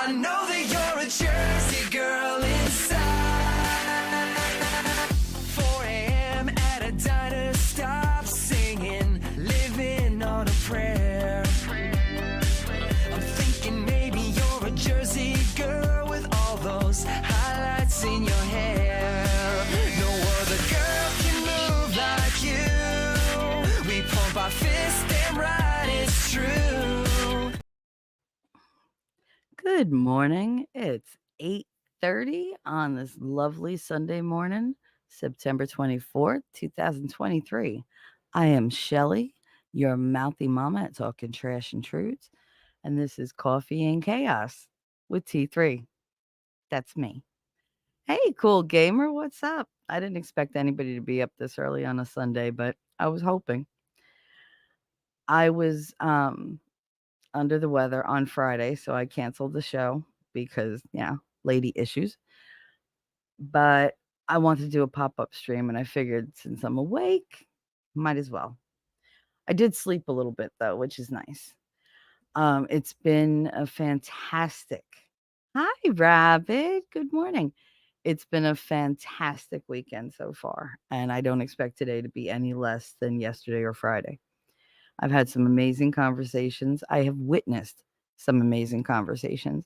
I know that you're a Jersey girl inside. 4 a.m. at a diner, stop singing, living on a prayer. I'm thinking maybe you're a Jersey girl with all those highlights in your hair. No other girl can move like you. We pump our fists, damn right it's true. Good morning. It's 8:30 on this lovely Sunday morning, September 24th, 2023. I am Shelly, your mouthy mama at Talking Trash and Truths, and this is Coffee and Chaos with T3. That's me. Hey, cool gamer, what's up? I didn't expect anybody to be up this early on a Sunday, but I was hoping. I was under the weather on Friday, so I canceled the show because, yeah, lady issues. But I wanted to do a pop-up stream and I figured since I'm awake, might as well. I did sleep a little bit though, which is nice. It's been a fantastic. Hi, Rabbit. Good morning. It's been a fantastic weekend so far, and I don't expect today to be any less than yesterday or Friday. I've had some amazing conversations. I have witnessed some amazing conversations,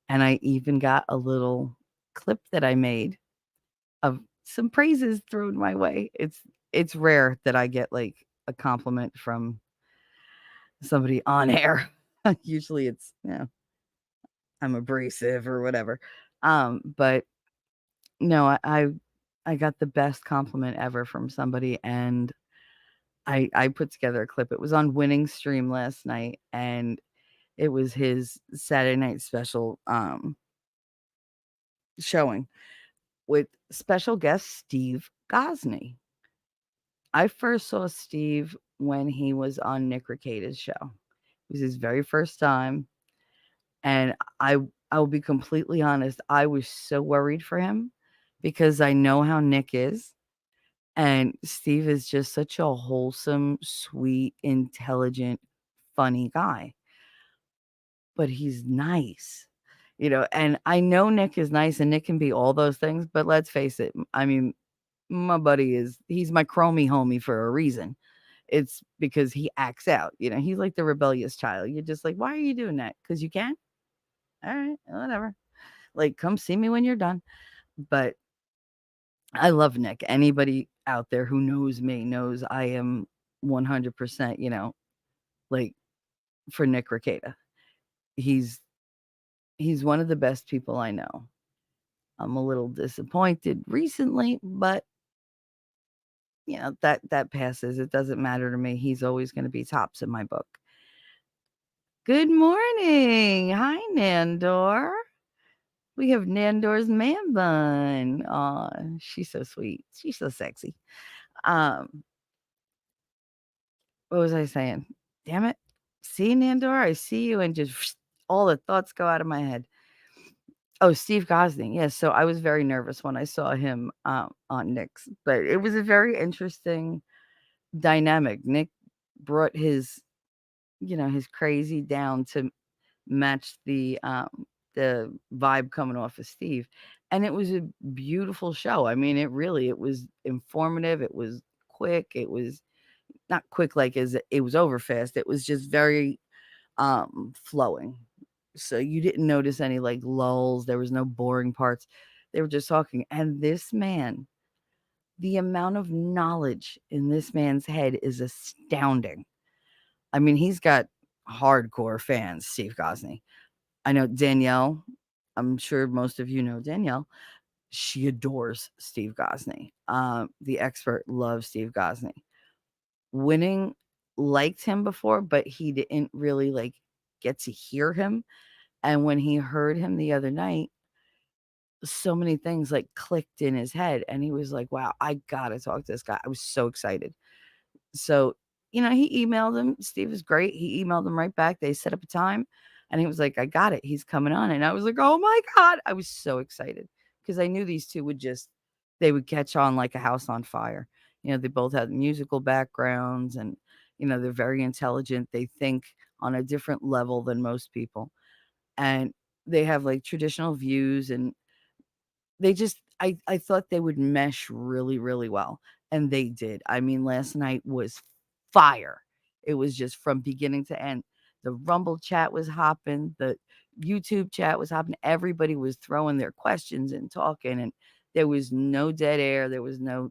and I even got a little clip that I made of some praises thrown my way. It's rare that I get like a compliment from somebody on air. Usually it's, I'm abrasive or whatever. But no, I got the best compliment ever from somebody, and I put together a clip. It was on Winning Stream last night, and it was his Saturday night special showing with special guest Steve Gosney. I first saw Steve when he was on Nick Ricada's show. It was his very first time, and I will be completely honest, I was so worried for him because I know how Nick is, and Steve is just such a wholesome, sweet, intelligent, funny guy. But he's nice. And I know Nick is nice and Nick can be all those things, but let's face it, I mean, my buddy he's my chromie homie for a reason. It's because he acts out. He's like the rebellious child. You're just like, why are you doing that? Because you can? All right, whatever. Like, come see me when you're done. But I love Nick. Anybody out there who knows me knows I am 100%, like for Nick Ricada. He's he's one of the best people I know. I'm a little disappointed recently, but that passes. It doesn't matter to me. He's always going to be tops in my book. Good morning. Hi, Nandor. We have Nandor's man bun. Aw, she's so sweet. She's so sexy. Um, what was I saying? Damn it. See, Nandor, I see you and just all the thoughts go out of my head. Oh, Steve Gosling. Yes. So I was very nervous when I saw him on Nick's, but it was a very interesting dynamic. Nick brought his crazy down to match the vibe coming off of Steve. And it was a beautiful show. I mean, it was informative. It was quick. It was not quick like as it was over fast. It was just very flowing. So you didn't notice any like lulls. There was no boring parts. They were just talking. And this man, the amount of knowledge in this man's head is astounding. I mean, he's got hardcore fans, Steve Gosney. I know Danielle. I'm sure most of you know Danielle. She adores Steve Gosney. The expert loves Steve Gosney. Winning liked him before, but he didn't really like get to hear him. And when he heard him the other night, so many things like clicked in his head. And he was like, wow, I gotta talk to this guy. I was so excited. So, he emailed him. Steve is great. He emailed him right back. They set up a time and he was like, I got it. He's coming on. And I was like, oh my God. I was so excited because I knew these two they would catch on like a house on fire. They both had musical backgrounds and, they're very intelligent. They think on a different level than most people. And they have like traditional views, and they just I thought they would mesh really, really well, and they did. I mean, last night was fire. It was just from beginning to end. The Rumble chat was hopping, the YouTube chat was hopping. Everybody was throwing their questions and talking, and there was no dead air. There was no,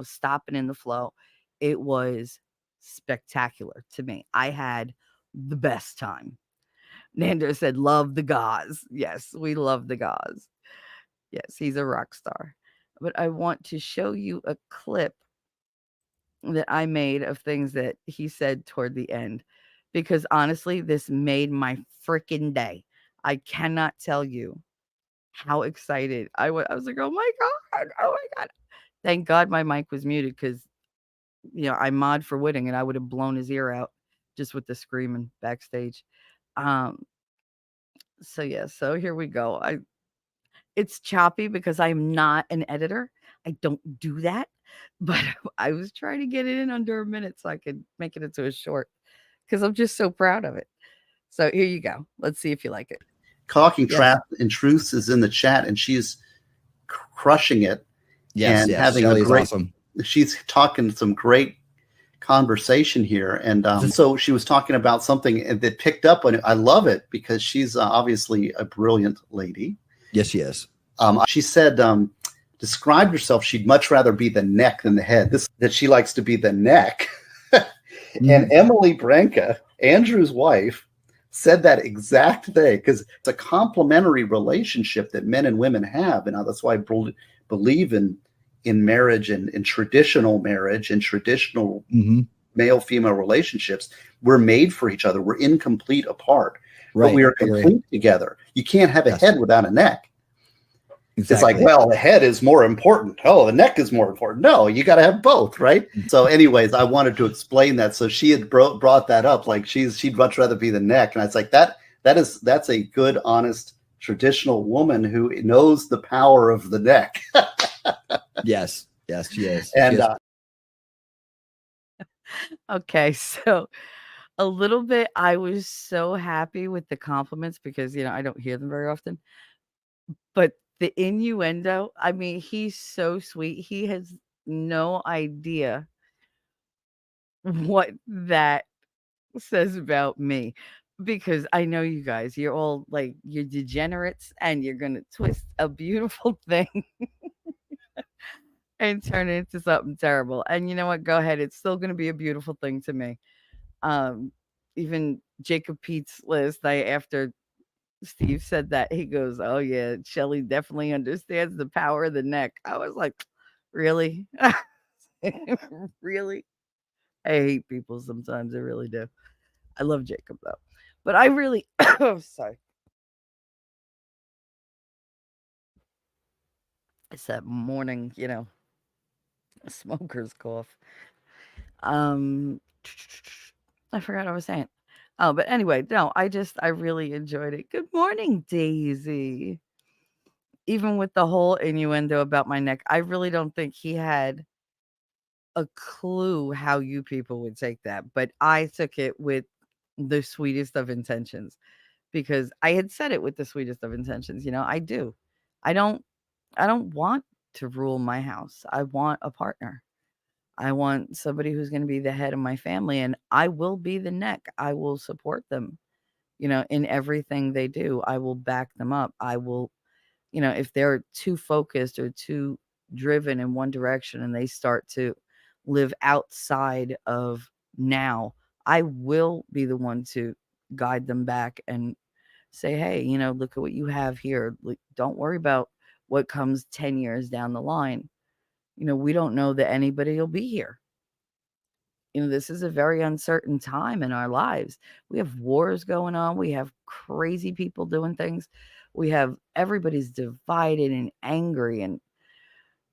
stopping in the flow. It was spectacular to me. I had the best time. Nando said, "Love the gauze." Yes, we love the gauze. Yes, he's a rock star. But I want to show you a clip that I made of things that he said toward the end, because honestly, this made my freaking day. I cannot tell you how excited I was. I was like, "Oh my god. Oh my god." Thank God my mic was muted, cuz I mod for Whitting, and I would have blown his ear out just with the screaming backstage. Um so here we go. It's choppy because I'm not an editor. I don't do that, but I was trying to get it in under a minute so I could make it into a short, because I'm just so proud of it. So here you go. Let's see if you like it. Talking Yes. Trap and Truth is in the chat, and she's crushing it. Yes, and yes. having Shelley's a great. awesome. She's talking some great conversation here, and so she was talking about something that picked up on it. I love it because she's obviously a brilliant lady. Yes, she is. She said, described herself, she'd much rather be the neck than the head. That she likes to be the neck. And Emily Branca, Andrew's wife, said that exact thing, because it's a complementary relationship that men and women have, and that's why I believe in marriage and in traditional marriage and traditional male-female relationships. We're made for each other. We're incomplete apart, Right. but we are complete together. You can't have a head without a neck. Exactly. It's like, well, the head is more important. Oh, the neck is more important. No, you got to have both, right? So anyways, I wanted to explain that. So she had brought that up, like she'd much rather be the neck. And I was like, that's a good, honest, traditional woman who knows the power of the neck. Yes, she is. And Okay, so a little bit, I was so happy with the compliments because, I don't hear them very often. But the innuendo, I mean, he's so sweet. He has no idea what that says about me, because I know you guys, you're all like, you're degenerates, and you're going to twist a beautiful thing and turn it into something terrible. And you know what? Go ahead. It's still going to be a beautiful thing to me. Even Jacob Pete's last night, after Steve said that, he goes, "Oh yeah, Shelley definitely understands the power of the neck." I was like, really? Really? I hate people sometimes. I really do. I love Jacob though. But I really oh, sorry. It's that morning, smoker's cough. I forgot what I was saying. Oh, but anyway, no, I really enjoyed it. Good morning, Daisy. Even with the whole innuendo about my neck, I really don't think he had a clue how you people would take that, but I took it with the sweetest of intentions, because I had said it with the sweetest of intentions. I do. I don't I don't want to rule my house. I want a partner. I want somebody who's going to be the head of my family, and I will be the neck. I will support them, in everything they do. I will back them up. I will, if they're too focused or too driven in one direction and they start to live outside of now, I will be the one to guide them back and say, "Hey, look at what you have here. Don't worry about what comes 10 years down the line. We don't know that anybody will be here. This is a very uncertain time in our lives. We have wars going on. We have crazy people doing things. We have everybody's divided and angry. And,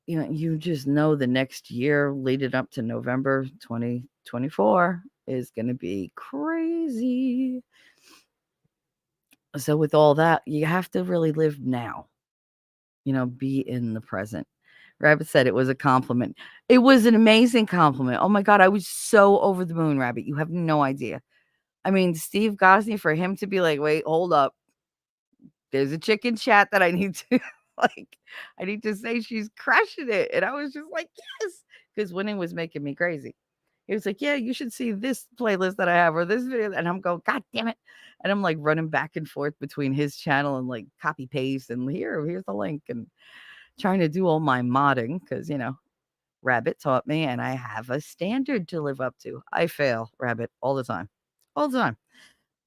you just know the next year leading up to November 2024 is going to be crazy. So with all that, you have to really live now, be in the present." Rabbit said it was a compliment. It was an amazing compliment. Oh my God, I was so over the moon, Rabbit. You have no idea. I mean, Steve Gosney, for him to be like, "Wait, hold up. there's a chick in chat that I need to like, I need to say she's crushing it. And I was just like, yes, because winning was making me crazy. He was like, yeah, you should see this playlist that I have or this video. And I'm going, God damn it. And I'm like running back and forth between his channel and like copy paste and here's the link and trying to do all my modding because, Rabbit taught me and I have a standard to live up to. I fail, Rabbit, all the time. All the time.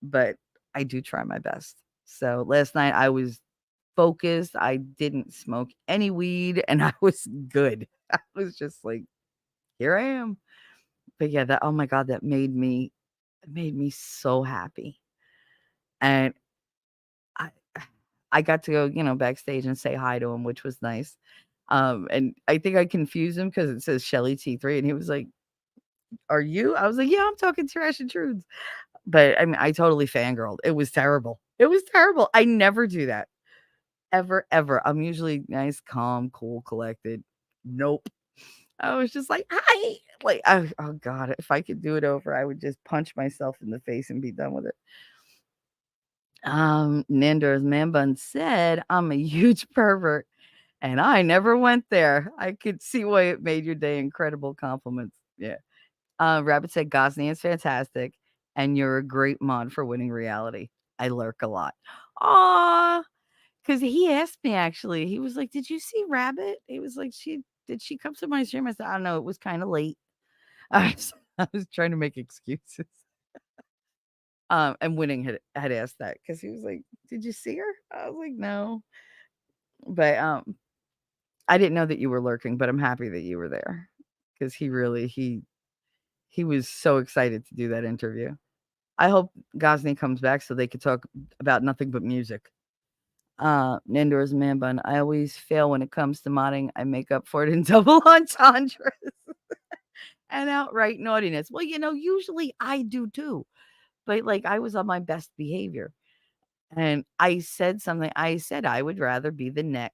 But I do try my best. So last night I was focused. I didn't smoke any weed and I was good. I was just like, here I am. But yeah, oh my God, that made me so happy. And I got to go, backstage and say hi to him, which was nice. And I think I confused him because it says Shelly T3 and he was like, are you? I was like, yeah, I'm talking trash and truths. But I mean, I totally fangirled. It was terrible. It was terrible. I never do that. Ever, ever. I'm usually nice, calm, cool, collected. Nope. I was just like, hi. Like, oh God, if I could do it over, I would just punch myself in the face and be done with it. Nando's Man Bun said, I'm a huge pervert and I never went there. I could see why it made your day. Incredible compliments. Yeah. Rabbit said, Gosney is fantastic and you're a great mod for winning reality. I lurk a lot. Aw. Because he asked me actually, he was like, did you see Rabbit? He was like, did she come to my stream? I said, I don't know, it was kind of late. I was trying to make excuses. And Winning had asked that because he was like, did you see her? I was like, no. But I didn't know that you were lurking, but I'm happy that you were there. Because he was so excited to do that interview. I hope Gosney comes back so they could talk about nothing but music. Nando's Man Bun. I always fail when it comes to modding. I make up for it in double entendres and outright naughtiness. Well, usually I do too. But like I was on my best behavior. And I said something. I said I would rather be the neck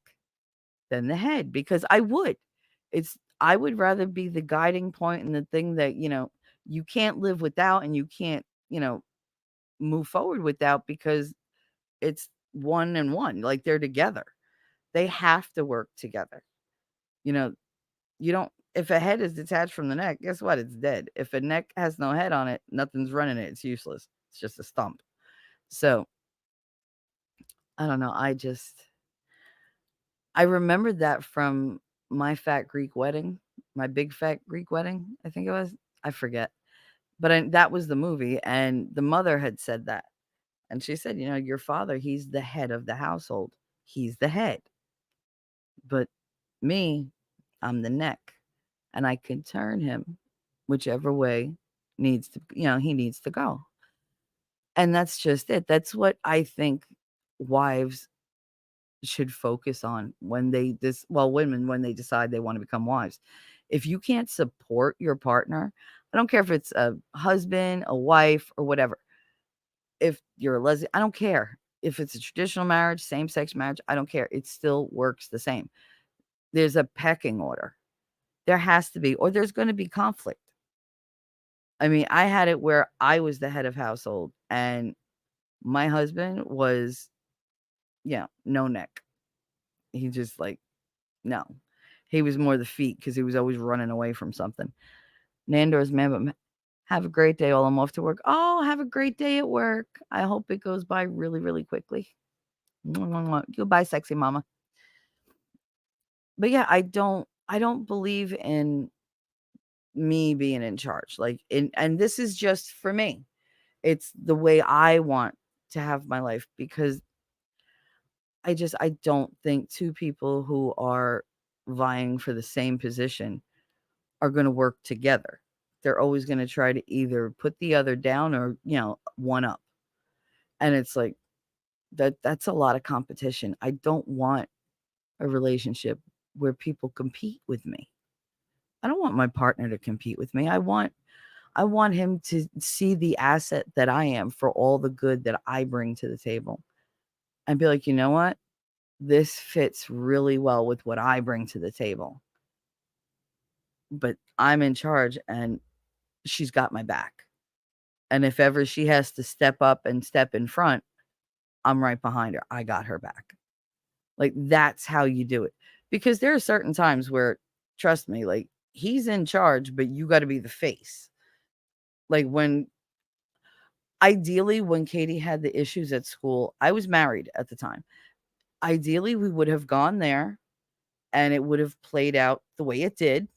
than the head because I would. I would rather be the guiding point and the thing that, you can't live without and you can't, move forward without because it's one and one. Like they're together. They have to work together. You don't, if a head is detached from the neck, guess what? It's dead. If a neck has no head on it, nothing's running it. It's useless. It's just a stump. So I don't know. I remembered that from my fat Greek wedding, my big fat Greek wedding, I think it was. I forget. But that was the movie. And the mother had said that. And she said, your father, he's the head of the household. He's the head. But me, I'm the neck. And I can turn him whichever way he needs to go. And that's just it. That's what I think wives should focus on when women, when they decide they want to become wives. If you can't support your partner, I don't care if it's a husband, a wife, or whatever. If you're a lesbian, I don't care. If it's a traditional marriage, same-sex marriage, I don't care. It still works the same. There's a pecking order. There has to be, or there's going to be conflict. I mean, I had it where I was the head of household and my husband was, no neck. He just like, no. He was more the feet because he was always running away from something. Nando's Man, but have a great day. I'm off to work. Oh, have a great day at work. I hope it goes by really, really quickly. Goodbye, sexy mama. But yeah, I don't believe in me being in charge. And this is just for me. It's the way I want to have my life because I don't think two people who are vying for the same position are going to work together. They're always going to try to either put the other down or, one up. And it's like that's a lot of competition. I don't want a relationship where people compete with me. I don't want my partner to compete with me. I want him to see the asset that I am for all the good that I bring to the table and be like, you know what? This fits really well with what I bring to the table. But I'm in charge and she's got my back. And if ever she has to step up and step in front, I'm right behind her. I got her back. Like, that's how you do it. Because there are certain times where, trust me, like, he's in charge, but you got to be the face. Like, ideally, when Katie had the issues at school, I was married at the time. Ideally, we would have gone there and it would have played out the way it did,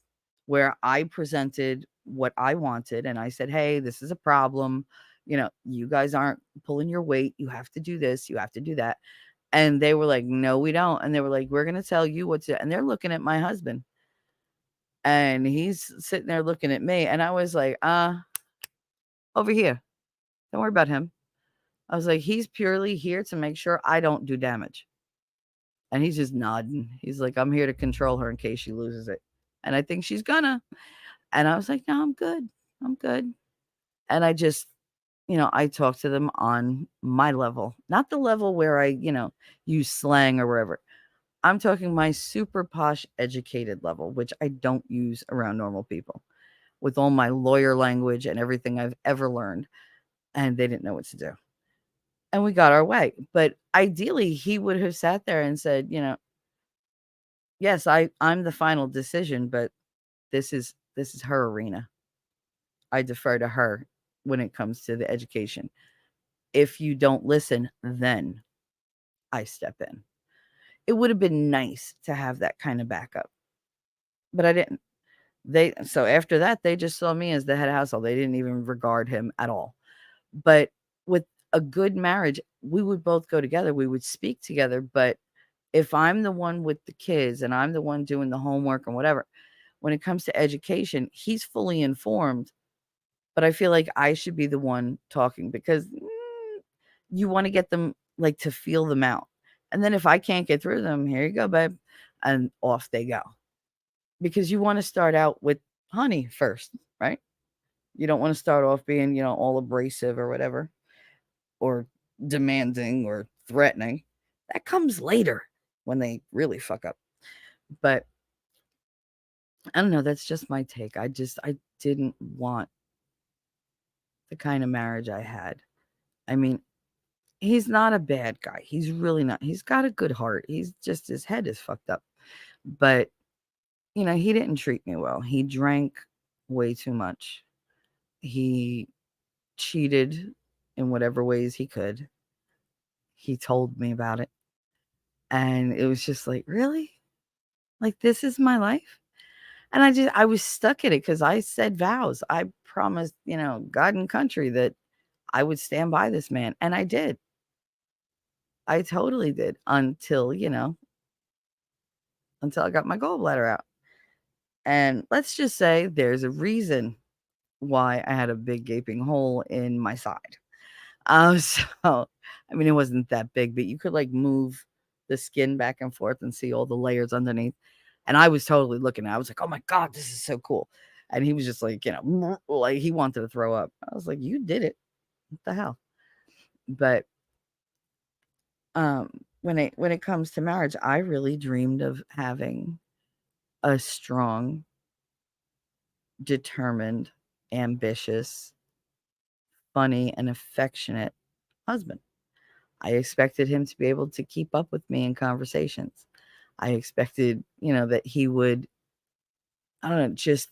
where I presented what I wanted and I said, hey, this is a problem. You guys aren't pulling your weight. You have to do this. You have to do that. And they were like, no, we don't. And they were like, we're going to tell you what to. And they're looking at my husband. And he's sitting there looking at me. And I was like, over here. Don't worry about him. I was like, he's purely here to make sure I don't do damage. And he's just nodding. He's like, I'm here to control her in case she loses it. And I think she's gonna. And I was like, no, I'm good. I'm good. And I just, I talk to them on my level, not the level where I, use slang or wherever. I'm talking my super posh educated level, which I don't use around normal people with all my lawyer language and everything I've ever learned. And they didn't know what to do. And we got our way. But ideally, he would have sat there and said, yes, I'm the final decision, but this is her arena. I defer to her when it comes to the education. If you don't listen, then I step in. It would have been nice to have that kind of backup, but I didn't. So after that, they just saw me as the head of household. They didn't even regard him at all. But with a good marriage, we would both go together. We would speak together. But if I'm the one with the kids and I'm the one doing the homework and whatever, when it comes to education, he's fully informed. But I feel like I should be the one talking because you want to get them like to feel them out. And then if I can't get through them, here you go, babe. And off they go. Because you want to start out with honey first, right? You don't want to start off being, all abrasive or whatever, or demanding or threatening. That comes later when they really fuck up. But I don't know. That's just my take. I didn't want the kind of marriage I had. I mean, he's not a bad guy. He's really not. He's got a good heart. He's just, his head is fucked up. But, he didn't treat me well. He drank way too much. He cheated in whatever ways he could. He told me about it. And it was just like, really? Like, this is my life? And I was stuck in it because I said vows. I promised, God and country that I would stand by this man. And I did. I totally did until I got my gallbladder out. And let's just say there's a reason why I had a big gaping hole in my side. So, I mean, it wasn't that big, but you could like move the skin back and forth and see all the layers underneath. And I was totally looking at it. I was like, oh my God, this is so cool. And he was just like, like he wanted to throw up. I was like, you did it. What the hell? But when it comes to marriage, I really dreamed of having a strong, determined, ambitious, funny, and affectionate husband. I expected him to be able to keep up with me in conversations. I expected, that he would, I don't know, just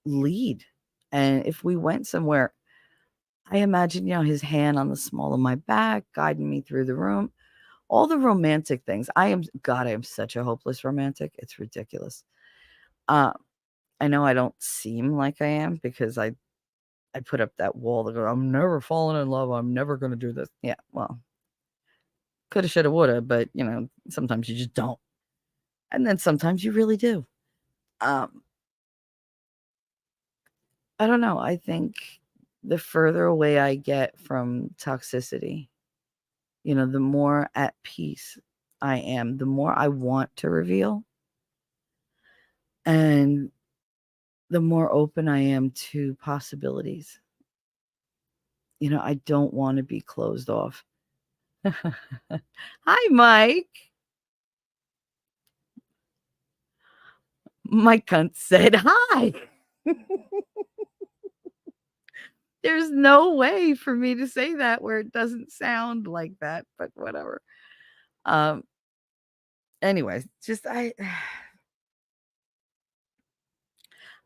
lead. And if we went somewhere, I imagine, his hand on the small of my back, guiding me through the room, all the romantic things. I am such a hopeless romantic. It's ridiculous. I know I don't seem like I am because I put up that wall that goes, I'm never falling in love. I'm never going to do this. Yeah, well, coulda, shoulda, woulda, but sometimes you just don't. And then sometimes you really do. I don't know. I think the further away I get from toxicity, the more at peace I am, the more I want to reveal. And the more open I am to possibilities. I don't want to be closed off. Hi, Mike. Mike Cunt said hi. There's no way for me to say that where it doesn't sound like that, but whatever. Anyway, just I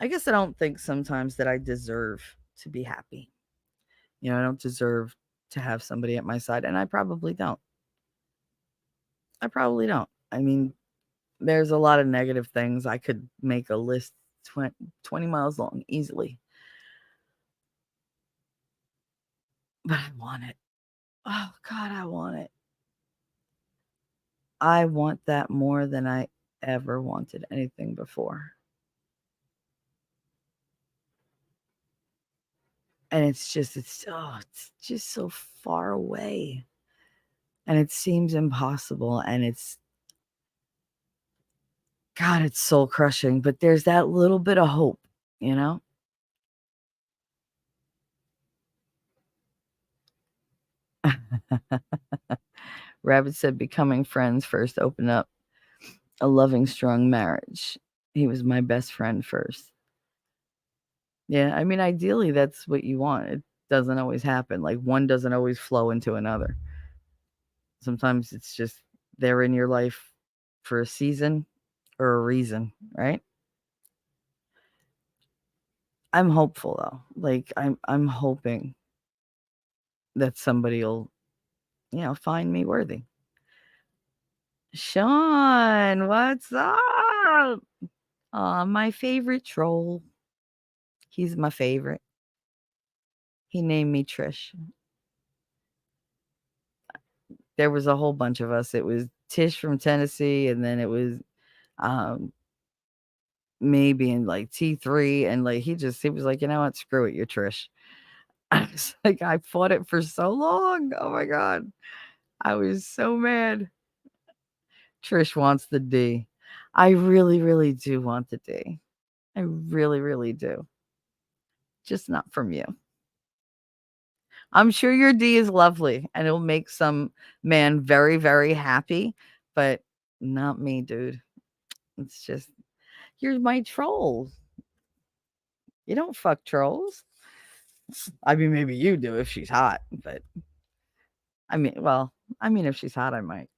guess I don't think sometimes that I deserve to be happy. I don't deserve to have somebody at my side, and I probably don't. I mean, there's a lot of negative things. I could make a list 20 miles long easily. But I want it. Oh, God, I want it. I want that more than I ever wanted anything before. And it's just so far away. And it seems impossible. And God, it's soul crushing. But there's that little bit of hope, Rabbit said becoming friends first opened up a loving, strong marriage. He was my best friend first. Yeah, I mean, ideally, that's what you want. It doesn't always happen. Like, one doesn't always flow into another. Sometimes it's just they're in your life for a season or a reason, right? I'm hopeful, though. Like, I'm hoping that somebody will, find me worthy. Sean, what's up? My favorite troll. He's my favorite. He named me Trish. There was a whole bunch of us. It was Tish from Tennessee, and then it was me being like T3, and like he was like, you know what, screw it, you're Trish. I was like, I fought it for so long. Oh my God. I was so mad. Trish wants the D. I really, really do want the D. I really, really do. Just not from you. I'm sure your D is lovely and it'll make some man very, very happy, but not me, dude. It's just, you're my troll. You don't fuck trolls. I mean, maybe you do if she's hot, but if she's hot, I might.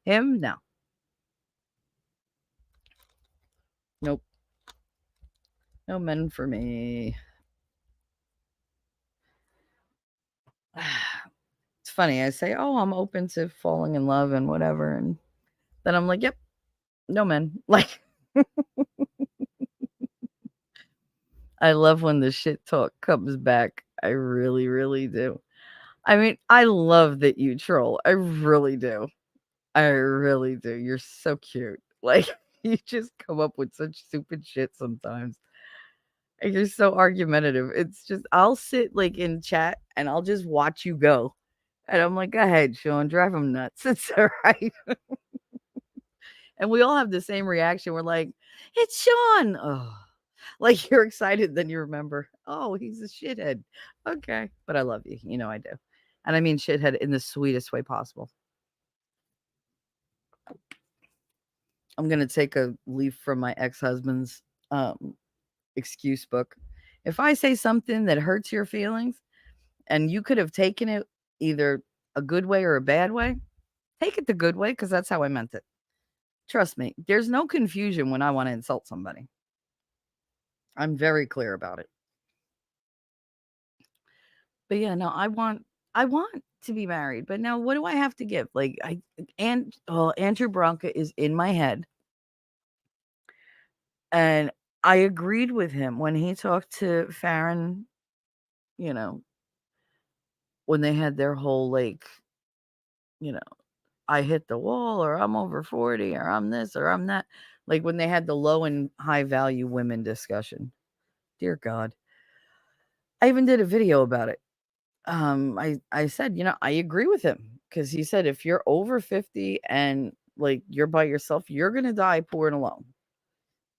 Him, no. Nope. No men for me. It's funny. I say, oh, I'm open to falling in love and whatever. And then I'm like, yep, no men. Like, I love when the shit talk comes back. I really, really do. I mean, I love that you troll. I really do. I really do. You're so cute. Like, you just come up with such stupid shit sometimes. And you're so argumentative. It's just, I'll sit like in chat and I'll just watch you go. And I'm like, go ahead, Sean, drive him nuts. It's all right. And we all have the same reaction. We're like, it's Sean. Oh, like you're excited. Then you remember, oh, he's a shithead. Okay. But I love you. You know I do. And I mean shithead in the sweetest way possible. I'm going to take a leaf from my ex-husband's excuse book. If I say something that hurts your feelings and you could have taken it either a good way or a bad way, take it the good way because that's how I meant it. Trust me, there's no confusion when I want to insult somebody. I'm very clear about it. But yeah, no, I want to be married. But now what do I have to give? Like Andrew Bronca is in my head. And I agreed with him when he talked to Farron, when they had their whole like, I hit the wall or I'm over 40 or I'm this or I'm that. Like when they had the low and high value women discussion. Dear God. I even did a video about it. I said, I agree with him because he said if you're over 50 and like you're by yourself, you're gonna die poor and alone.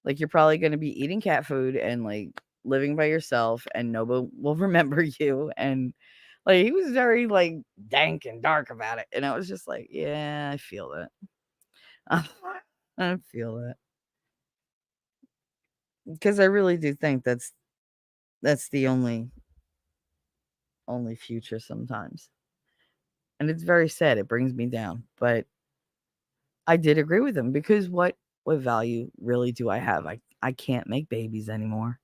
Like you're probably gonna be eating cat food and like living by yourself, and nobody will remember you. And like he was very like dank and dark about it, and I was just like, yeah, I feel that. I feel that because I really do think that's the only only future sometimes. And it's very sad. It brings me down. But I did agree with him because what value really do I have? I can't make babies anymore.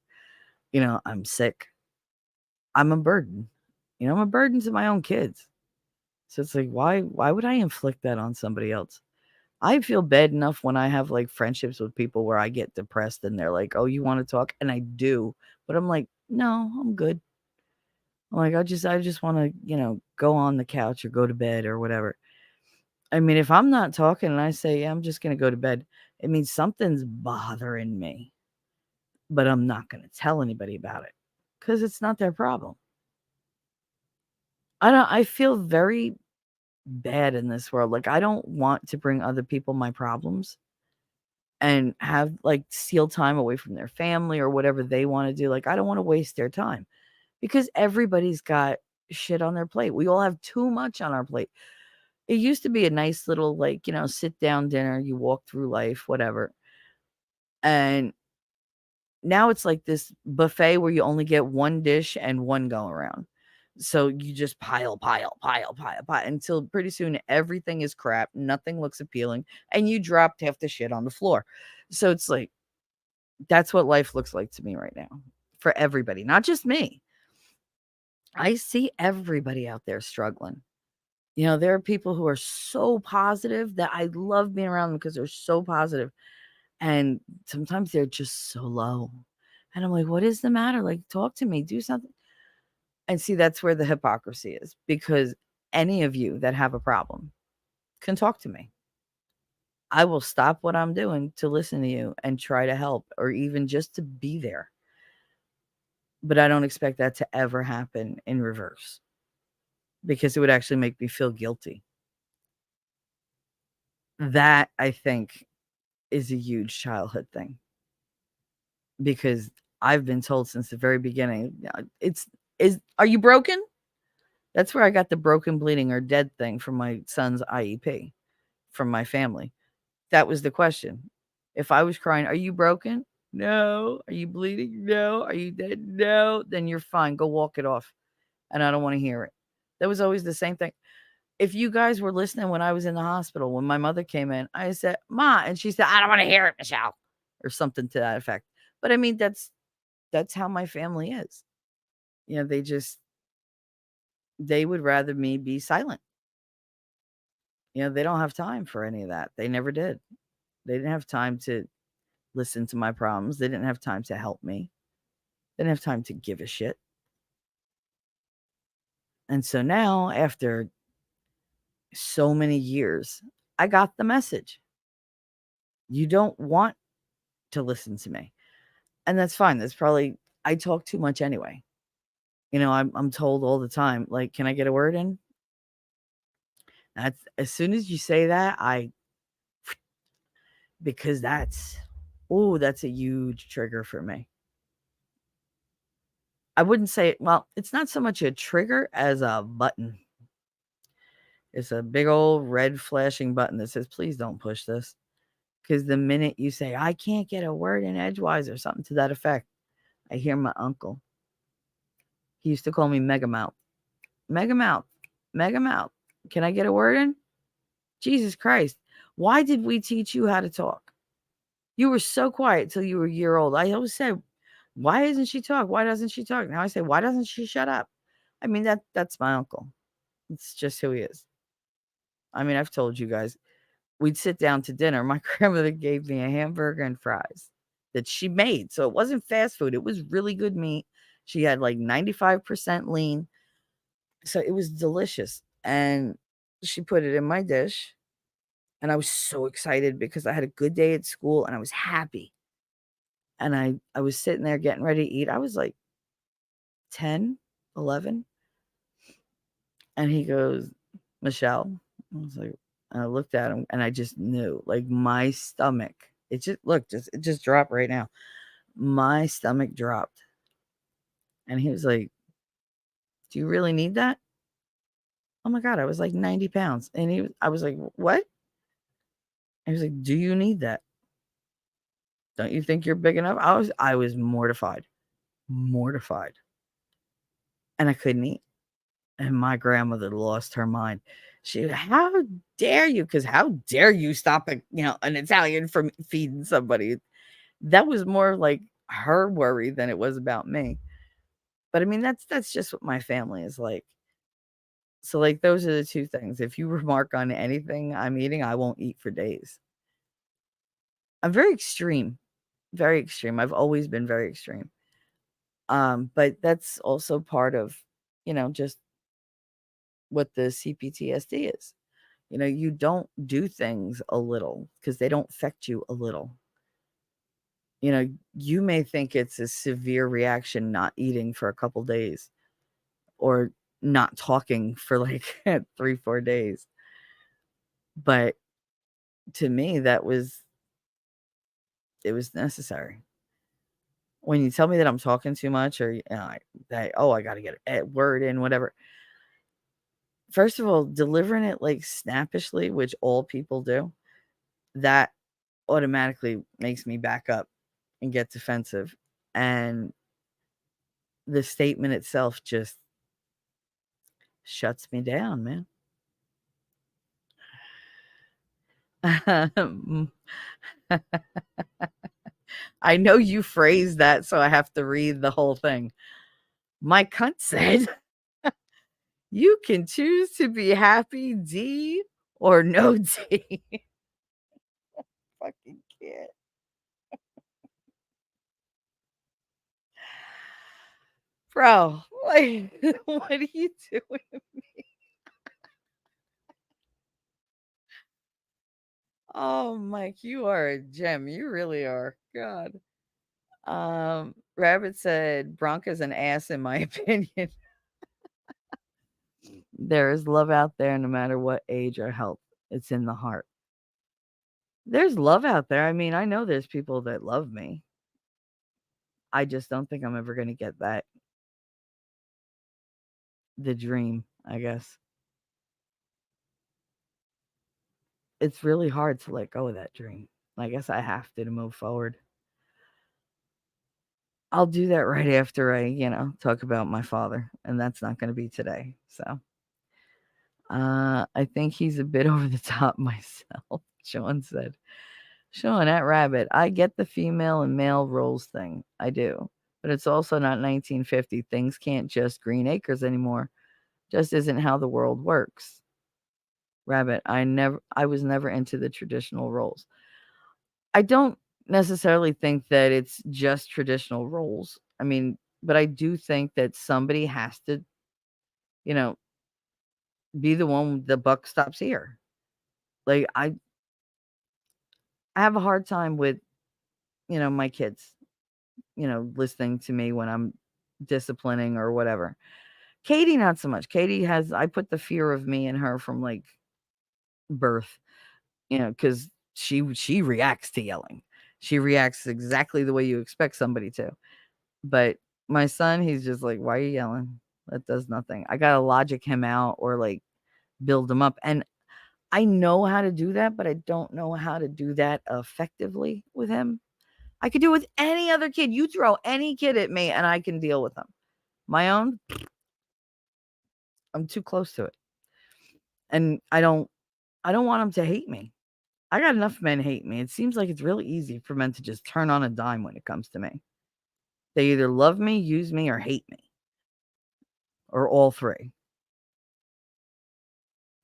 I'm sick. I'm a burden. I'm a burden to my own kids. So it's like, why would I inflict that on somebody else? I feel bad enough when I have like friendships with people where I get depressed and they're like, "Oh, you want to talk?" And I do, but I'm like, "No, I'm good." I'm like, I just want to, go on the couch or go to bed or whatever. I mean, if I'm not talking and I say, yeah, I'm just going to go to bed, it means something's bothering me, but I'm not going to tell anybody about it because it's not their problem. I feel very bad in this world. Like, I don't want to bring other people my problems and have like steal time away from their family or whatever they want to do. Like, I don't want to waste their time because everybody's got shit on their plate. We all have too much on our plate. It used to be a nice little, like, sit down dinner, you walk through life, whatever. And now it's like this buffet where you only get one dish and one go around. So you just pile until pretty soon everything is crap. Nothing looks appealing. And you dropped half the shit on the floor. So it's like, that's what life looks like to me right now for everybody, not just me. I see everybody out there struggling. There are people who are so positive that I love being around them because they're so positive. And sometimes they're just so low. And I'm like, what is the matter? Like, talk to me, do something. And see, that's where the hypocrisy is, because any of you that have a problem can talk to me. I will stop what I'm doing to listen to you and try to help or even just to be there. But I don't expect that to ever happen in reverse because it would actually make me feel guilty. That, I think, is a huge childhood thing because I've been told since the very beginning, are you broken? That's where I got the broken, bleeding, or dead thing from my son's IEP from my family. That was the question. If I was crying, are you broken? No. Are you bleeding? No. Are you dead? No. Then you're fine. Go walk it off. And I don't want to hear it. That was always the same thing. If you guys were listening when I was in the hospital, when my mother came in, I said, Ma, and she said, I don't want to hear it, Michelle, or something to that effect. But I mean, that's how my family is. They would rather me be silent. They don't have time for any of that. They never did. They didn't have time to listen to my problems. They didn't have time to help me. They didn't have time to give a shit. And so now, after so many years, I got the message. You don't want to listen to me. And that's fine. That's probably, I talk too much anyway. I'm told all the time, like, can I get a word in? That's as soon as you say that, because that's a huge trigger for me. I wouldn't say, well, it's not so much a trigger as a button. It's a big old red flashing button that says, please don't push this. Because the minute you say, I can't get a word in edgewise or something to that effect, I hear my uncle. He used to call me Megamouth. Megamouth. Megamouth. Can I get a word in? Jesus Christ. Why did we teach you how to talk? You were so quiet till you were a year old. I always said, why doesn't she talk? Why doesn't she talk? Now I say, why doesn't she shut up? I mean, that's my uncle. It's just who he is. I mean, I've told you guys, we'd sit down to dinner. My grandmother gave me a hamburger and fries that she made. So it wasn't fast food. It was really good meat. She had like 95% lean. So it was delicious. And she put it in my dish. And I was so excited because I had a good day at school and I was happy. And I was sitting there getting ready to eat. I was like 10, 11. And he goes, Michelle. I was like, and I looked at him and I just knew, like, my stomach, it just dropped right now. My stomach dropped. And he was like, do you really need that? Oh my God, I was like 90 pounds. And I was like, what? And he was like, do you need that? Don't you think you're big enough? I was mortified. And I couldn't eat. And my grandmother lost her mind. How dare you? Because how dare you stop an Italian from feeding somebody? That was more like her worry than it was about me. But I mean, that's just what my family is like. So, like, those are the two things. If you remark on anything I'm eating, I won't eat for days. I'm very extreme. Very extreme. I've always been very extreme. But that's also part of, just what the CPTSD is. You don't do things a little because they don't affect you a little. You may think it's a severe reaction not eating for a couple days or not talking for like 3-4 days. But to me, it was necessary. When you tell me that I'm talking too much or I got to get a word in, whatever. First of all, delivering it like snappishly, which all people do, that automatically makes me back up and get defensive. And the statement itself just shuts me down, man. I know you phrased that, so I have to read the whole thing. My cunt said, you can choose to be happy, D, or no D. Fucking kid. Bro, like, what are you doing? Oh, Mike, you are a gem. You really are. God. Rabbit said, Bronca's an ass, in my opinion. There is love out there no matter what age or health. It's in the heart. There's love out there. I mean, I know there's people that love me. I just don't think I'm ever going to get that. The dream, I guess. It's really hard to let go of that dream. I guess I have to move forward. I'll do that right after I, talk about my father, and that's not going to be today. So, I think he's a bit over the top myself, Sean said. Sean, at Rabbit, I get the female and male roles thing. I do. But it's also not 1950. Things can't just green acres anymore. Just isn't how the world works. Rabbit, I was never into the traditional roles. I don't necessarily think that it's just traditional roles. I mean, but I do think that somebody has to, be the one the buck stops here. Like I have a hard time with, my kids, listening to me when I'm disciplining or whatever. Katie, not so much. I put the fear of me in her from like birth, because she reacts to yelling. She reacts exactly the way you expect somebody to. But my son, he's just like, why are you yelling? That does nothing. I gotta logic him out or like build him up. And I know how to do that, but I don't know how to do that effectively with him. I could do it with any other kid. You throw any kid at me and I can deal with them. My own, I'm too close to it. And I don't want them to hate me. I got enough men hate me. It seems like it's really easy for men to just turn on a dime when it comes to me. They either love me, use me, or hate me. Or all three.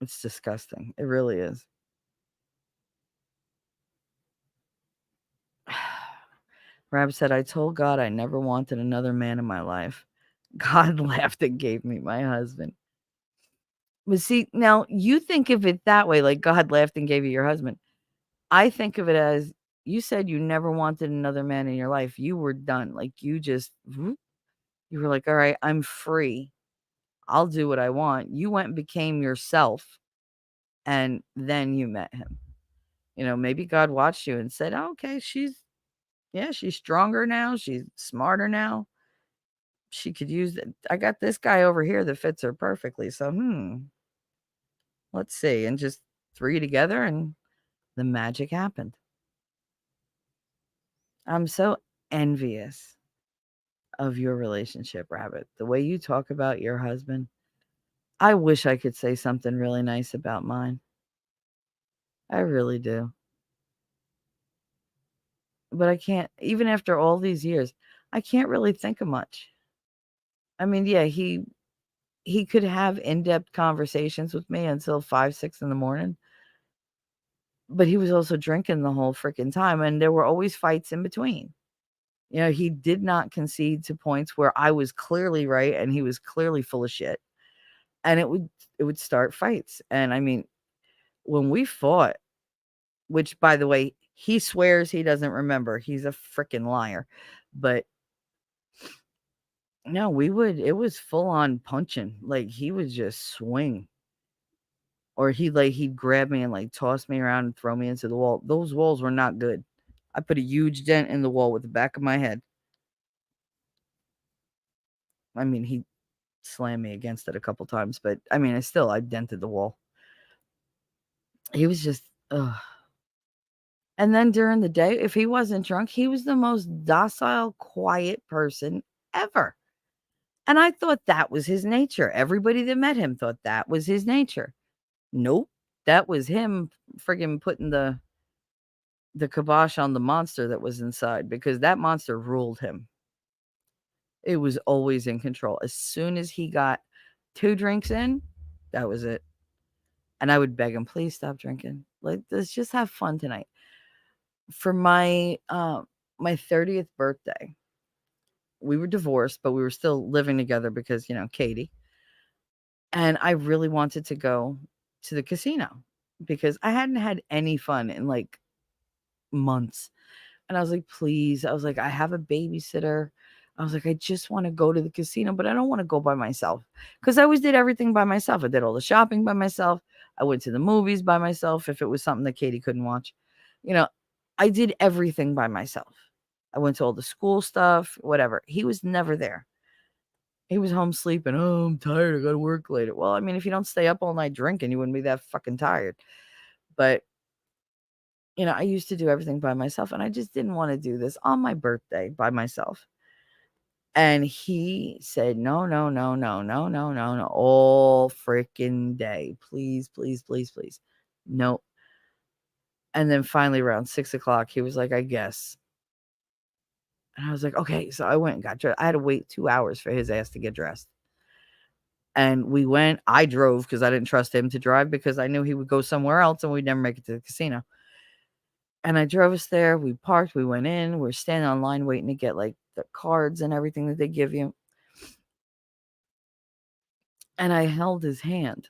It's disgusting. It really is. Rab said, I told God I never wanted another man in my life. God laughed and gave me my husband. But see, now you think of it that way, like God laughed and gave you your husband. I think of it as you said you never wanted another man in your life. You were done. Like you were like, all right, I'm free. I'll do what I want. You went and became yourself. And then you met him. Maybe God watched you and said, oh, okay, she's stronger now. She's smarter now. She could use it. I got this guy over here that fits her perfectly. So, let's see. And just threw you together and the magic happened. I'm so envious of your relationship, Rabbit. The way you talk about your husband, I wish I could say something really nice about mine. I really do. But I can't, even after all these years, I can't really think of much. I mean, yeah, he could have in-depth conversations with me until 5, 6 in the morning. But he was also drinking the whole freaking time, and there were always fights in between. You know, he did not concede to points where I was clearly right and he was clearly full of shit. And it would start fights. And I mean, when we fought, which by the way, he swears he doesn't remember. He's a freaking liar. But no, it was full on punching. Like he would just swing. Or he'd grab me and like toss me around and throw me into the wall. Those walls were not good. I put a huge dent in the wall with the back of my head. I mean, he slammed me against it a couple times, but I mean, I dented the wall. He was just, ugh. And then during the day, if he wasn't drunk, he was the most docile, quiet person ever. And I thought that was his nature. Everybody that met him thought that was his nature. Nope. That was him friggin' putting the kibosh on the monster that was inside, because that monster ruled him. It was always in control. As soon as he got 2 drinks in, that was it. And I would beg him, please stop drinking. Let's just have fun tonight. For my 30th birthday, we were divorced, but we were still living together because, Katie. And I really wanted to go to the casino because I hadn't had any fun in like months. And I was like, please. I was like, I have a babysitter. I was like, I just want to go to the casino, but I don't want to go by myself, because I always did everything by myself. I did all the shopping by myself. I went to the movies by myself if it was something that Katie couldn't watch. I did everything by myself. I went to all the school stuff, whatever. He was never there. He was home sleeping. Oh, I'm tired. I got to work later. Well, I mean, if you don't stay up all night drinking, you wouldn't be that fucking tired. But, I used to do everything by myself, and I just didn't want to do this on my birthday by myself. And he said, no, no, no, no, no, no, no, no, all freaking day. Please, please, please, please. No. And then finally around 6 o'clock, he was like, I guess. And I was like, okay. So I went and got dressed. I had to wait 2 hours for his ass to get dressed. And we went. I drove because I didn't trust him to drive, because I knew he would go somewhere else and we'd never make it to the casino. And I drove us there. We parked. We went in. We're standing online waiting to get like the cards and everything that they give you. And I held his hand.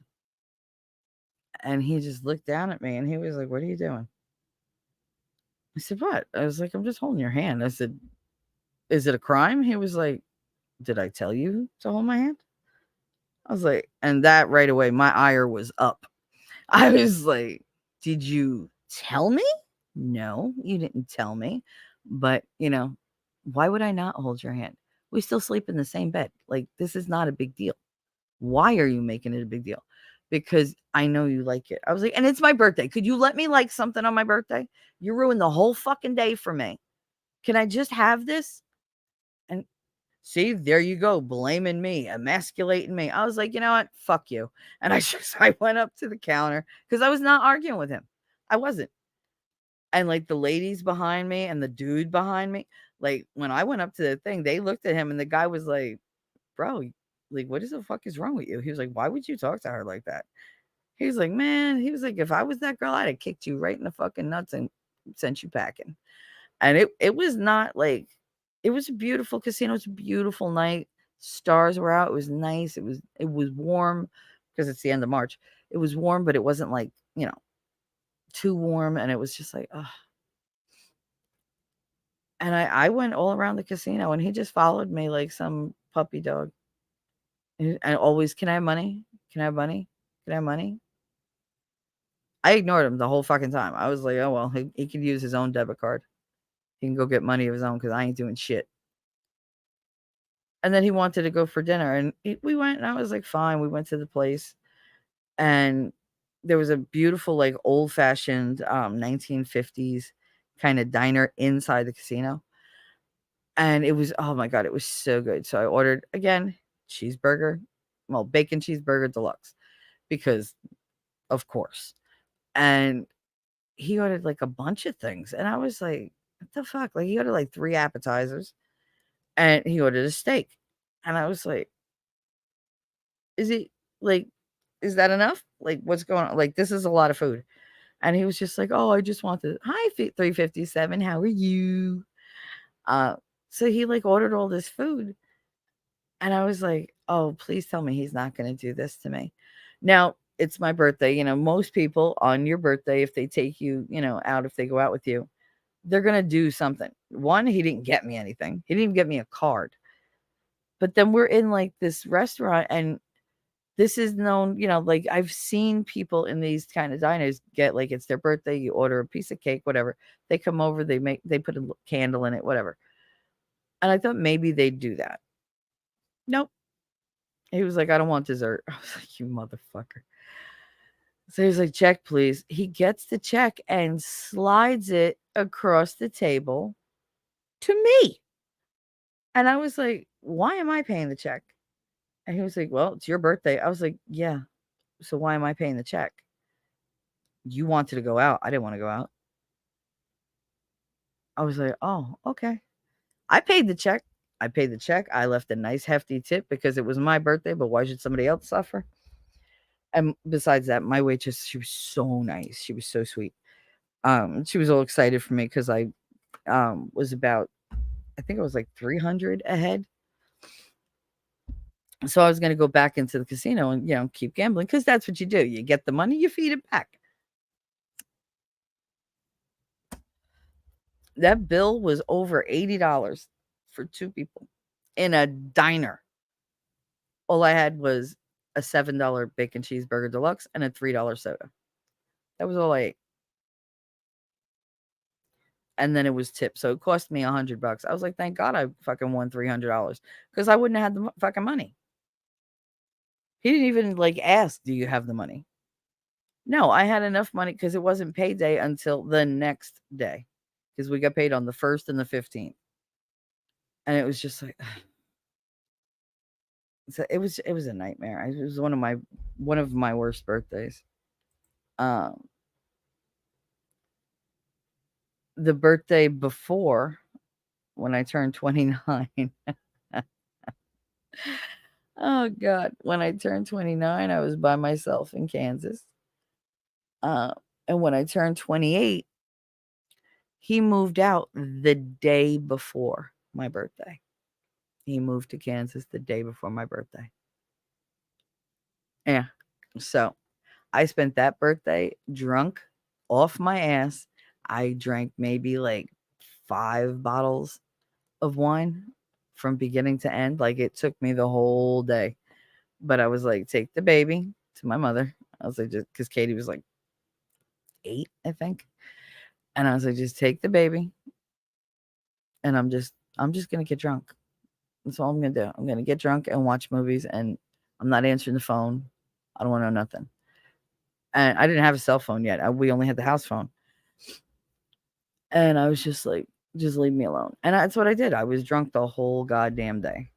And he just looked down at me and he was like, what are you doing? I said, what? I was like, I'm just holding your hand. I said, is it a crime? He was like, did I tell you to hold my hand? I was like, and that right away, my ire was up. I was like, did you tell me? No, you didn't tell me. But, why would I not hold your hand? We still sleep in the same bed. Like, this is not a big deal. Why are you making it a big deal? Because I know you like it. I was like, and it's my birthday. Could you let me like something on my birthday? You ruined the whole fucking day for me. Can I just have this? And see, there you go, blaming me, emasculating me. I was like, you know what? Fuck you. And I went up to the counter because I was not arguing with him. I wasn't. And like the ladies behind me and the dude behind me, like when I went up to the thing, they looked at him and the guy was like, bro, like, what the fuck is wrong with you? He was like, why would you talk to her like that? He was like, man, he was like, if I was that girl, I'd have kicked you right in the fucking nuts and sent you packing. And it was not like, it was a beautiful casino. It was a beautiful night. Stars were out. It was nice. It was warm because it's the end of March. It was warm, but it wasn't like, too warm. And it was just like, ugh. And I went all around the casino and he just followed me like some puppy dog. And always, can I have money? Can I have money? Can I have money? I ignored him the whole fucking time. I was like, oh, well, he could use his own debit card. He can go get money of his own because I ain't doing shit. And then he wanted to go for dinner. And we went and I was like, fine. We went to the place. And there was a beautiful, like, old-fashioned 1950s kind of diner inside the casino. And it was, oh, my God, it was so good. So I ordered, again, cheeseburger, well, bacon cheeseburger deluxe, because of course. And he ordered like a bunch of things. And I was like, what the fuck? Like he ordered like 3 appetizers and he ordered a steak. And I was like, is he like, is that enough? Like, what's going on? Like, this is a lot of food. And he was just like, oh, I just want the hi 357. How are you? So he like ordered all this food. And I was like, oh, please tell me he's not going to do this to me. Now, it's my birthday. You know, most people on your birthday, if they take you, you know, out, if they go out with you, they're going to do something. One, he didn't get me anything. He didn't even get me a card. But then we're in like this restaurant and this is known, you know, like I've seen people in these kind of diners get like it's their birthday, you order a piece of cake, whatever. They come over, they put a candle in it, whatever. And I thought maybe they'd do that. Nope. He was like, I don't want dessert. I was like, you motherfucker. So he's like, check, please. He gets the check and slides it across the table to me. And I was like, why am I paying the check? And he was like, well, it's your birthday. I was like, yeah. So why am I paying the check? You wanted to go out. I didn't want to go out. I was like, oh, okay. I paid the check. I left a nice hefty tip because it was my birthday, but why should somebody else suffer? And besides that, my waitress, she was so nice. She was so sweet. She was all excited for me because I was about, I think it was like 300 ahead. So I was going to go back into the casino and, you know, keep gambling because that's what you do. You get the money, you feed it back. That bill was over $80 for 2 people in a diner. All I had was a $7 bacon cheeseburger deluxe and a $3 soda. That was all I ate. And then it was tipped. So it cost me $100. I was like, thank God I fucking won $300 because I wouldn't have had the fucking money. He didn't even like ask, do you have the money? No, I had enough money because it wasn't payday until the next day because we got paid on the 1st and the 15th. And it was just like, so it was a nightmare. It was one of my worst birthdays. The birthday before, when I turned 29. Oh God, when I turned 29, I was by myself in Kansas. And when I turned 28, he moved out the day before my birthday. He moved to Kansas the day before my birthday. Yeah. So I spent that birthday drunk off my ass. I drank maybe like 5 bottles of wine from beginning to end. Like it took me the whole day. But I was like, take the baby to my mother. I was like, just because Katie was like 8, I think. And I was like, just take the baby. And I'm just gonna get drunk. That's all I'm gonna do. I'm gonna get drunk and watch movies, and I'm not answering the phone. I don't want to know nothing. And I didn't have a cell phone yet. We only had the house phone. And I was just like, just leave me alone. And that's what I did. I was drunk the whole goddamn day.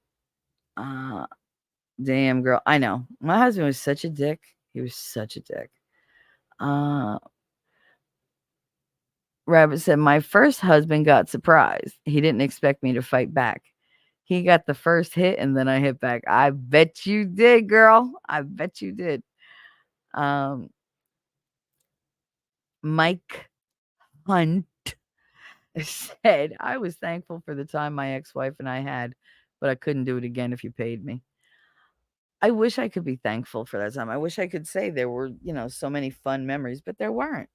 Damn girl. I know. My husband was such a dick. He was such a dick. Rabbit said, my first husband got surprised. He didn't expect me to fight back. He got the first hit and then I hit back. I bet you did, girl. I bet you did. Mike Hunt said, I was thankful for the time my ex-wife and I had, but I couldn't do it again if you paid me. I wish I could be thankful for that time. I wish I could say there were, you know, so many fun memories, but there weren't.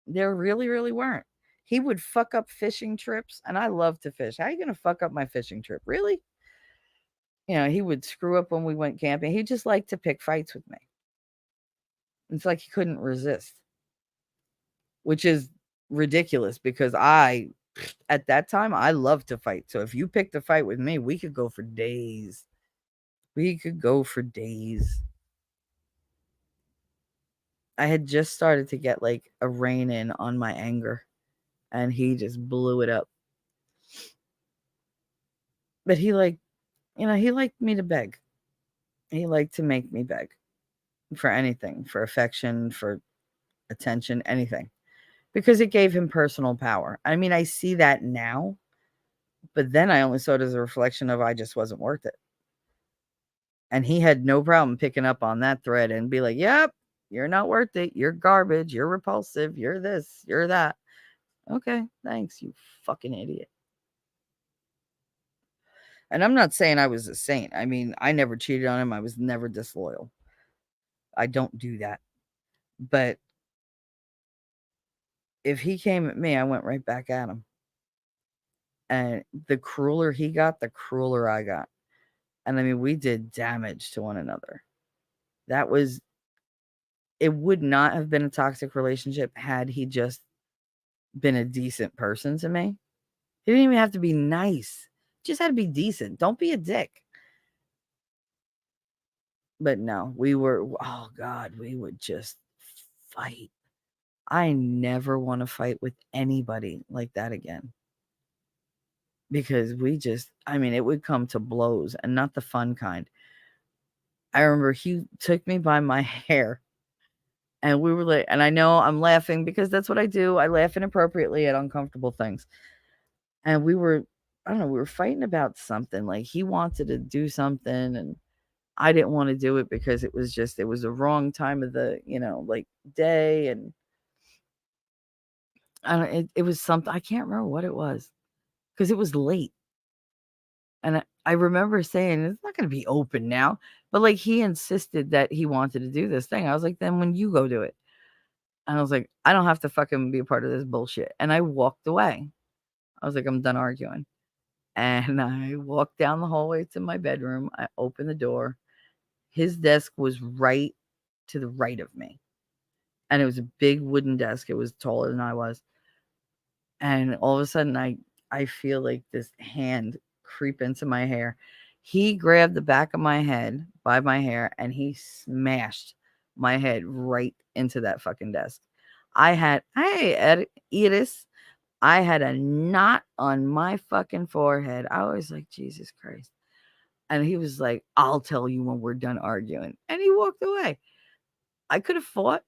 There really, really weren't. He would fuck up fishing trips, and I love to fish. How are you going to fuck up my fishing trip? Really? You know, he would screw up when we went camping. He just liked to pick fights with me. It's like he couldn't resist, which is ridiculous because at that time, I loved to fight. So if you picked a fight with me, we could go for days. We could go for days. I had just started to get like a rein in on my anger, and he just blew it up. But he liked me to beg. He liked to make me beg for anything, for affection, for attention, anything, because it gave him personal power. I mean, I see that now, but then I only saw it as a reflection of I just wasn't worth it. And he had no problem picking up on that thread and be like, yep, you're not worth it. You're garbage. You're repulsive. You're this. You're that. Okay, thanks, you fucking idiot. And I'm not saying I was a saint. I mean, I never cheated on him. I was never disloyal. I don't do that. But if he came at me, I went right back at him. And the crueler he got, the crueler I got. And I mean, we did damage to one another. It would not have been a toxic relationship had he just been a decent person to me. He didn't even have to be nice. Just had to be decent. Don't be a dick. But no, we would just fight. I never want to fight with anybody like that again. Because it would come to blows, and not the fun kind. I remember he took me by my hair, and we were like, and I know I'm laughing because that's what I do. I laugh inappropriately at uncomfortable things. And we were fighting about something. Like, he wanted to do something, and I didn't want to do it because it was the wrong time of the, day. And it was something, I can't remember what it was, because it was late. And I remember saying, it's not going to be open now. But like, he insisted that he wanted to do this thing. I was like, then when you go do it. And I was like, I don't have to fucking be a part of this bullshit. And I walked away. I was like, I'm done arguing. And I walked down the hallway to my bedroom. I opened the door. His desk was right to the right of me. And it was a big wooden desk. It was taller than I was. And all of a sudden, I feel like this hand creep into my hair. He grabbed the back of my head by my hair, and he smashed my head right into that fucking desk. Hey, Edis, I had a knot on my fucking forehead. I was like, Jesus Christ. And he was like, I'll tell you when we're done arguing. And he walked away. I could have fought.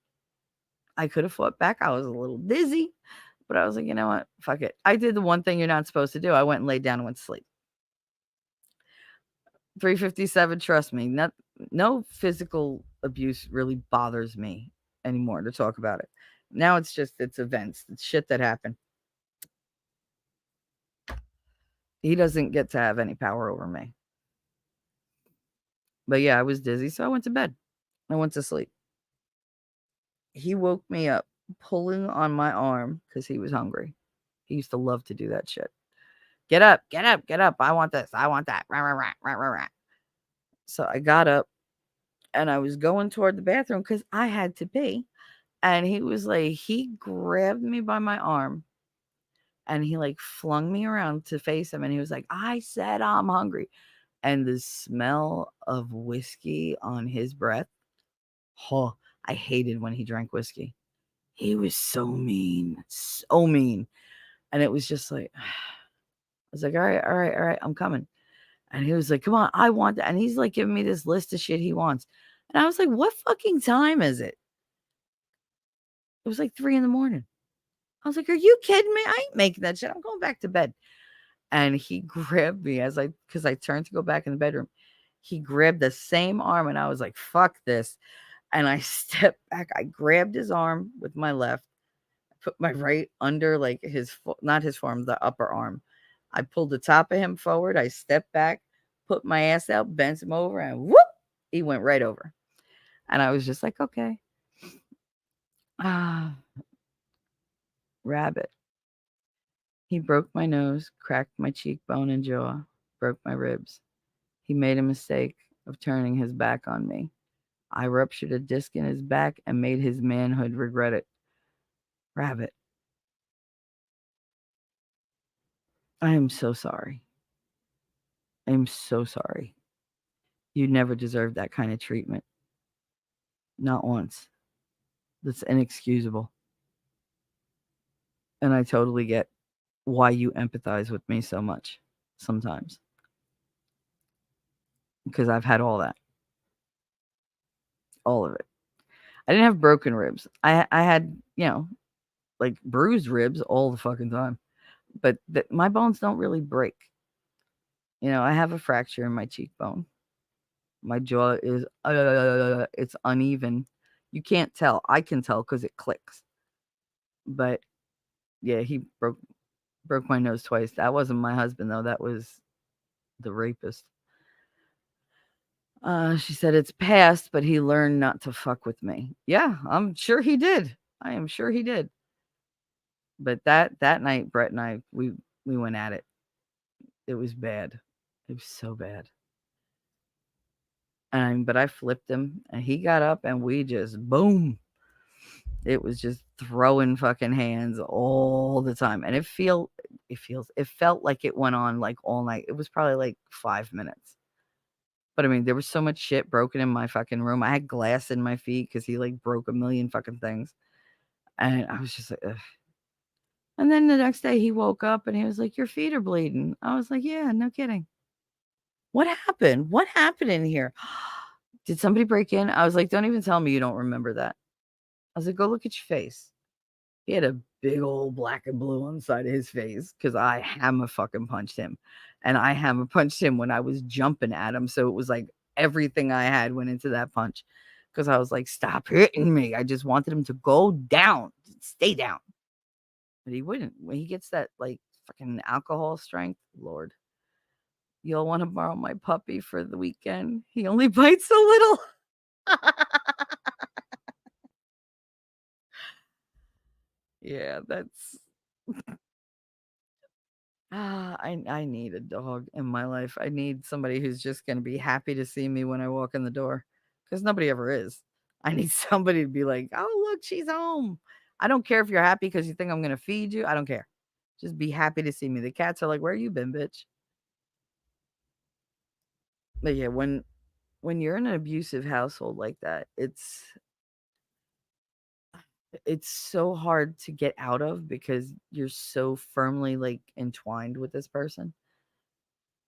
Back. I was a little dizzy, but I was like, you know what? Fuck it. I did the one thing you're not supposed to do. I went and laid down and went to sleep. 357, trust me, no physical abuse really bothers me anymore to talk about it. Now it's events. It's shit that happened. He doesn't get to have any power over me. But yeah, I was dizzy, so I went to bed. I went to sleep. He woke me up pulling on my arm because he was hungry. He used to love to do that shit. Get up, get up, get up. I want this. I want that. Rah, rah, rah, rah, rah, rah. So I got up and I was going toward the bathroom because I had to pee. And he grabbed me by my arm and he flung me around to face him. And he was like, I said I'm hungry. And the smell of whiskey on his breath. Oh, I hated when he drank whiskey. He was so mean. So mean. And it was just like, I was like, all right, I'm coming. And he was like, come on, I want that. And he's giving me this list of shit he wants. And I was like, what fucking time is it? It was 3 a.m. I was like, are you kidding me? I ain't making that shit. I'm going back to bed. And he grabbed me because I turned to go back in the bedroom. He grabbed the same arm and I was like, fuck this. And I stepped back. I grabbed his arm with my left, put my right under not his forearm, the upper arm. I pulled the top of him forward. I stepped back, put my ass out, bent him over, and whoop, he went right over. And I was just like, okay. Rabbit. He broke my nose, cracked my cheekbone and jaw, broke my ribs. He made a mistake of turning his back on me. I ruptured a disc in his back and made his manhood regret it. Rabbit. I am so sorry. I am so sorry. You never deserved that kind of treatment. Not once. That's inexcusable. And I totally get why you empathize with me so much sometimes. Because I've had all that. all of it. I didn't have broken ribs. I had, like bruised ribs all the fucking time. But my bones don't really break. I have a fracture in my cheekbone. My jaw is it's uneven. You can't tell. I can tell because it clicks. But yeah, he broke my nose twice. That wasn't my husband though. That was the rapist. She said it's past, but he learned not to fuck with me. Yeah, I'm sure he did. I am sure he did. But that night, Brett and I, we went at it. It was bad. It was so bad. But I flipped him, and he got up, and we just boom. It was just throwing fucking hands all the time, and it felt like it went on like all night. It was probably like 5 minutes. But I mean, there was so much shit broken in my fucking room. I had glass in my feet because he like broke a million fucking things. And I was just like, ugh. And then the next day he woke up and he was like, your feet are bleeding. I was like, yeah, no kidding. What happened? What happened in here? Did somebody break in? I was like, don't even tell me you don't remember that. I was like, go look at your face. He had a big old black and blue on the side of his face because I hammer fucking punched him. And I hammer punched him when I was jumping at him. So it was like everything I had went into that punch because I was like, stop hitting me. I just wanted him to go down, stay down. But he wouldn't. When he gets that like fucking alcohol strength, Lord, you'll want to borrow my puppy for the weekend. He only bites a little. Yeah, that's I need a dog in my life. I need somebody who's just going to be happy to see me when I walk in the door because nobody ever is. I need somebody to be like, oh, look, she's home. I don't care if you're happy because you think I'm going to feed you. I don't care. Just be happy to see me. The cats are like, where you been, bitch? But yeah, when you're in an abusive household like that, it's so hard to get out of because you're so firmly like entwined with this person.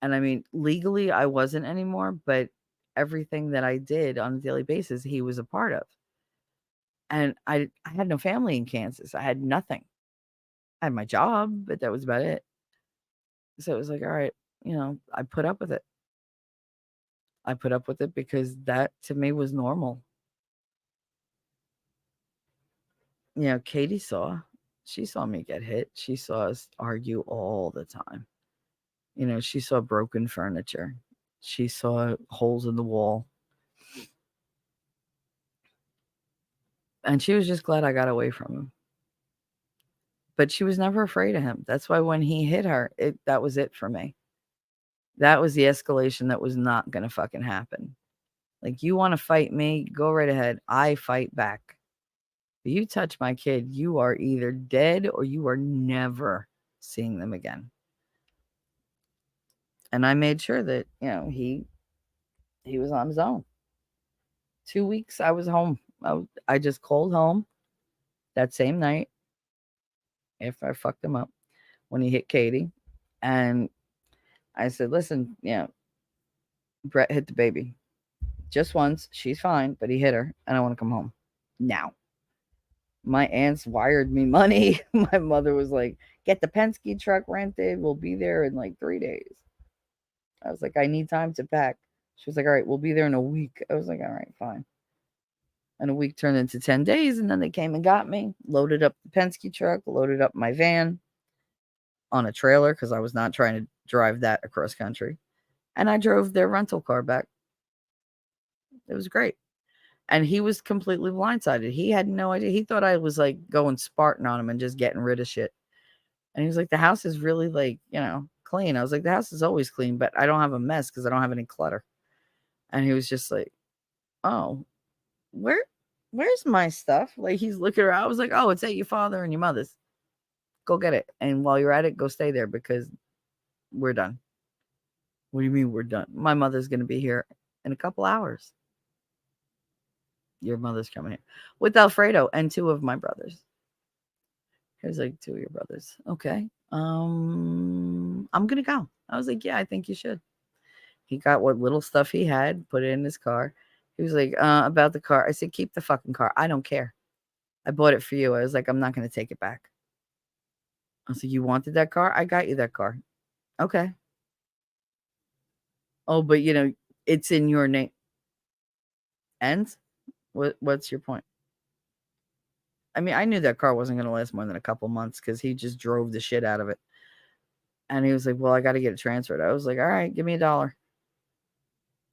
And I mean, legally I wasn't anymore, but everything that I did on a daily basis, he was a part of. And I had no family in Kansas. I had nothing. I had my job, but that was about it. So it was like, all right, I put up with it. I put up with it because that to me was normal. Katie she saw me get hit. She saw us argue all the time. She saw broken furniture. She saw holes in the wall. And she was just glad I got away from him. But she was never afraid of him. That's why when he hit her, that was it for me. That was the escalation that was not going to fucking happen. Like, you want to fight me? Go right ahead. I fight back. But you touch my kid, you are either dead or you are never seeing them again. And I made sure that, he was on his own. 2 weeks I was home. I just called home that same night after I fucked him up when he hit Katie. And I said, listen, Brett hit the baby just once. She's fine, but he hit her and I want to come home now. My aunts wired me money. My mother was like, get the Penske truck rented. We'll be there in like 3 days. I was like, I need time to pack. She was like, all right, we'll be there in a week. I was like, all right, fine. And a week turned into 10 days. And then they came and got me, loaded up the Penske truck, loaded up my van on a trailer because I was not trying to drive that across country. And I drove their rental car back. It was great. And he was completely blindsided. He had no idea. He thought I was like going Spartan on him and just getting rid of shit. And he was like, the house is really like, clean. I was like, the house is always clean, but I don't have a mess because I don't have any clutter. And he was just like, oh, where's my stuff? Like, he's looking around. I was like, oh, it's at your father and your mother's. Go get it. And while you're at it, go stay there because we're done. What do you mean we're done? My mother's going to be here in a couple hours. Your mother's coming here with Alfredo and 2 of my brothers. He was like, 2 of your brothers. Okay. I'm going to go. I was like, yeah, I think you should. He got what little stuff he had, put it in his car. He was like, about the car. I said, keep the fucking car. I don't care. I bought it for you. I was like, I'm not going to take it back. I was like, you wanted that car? I got you that car. Okay. Oh, but it's in your name. And what's your point? I mean, I knew that car wasn't going to last more than a couple months because he just drove the shit out of it. And he was like, well, I got to get it transferred. I was like, all right, give me $1.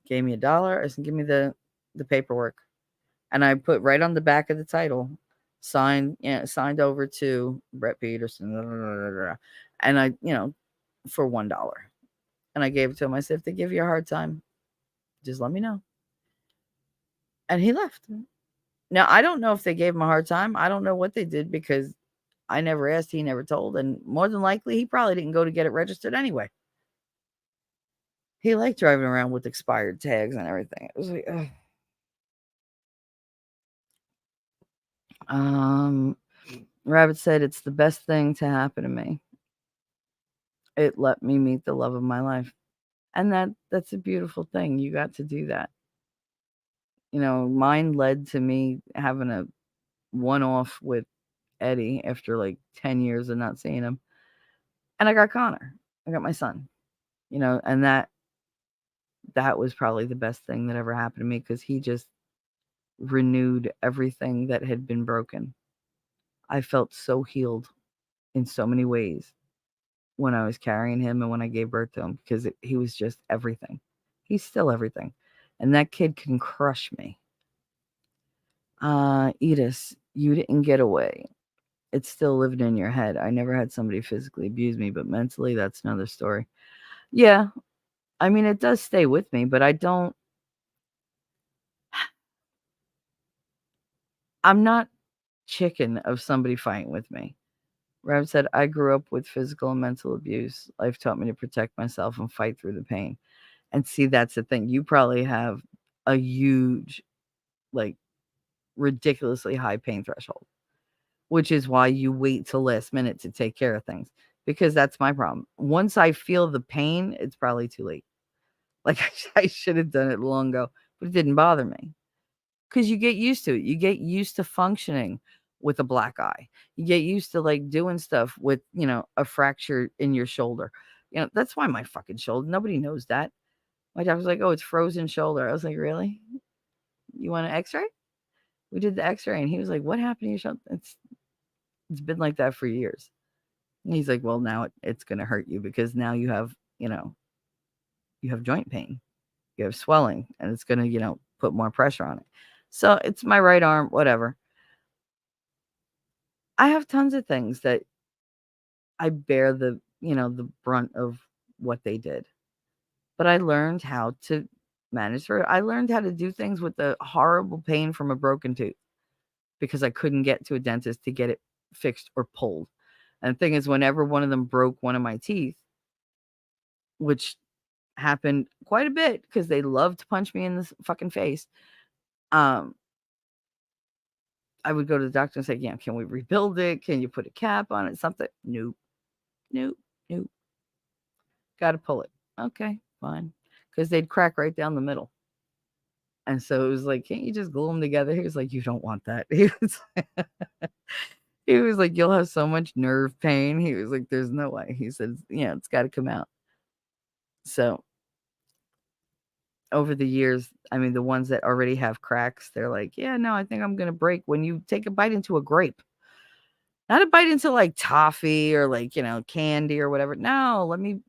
Gave me $1. I said, give me the paperwork. And I put right on the back of the title, signed over to Brett Peterson. Blah, blah, blah, blah, and I, for $1. And I gave it to him. I said, if they give you a hard time, just let me know. And he left. Now, I don't know if they gave him a hard time. I don't know what they did because I never asked. He never told. And more than likely, he probably didn't go to get it registered anyway. He liked driving around with expired tags and everything. It was like, ugh. Rabbit said, it's the best thing to happen to me. It let me meet the love of my life. And that's a beautiful thing. You got to do that. Mine led to me having a one-off with Eddie after like 10 years of not seeing him. And I got Connor. I got my son. And that was probably the best thing that ever happened to me because he just renewed everything that had been broken. I felt so healed in so many ways when I was carrying him and when I gave birth to him because he was just everything. He's still everything. And that kid can crush me. Edith, you didn't get away. It's still living in your head. I never had somebody physically abuse me, but mentally, that's another story. Yeah. I mean, it does stay with me, but I'm not chicken of somebody fighting with me. Rav said, I grew up with physical and mental abuse. Life taught me to protect myself and fight through the pain. And see, that's the thing. You probably have a huge, like, ridiculously high pain threshold, which is why you wait till last minute to take care of things. Because that's my problem. Once I feel the pain, it's probably too late. Like, I should have done it long ago, but it didn't bother me. Because you get used to it. You get used to functioning with a black eye. You get used to like doing stuff with, a fracture in your shoulder. That's why my fucking shoulder, nobody knows that. My dad was like, oh, it's frozen shoulder. I was like, really? You want an x-ray? We did the x-ray and he was like, what happened to your shoulder? It's been like that for years. And he's like, well, now it's going to hurt you because now you have, you have joint pain. You have swelling and it's going to, put more pressure on it. So it's my right arm, whatever. I have tons of things that I bear the brunt of what they did. But I learned how to manage through it. I learned how to do things with the horrible pain from a broken tooth because I couldn't get to a dentist to get it fixed or pulled. And the thing is, whenever one of them broke one of my teeth, which happened quite a bit because they loved to punch me in the fucking face, I would go to the doctor and say, yeah, can we rebuild it? Can you put a cap on it? Something? Nope. Got to pull it. Okay, fine. Because they'd crack right down the middle. And so it was like, can't you just glue them together? He was like, you don't want that. He was like, you'll have so much nerve pain. He was like, there's no way. He said, it's got to come out. So over the years, I mean, the ones that already have cracks, they're like, yeah, no, I think I'm going to break when you take a bite into a grape. Not a bite into like toffee or like, candy or whatever. No, let me,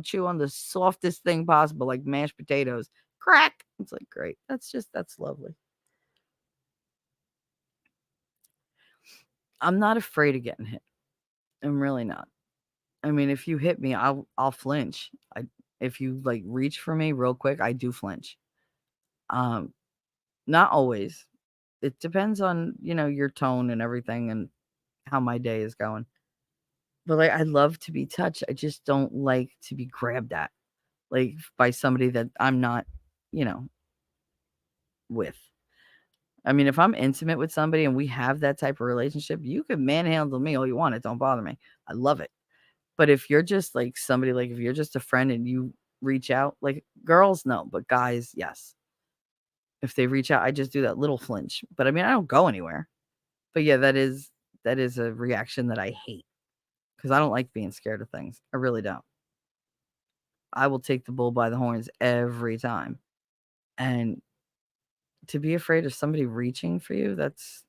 chew on the softest thing possible, like mashed potatoes. Crack. It's like, great. That's lovely. I'm not afraid of getting hit. I'm really not. I mean, if you hit me, I'll flinch. If you like reach for me real quick, I do flinch. Not always. It depends on, your tone and everything and how my day is going. But like, I love to be touched. I just don't like to be grabbed at, like by somebody that I'm not, with. I mean, if I'm intimate with somebody and we have that type of relationship, you can manhandle me all you want. It don't bother me. I love it. But if you're just like somebody, like if you're just a friend and you reach out, like girls, no, but guys, yes. If they reach out, I just do that little flinch. But I mean, I don't go anywhere. But yeah, that is a reaction that I hate because I don't like being scared of things. I really don't. I will take the bull by the horns every time. And to be afraid of somebody reaching for you, that's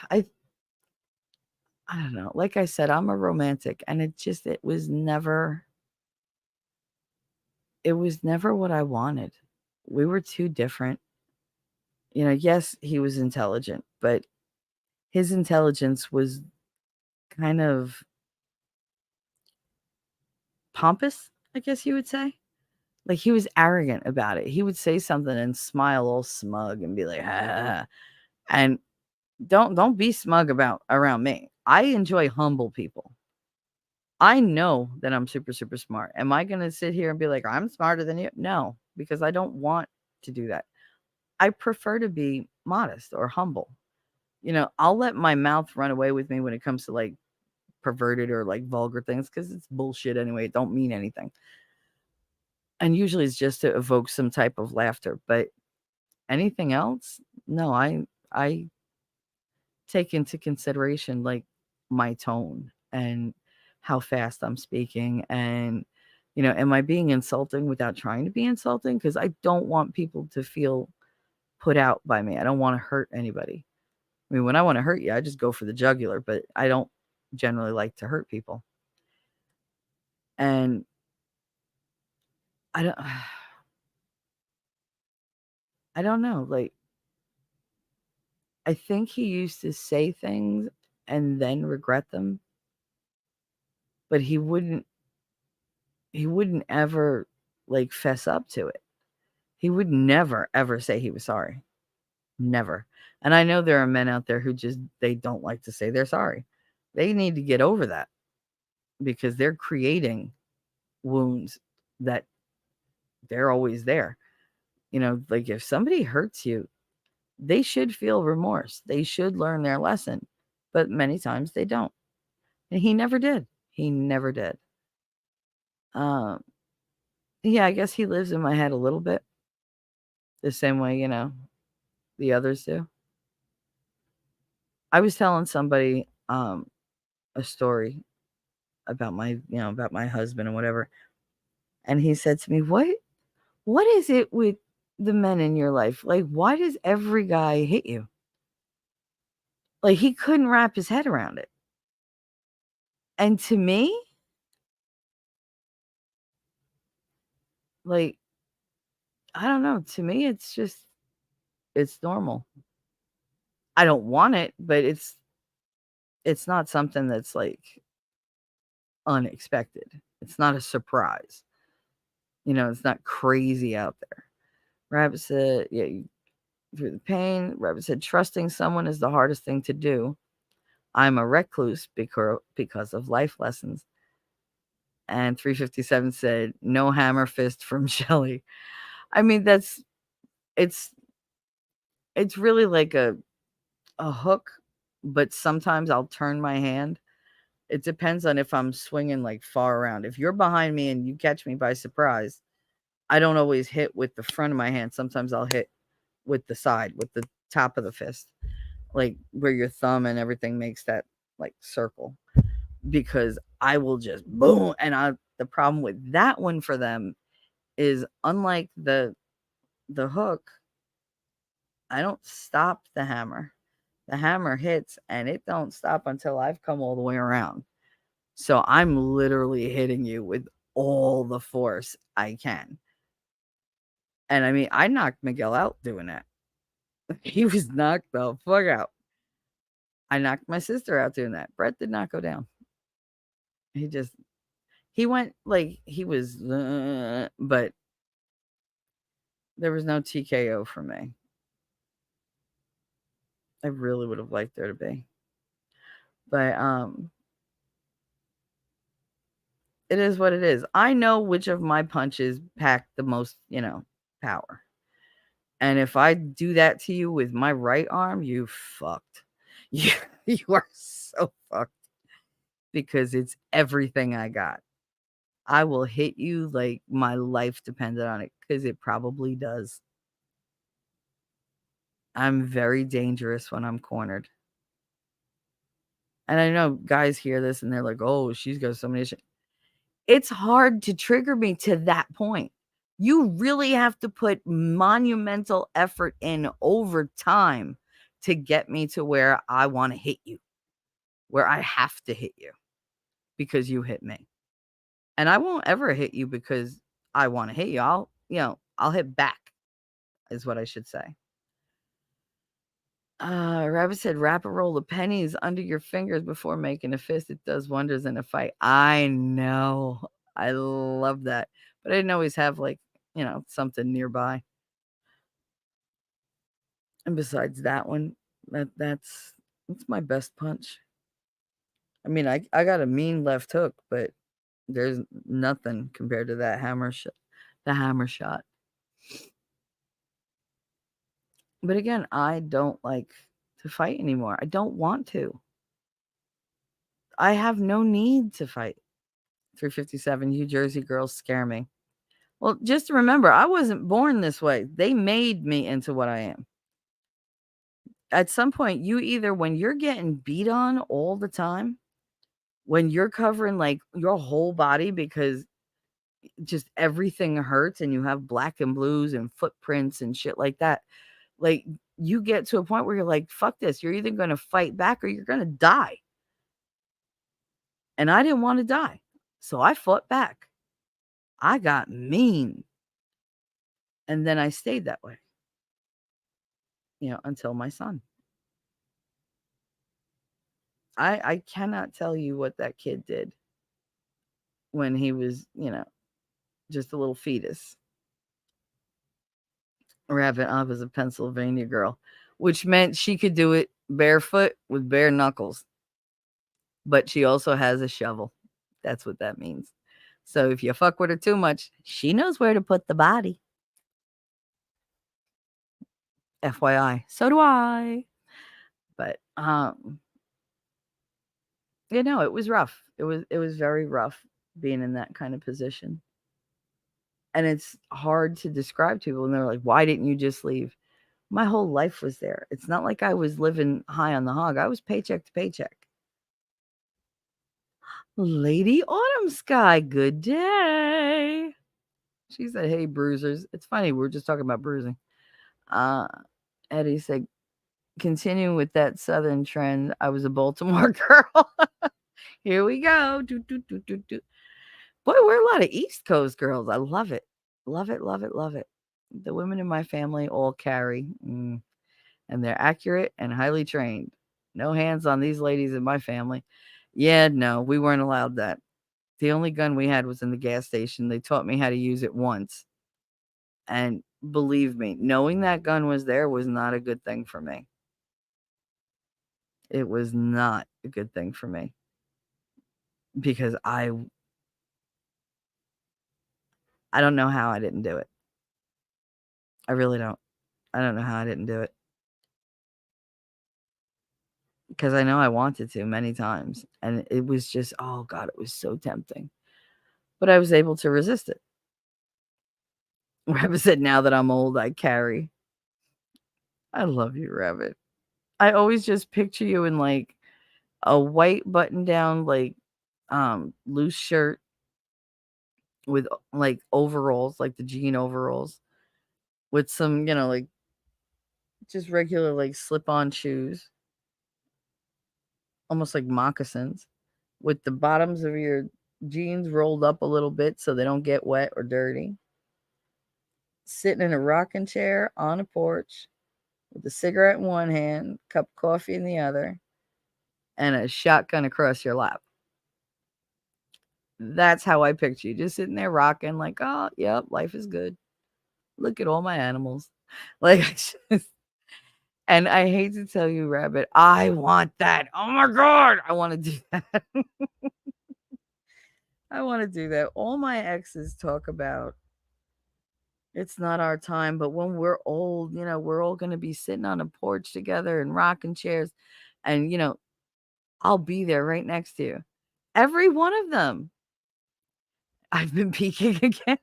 I don't know. Like I said, I'm a romantic, and it was never what I wanted. We were too different. Yes, he was intelligent, but his intelligence was kind of pompous, I guess you would say. Like, he was arrogant about it. He would say something and smile all smug and be like, ah. And don't be smug around me. I enjoy humble people. I know that I'm super, super smart. Am I going to sit here and be like, I'm smarter than you? No, because I don't want to do that. I prefer to be modest or humble. I'll let my mouth run away with me when it comes to like perverted or like vulgar things because it's bullshit anyway. It don't mean anything. And usually it's just to evoke some type of laughter. But anything else, no, I take into consideration like my tone and how fast I'm speaking and am I being insulting without trying to be insulting? Because I don't want people to feel put out by me. I don't want to hurt anybody. I mean, when I want to hurt you, I just go for the jugular, but I don't generally like to hurt people. And I don't know. Like, I think he used to say things and then regret them, but he wouldn't ever like fess up to it. He would never ever say he was sorry. Never. And I know there are men out there who they don't like to say they're sorry. They need to get over that because they're creating wounds that they're always there. Like if somebody hurts you, they should feel remorse. They should learn their lesson. But many times they don't. And he never did. He never did. Yeah, I guess he lives in my head a little bit. The same way, the others do. I was telling somebody a story about my husband and whatever. And he said to me, what is it with the men in your life? Like, why does every guy hit you? Like, he couldn't wrap his head around it. And to me, like, I don't know. To me, it's normal. I don't want it, but it's not something that's like unexpected. It's not a surprise. It's not crazy out there. Rabbit said, yeah, through the pain. Rabbit said, trusting someone is the hardest thing to do. I'm a recluse because of life lessons. And 357 said, no hammer fist from Shelly. I mean, it's really like a hook, but sometimes I'll turn my hand. It depends on if I'm swinging like far around. If you're behind me and you catch me by surprise, I don't always hit with the front of my hand. Sometimes I'll hit with the side, with the top of the fist, like where your thumb and everything makes that like circle, because I will just boom. And the problem with that one for them is, unlike the hook, I don't stop the hammer. The hammer hits and it don't stop until I've come all the way around. So I'm literally hitting you with all the force I can. And I mean, I knocked Miguel out doing that. He was knocked the fuck out. I knocked my sister out doing that. Brett did not go down. He went like he was, but there was no TKO for me. I really would have liked there to be. But it is what it is. I know which of my punches pack the most, power. And if I do that to you with my right arm, you fucked. You are so fucked, because it's everything I got. I will hit you like my life depended on it, because it probably does. I'm very dangerous when I'm cornered. And I know guys hear this and they're like, oh, she's got so many. It's hard to trigger me to that point. You really have to put monumental effort in over time to get me to where I want to hit you, where I have to hit you because you hit me. And I won't ever hit you because I want to hit you. I'll hit back, is what I should say. Rabbit said, wrap a roll of pennies under your fingers before making a fist. It does wonders in a fight. I know. I love that. But I didn't always have, like, something nearby. And besides that one, that's my best punch. I mean, I got a mean left hook, but there's nothing compared to that hammer shot. The hammer shot. But again, I don't like to fight anymore. I don't want to. I have no need to fight. 357, you Jersey girls scare me. Well, just remember, I wasn't born this way. They made me into what I am. At some point, you either, when you're getting beat on all the time, when you're covering like your whole body because just everything hurts and you have black and blues and footprints and shit like that, like you get to a point where you're like, fuck this. You're either going to fight back or you're going to die. And I didn't want to die. So I fought back. I got mean. And then I stayed that way, until my son. I cannot tell you what that kid did when he was, just a little fetus. Rabbit up as a Pennsylvania girl, which meant she could do it barefoot with bare knuckles. But she also has a shovel. That's what that means. So if you fuck with her too much, she knows where to put the body. FYI. So do I. But it was rough. It was very rough being in that kind of position. And it's hard to describe to people. And they're like, why didn't you just leave? My whole life was there. It's not like I was living high on the hog. I was paycheck to paycheck. Lady Autumn Sky, good day. She said, hey, bruisers. It's funny. We were just talking about bruising. Eddie said, continuing with that Southern trend, I was a Baltimore girl. Here we go. Boy, we're a lot of East Coast girls. I love it. Love it, love it, love it. The women in my family all carry, and they're accurate and highly trained. No hands on these ladies in my family. Yeah, no, we weren't allowed that. The only gun we had was in the gas station. They taught me how to use it once. And believe me, knowing that gun was there was not a good thing for me. It was not a good thing for me. Because I don't know how I didn't do it. I really don't. I don't know how I didn't do it. Because I know I wanted to many times. And it was just, oh God, it was so tempting. But I was able to resist it. Rabbit said, now that I'm old, I carry. I love you, Rabbit. I always just picture you in like a white button down, like loose shirt with like overalls, like the jean overalls, with some, like just regular like slip-on shoes, almost like moccasins, with the bottoms of your jeans rolled up a little bit so they don't get wet or dirty. Sitting in a rocking chair on a porch with a cigarette in one hand, cup of coffee in the other, and a shotgun across your lap. That's how I picture you, just sitting there rocking like, oh, yep, life is good. Look at all my animals. Like, and I hate to tell you, Rabbit, I want that. Oh my God, I want to do that. I want to do that. All my exes talk about it's not our time, but when we're old, we're all going to be sitting on a porch together and rocking chairs. And, I'll be there right next to you. Every one of them. I've been peeking again.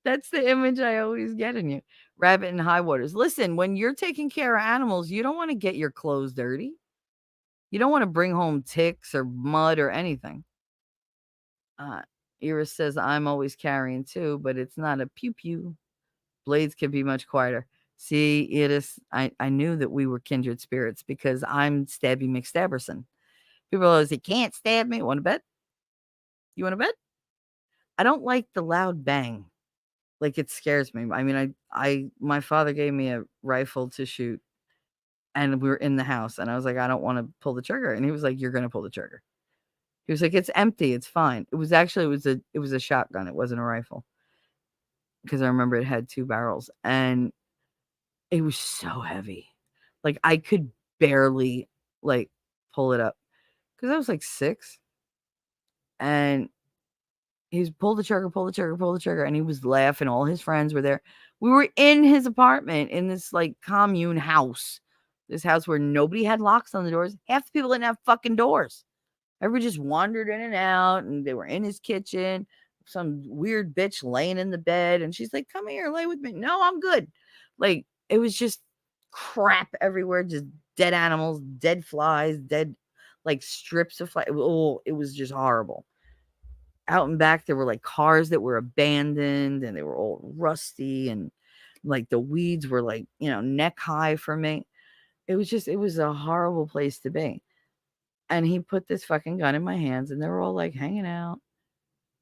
That's the image I always get in you. Rabbit in high waters. Listen, when you're taking care of animals, you don't want to get your clothes dirty. You don't want to bring home ticks or mud or anything. Iris says, I'm always carrying too, but it's not a pew-pew. Blades can be much quieter. See, Iris, I knew that we were kindred spirits because I'm Stabby McStabberson. People always say, can't stab me. Want to bet? You want to bet? I don't like the loud bang. Like, it scares me. I mean, my father gave me a rifle to shoot, and we were in the house, and I was like, I don't want to pull the trigger. And he was like, you're going to pull the trigger. He was like, it's empty. It's fine. It was a shotgun. It wasn't a rifle. Because I remember it had 2 barrels, and it was so heavy. Like, I could barely, like, pull it up. Because I was, like, 6. And he's pull the trigger, and he was laughing. All his friends were there. We were in his apartment in this like commune house. This house where nobody had locks on the doors. Half the people didn't have fucking doors. Everybody just wandered in and out, and they were in his kitchen. Some weird bitch laying in the bed, and she's like, come here, lay with me. No, I'm good. Like, it was just crap everywhere, just dead animals, dead flies, dead like strips of flies. Oh, it was just horrible. Out and back, there were like cars that were abandoned, and they were all rusty, and like the weeds were like, neck high for me. It was a horrible place to be. And he put this fucking gun in my hands, and they were all like hanging out.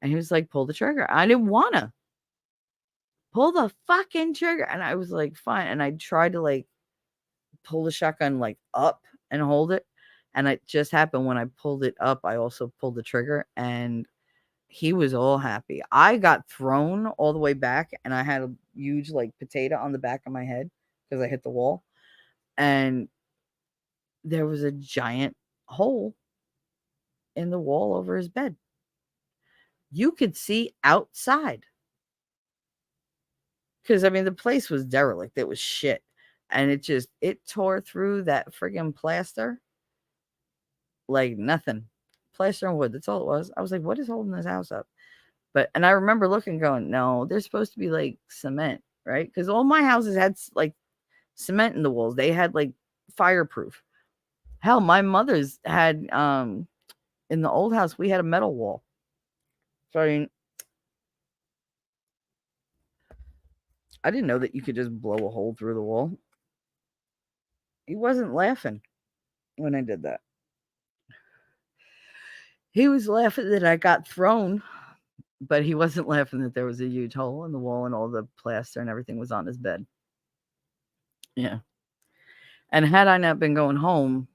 And he was like, pull the trigger. I didn't want to pull the fucking trigger. And I was like, fine. And I tried to like pull the shotgun like up and hold it. And it just happened when I pulled it up, I also pulled the trigger, and he was all happy. I got thrown all the way back, and I had a huge like potato on the back of my head because I hit the wall. And there was a giant hole in the wall over his bed. You could see outside. Because, I mean, the place was derelict. It was shit. And it tore through that friggin' plaster like nothing. Plaster and wood. That's all it was. I was like, what is holding this house up? And I remember looking, going, no, there's supposed to be like cement, right? Because all my houses had like cement in the walls. They had like fireproof. Hell, my mother's had, in the old house, we had a metal wall. So, I mean, I didn't know that you could just blow a hole through the wall. He wasn't laughing when I did that. He was laughing that I got thrown, but he wasn't laughing that there was a huge hole in the wall and all the plaster and everything was on his bed. Yeah. And had I not been going home,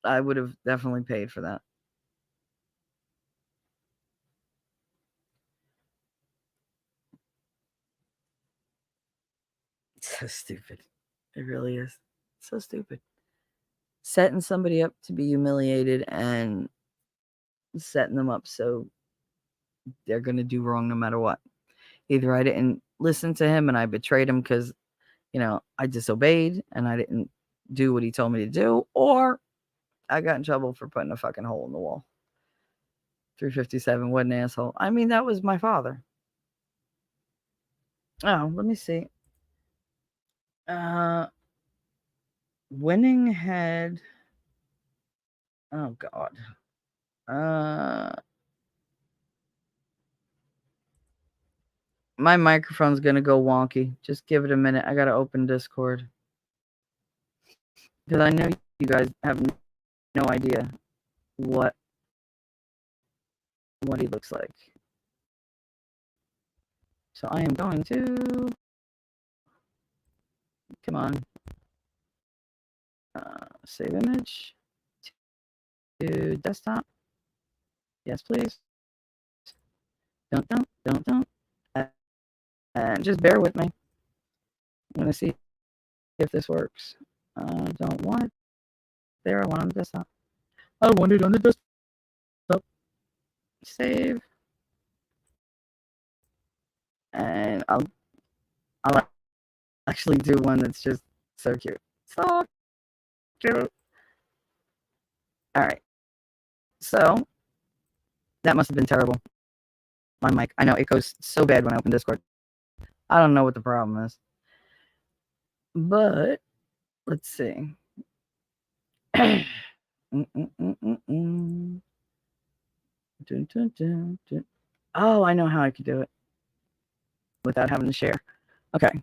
I would have definitely paid for that. It's so stupid. It really is. So stupid. Setting somebody up to be humiliated and setting them up so they're going to do wrong no matter what. Either I didn't listen to him and I betrayed him because, I disobeyed and I didn't do what he told me to do, or I got in trouble for putting a fucking hole in the wall. 357, what an asshole. I mean, that was my father. Oh, let me see. Winning had, oh God. My microphone's gonna go wonky. Just give it a minute. I gotta open Discord. Because I know you guys have no idea what he looks like. So I am going to, come on, save image to desktop. Yes, please. Don't. And just bear with me. I'm going to see if this works. I don't want it there. I want it on the desktop. I want it on the desktop. Save. And I'll actually do one that's just so cute. So cute. All right. So That must have been terrible. My mic. I know it goes so bad when I open Discord. I don't know what the problem is. But let's see. Dun, dun, dun, dun. Oh, I know how I could do it without having to share. Okay.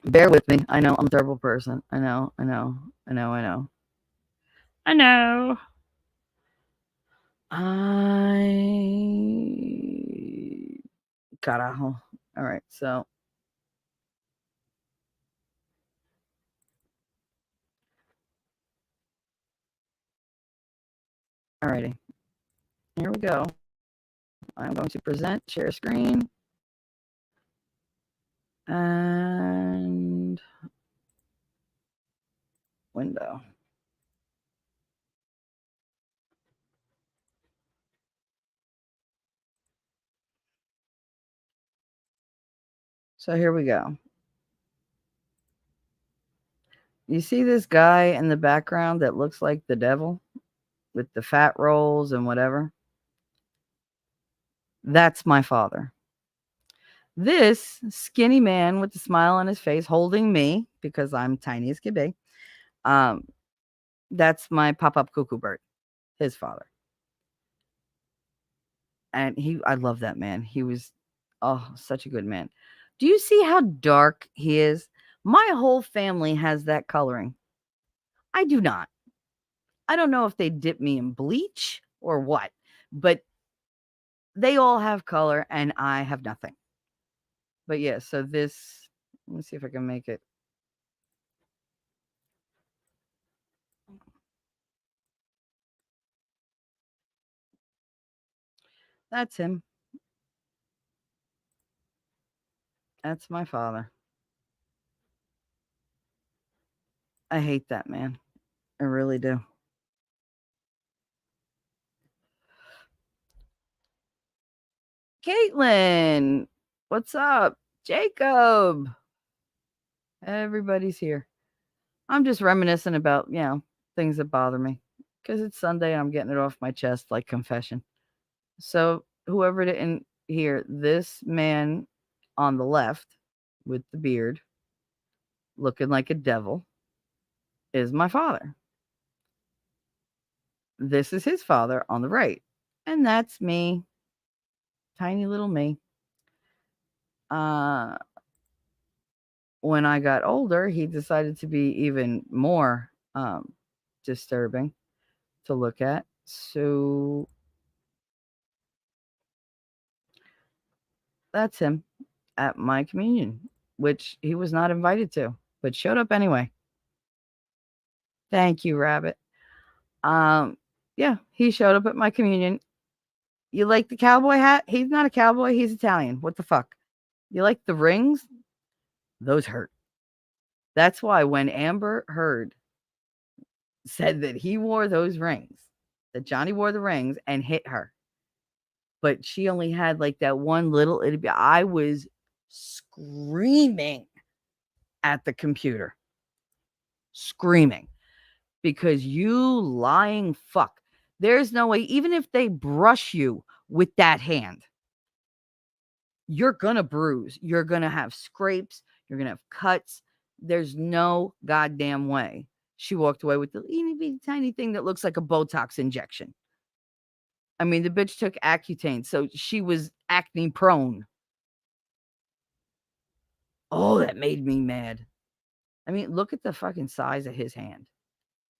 Bear with me. I know I'm a terrible person. I know. Carajo. All right, so alrighty. Here we go. I'm going to present, share screen, and window. So here we go. You see this guy in the background that looks like the devil with the fat rolls and whatever? That's my father. This skinny man with the smile on his face holding me because I'm tiny as can be. That's my pop-up cuckoo bird, his father. And I love that man. He was, such a good man. Do you see how dark he is? My whole family has that coloring. I do not. I don't know if they dip me in bleach or what, but they all have color and I have nothing. But yeah, so this, let me see if I can make it. That's him. That's my father. I hate that man. I really do. Caitlin, what's up? Jacob. Everybody's here. I'm just reminiscing about, things that bother me because it's Sunday and I'm getting it off my chest like confession. So whoever didn't hear, this man on the left with the beard looking like a devil is my father. This is his father on the right. And that's me. Tiny little me. When I got older, he decided to be even more disturbing to look at. So that's him at my communion, which he was not invited to, but showed up anyway. Thank you, Rabbit. Yeah, he showed up at my communion. You like the cowboy hat? He's not a cowboy. He's Italian. What the fuck? You like the rings? Those hurt. That's why when Amber Heard said that he wore those rings, that Johnny wore the rings and hit her, but she only had like that one little, I was screaming at the computer. Screaming. Because you lying fuck. There's no way, even if they brush you with that hand, you're going to bruise. You're going to have scrapes. You're going to have cuts. There's no goddamn way. She walked away with the itty tiny thing that looks like a Botox injection. I mean, the bitch took Accutane, so she was acne prone. Oh, that made me mad. I mean, look at the fucking size of his hand.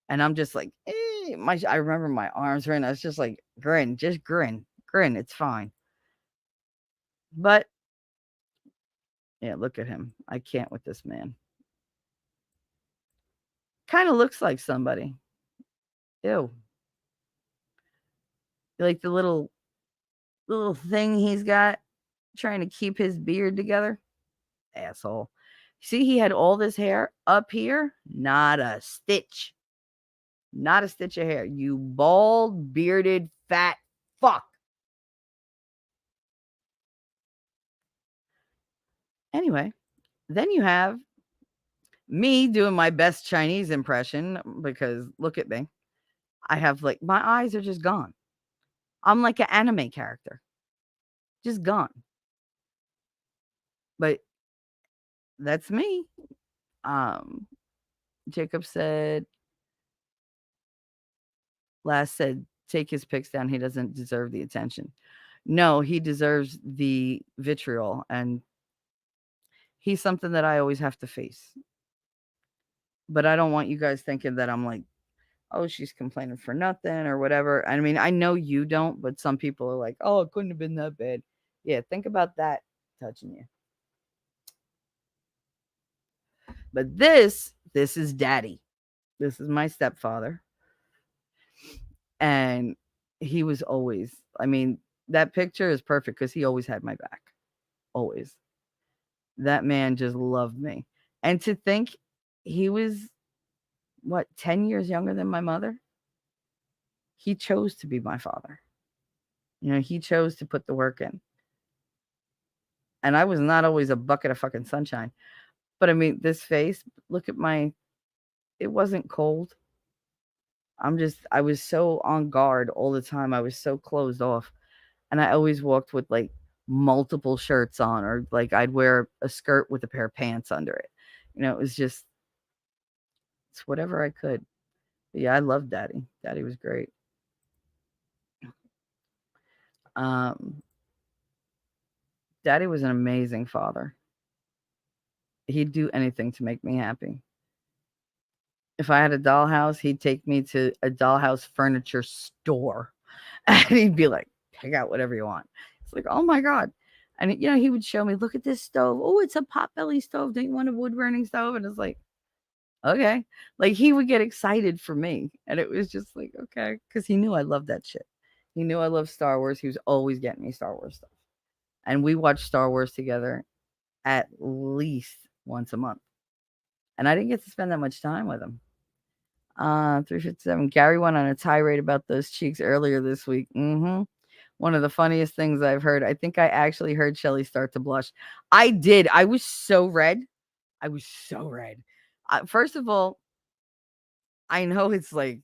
And I'm just like, I remember my arms were in. I was just like, grin, just grin. It's fine. But yeah, look at him. I can't with this man. Kind of looks like somebody. Ew. Like the little thing he's got trying to keep his beard together. Asshole. See, he had all this hair up here. Not a stitch. Not a stitch of hair. You bald, bearded, fat fuck. Anyway, then you have me doing my best Chinese impression because look at me. I have like, my eyes are just gone. I'm like an anime character, just gone. But that's me. Jacob said, take his pics down. He doesn't deserve the attention. No, he deserves the vitriol, and he's something that I always have to face. But I don't want you guys thinking that I'm like, oh, she's complaining for nothing or whatever. I mean, I know you don't, but some people are like, oh, it couldn't have been that bad. Yeah, think about that touching you. But this is daddy. This is my stepfather. And he was always, I mean, that picture is perfect because he always had my back. Always. That man just loved me. And to think he was, 10 years younger than my mother? He chose to be my father. He chose to put the work in. And I was not always a bucket of fucking sunshine. But I mean, this face, look at it wasn't cold. I was so on guard all the time. I was so closed off. And I always walked with like multiple shirts on, or like I'd wear a skirt with a pair of pants under it. It was just, it's whatever I could. But yeah, I loved Daddy. Daddy was great. Daddy was an amazing father. He'd do anything to make me happy. If I had a dollhouse, he'd take me to a dollhouse furniture store. And he'd be like, pick out whatever you want. It's like, oh my God. And, he would show me, look at this stove. Oh, it's a potbelly stove. Don't you want a wood burning stove? And it's like, okay. Like, he would get excited for me. And it was just like, okay. Because he knew I loved that shit. He knew I loved Star Wars. He was always getting me Star Wars stuff. And we watched Star Wars together at least once a month. And I didn't get to spend that much time with him. 357. Gary went on a tirade about those cheeks earlier this week. One of the funniest things I've heard. I think I actually heard Shelly start to blush. I did. I was so red. First of all, I know it's like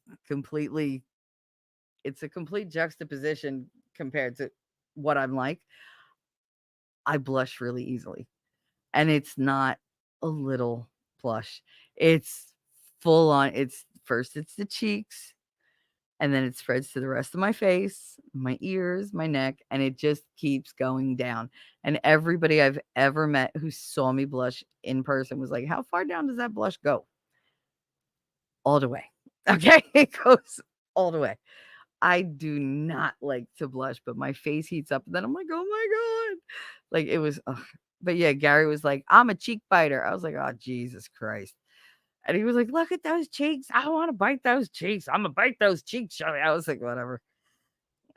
it's a complete juxtaposition compared to what I'm like. I blush really easily. And it's not a little blush. It's full on. It's the cheeks, and then it spreads to the rest of my face, my ears, my neck, and it just keeps going down. And everybody I've ever met who saw me blush in person was like, how far down does that blush go? All the way. Okay? It goes all the way. I do not like to blush, but my face heats up, and then I'm like, oh my God. Like, it was, but yeah, Gary was like, I'm a cheek biter. I was like, oh, Jesus Christ. And he was like, look at those cheeks. I want to bite those cheeks. I'm going to bite those cheeks, Shelly. I was like, whatever.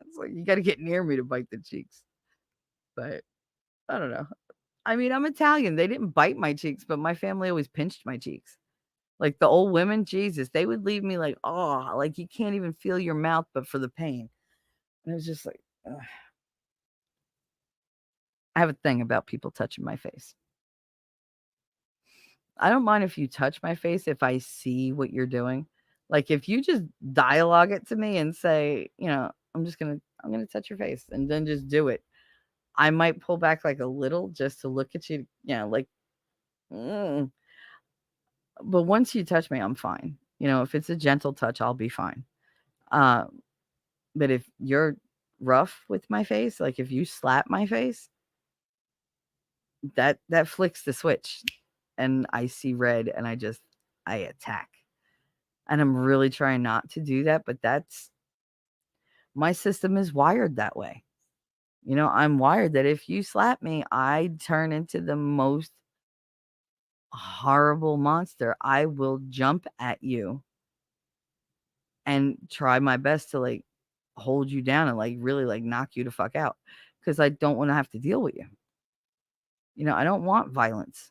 It's like, you got to get near me to bite the cheeks. But I don't know. I mean, I'm Italian. They didn't bite my cheeks, but my family always pinched my cheeks. Like the old women, Jesus, they would leave me like, oh, like you can't even feel your mouth, but for the pain. And it was just like, ugh. I have a thing about people touching my face. I don't mind if you touch my face if I see what you're doing. Like if you just dialogue it to me and say, I'm gonna touch your face, and then just do it. I might pull back like a little just to look at you, like. But once you touch me, I'm fine. If it's a gentle touch, I'll be fine. But if you're rough with my face, like if you slap my face, that flicks the switch. And I see red, and I attack. And I'm really trying not to do that, but my system is wired that way. I'm wired that if you slap me, I turn into the most horrible monster. I will jump at you and try my best to like hold you down and like really like knock you the fuck out, because I don't want to have to deal with you. I don't want violence.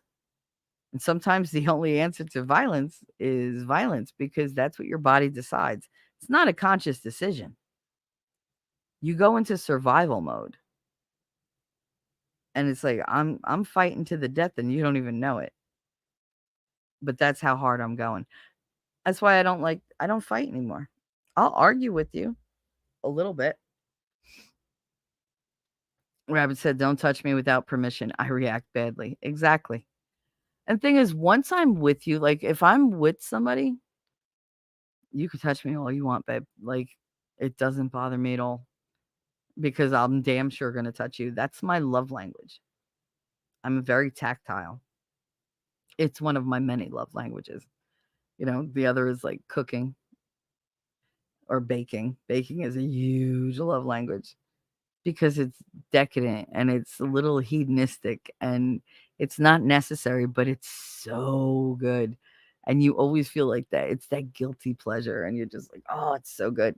And sometimes the only answer to violence is violence, because that's what your body decides. It's not a conscious decision. You go into survival mode. And it's like, I'm fighting to the death and you don't even know it. But that's how hard I'm going. That's why I don't fight anymore. I'll argue with you a little bit. Rabbit said, "Don't touch me without permission. I react badly." Exactly. And thing is, once I'm with you, like if I'm with somebody, you can touch me all you want, babe. Like it doesn't bother me at all because I'm damn sure gonna touch you. That's my love language. I'm very tactile. It's one of my many love languages. The other is like cooking or baking. Baking is a huge love language because it's decadent and it's a little hedonistic and it's not necessary, but it's so good. And you always feel like that. It's that guilty pleasure. And you're just like, oh, it's so good.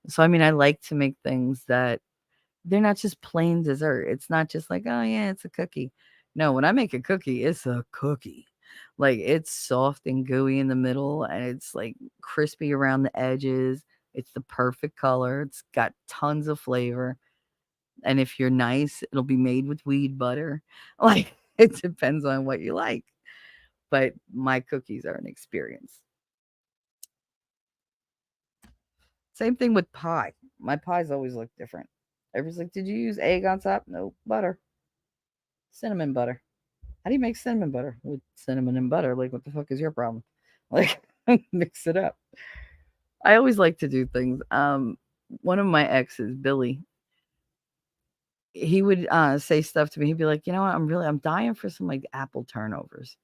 So, I mean, I like to make things that they're not just plain dessert. It's not just like, oh, yeah, it's a cookie. No, when I make a cookie, it's a cookie. Like it's soft and gooey in the middle and it's like crispy around the edges. It's the perfect color. It's got tons of flavor. And if you're nice, it'll be made with weed butter. Like it depends on what you like. But my cookies are an experience. Same thing with pie. My pies always look different. Everyone's like, did you use egg on top? No, butter. Cinnamon butter. How do you make cinnamon butter? With cinnamon and butter. Like, what the fuck is your problem? Like, mix it up. I always like to do things. One of my exes, Billy, he would say stuff to me. He'd be like, you know what? I'm dying for some like apple turnovers.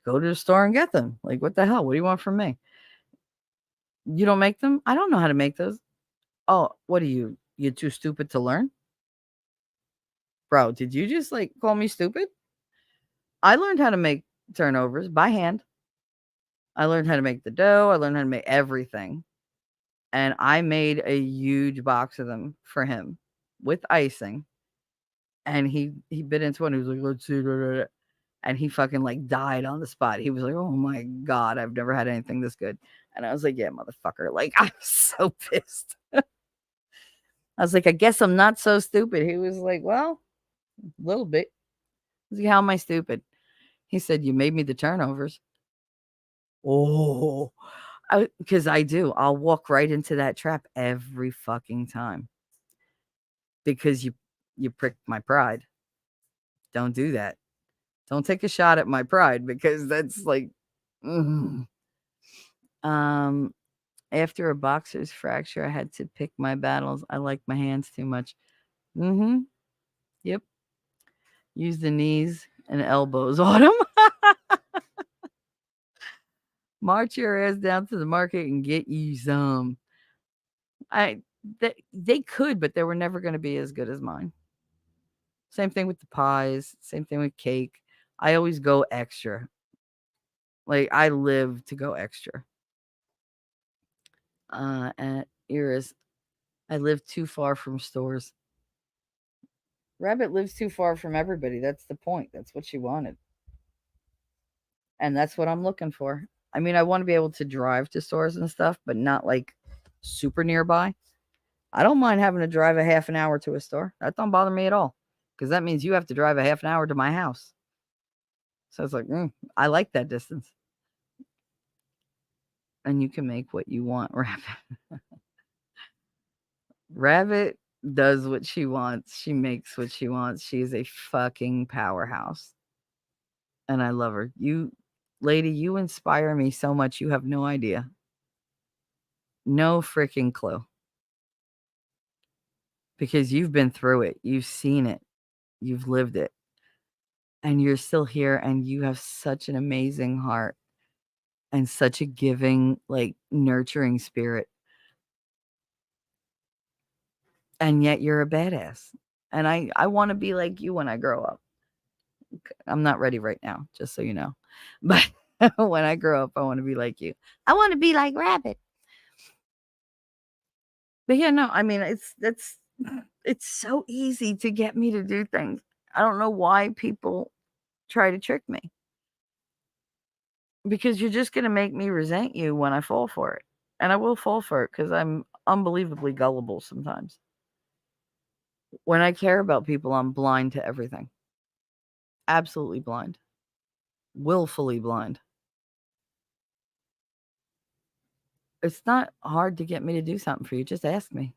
Go to the store and get them. Like, what the hell? What do you want from me? You don't make them? I don't know how to make those. Oh, what are you? You too stupid to learn? Bro, did you just like call me stupid? I learned how to make turnovers by hand. I learned how to make the dough. I learned how to make everything. And I made a huge box of them for him with icing. And he bit into one. He was like, let's see. And he fucking like died on the spot. He was like, oh my God, I've never had anything this good. And I was like, yeah, motherfucker. Like, I was so pissed. I was like, I guess I'm not so stupid. He was like, well, a little bit. I was like, how am I stupid? He said, you made me the turnovers. Oh, because I do. I'll walk right into that trap every fucking time because you pricked my pride. Don't do that. Don't take a shot at my pride because that's like, after a boxer's fracture, I had to pick my battles. I like my hands too much. Yep. Use the knees and elbows on them. March your ass down to the market and get you some. They could, but they were never going to be as good as mine. Same thing with the pies. Same thing with cake. I always go extra. Like I live to go extra. At Iris, I live too far from stores. Rabbit lives too far from everybody. That's the point. That's what she wanted. And that's what I'm looking for. I mean, I want to be able to drive to stores and stuff, but not like super nearby. I don't mind having to drive a half an hour to a store. That don't bother me at all. Because that means you have to drive a half an hour to my house. So it's like, I like that distance. And you can make what you want, Rabbit. Rabbit does what she wants. She makes what she wants. She is a fucking powerhouse. And I love her. You, lady, you inspire me so much. You have no idea. No freaking clue. Because you've been through it. You've seen it. You've lived it. And you're still here and you have such an amazing heart and such a giving, like nurturing spirit. And yet you're a badass. And I want to be like you when I grow up. I'm not ready right now, just so you know. But when I grow up, I want to be like you. I want to be like Rabbit. But yeah, no, I mean, it's so easy to get me to do things. I don't know why people try to trick me. Because you're just going to make me resent you when I fall for it. And I will fall for it because I'm unbelievably gullible sometimes. When I care about people, I'm blind to everything. Absolutely blind. Willfully blind. It's not hard to get me to do something for you. Just ask me.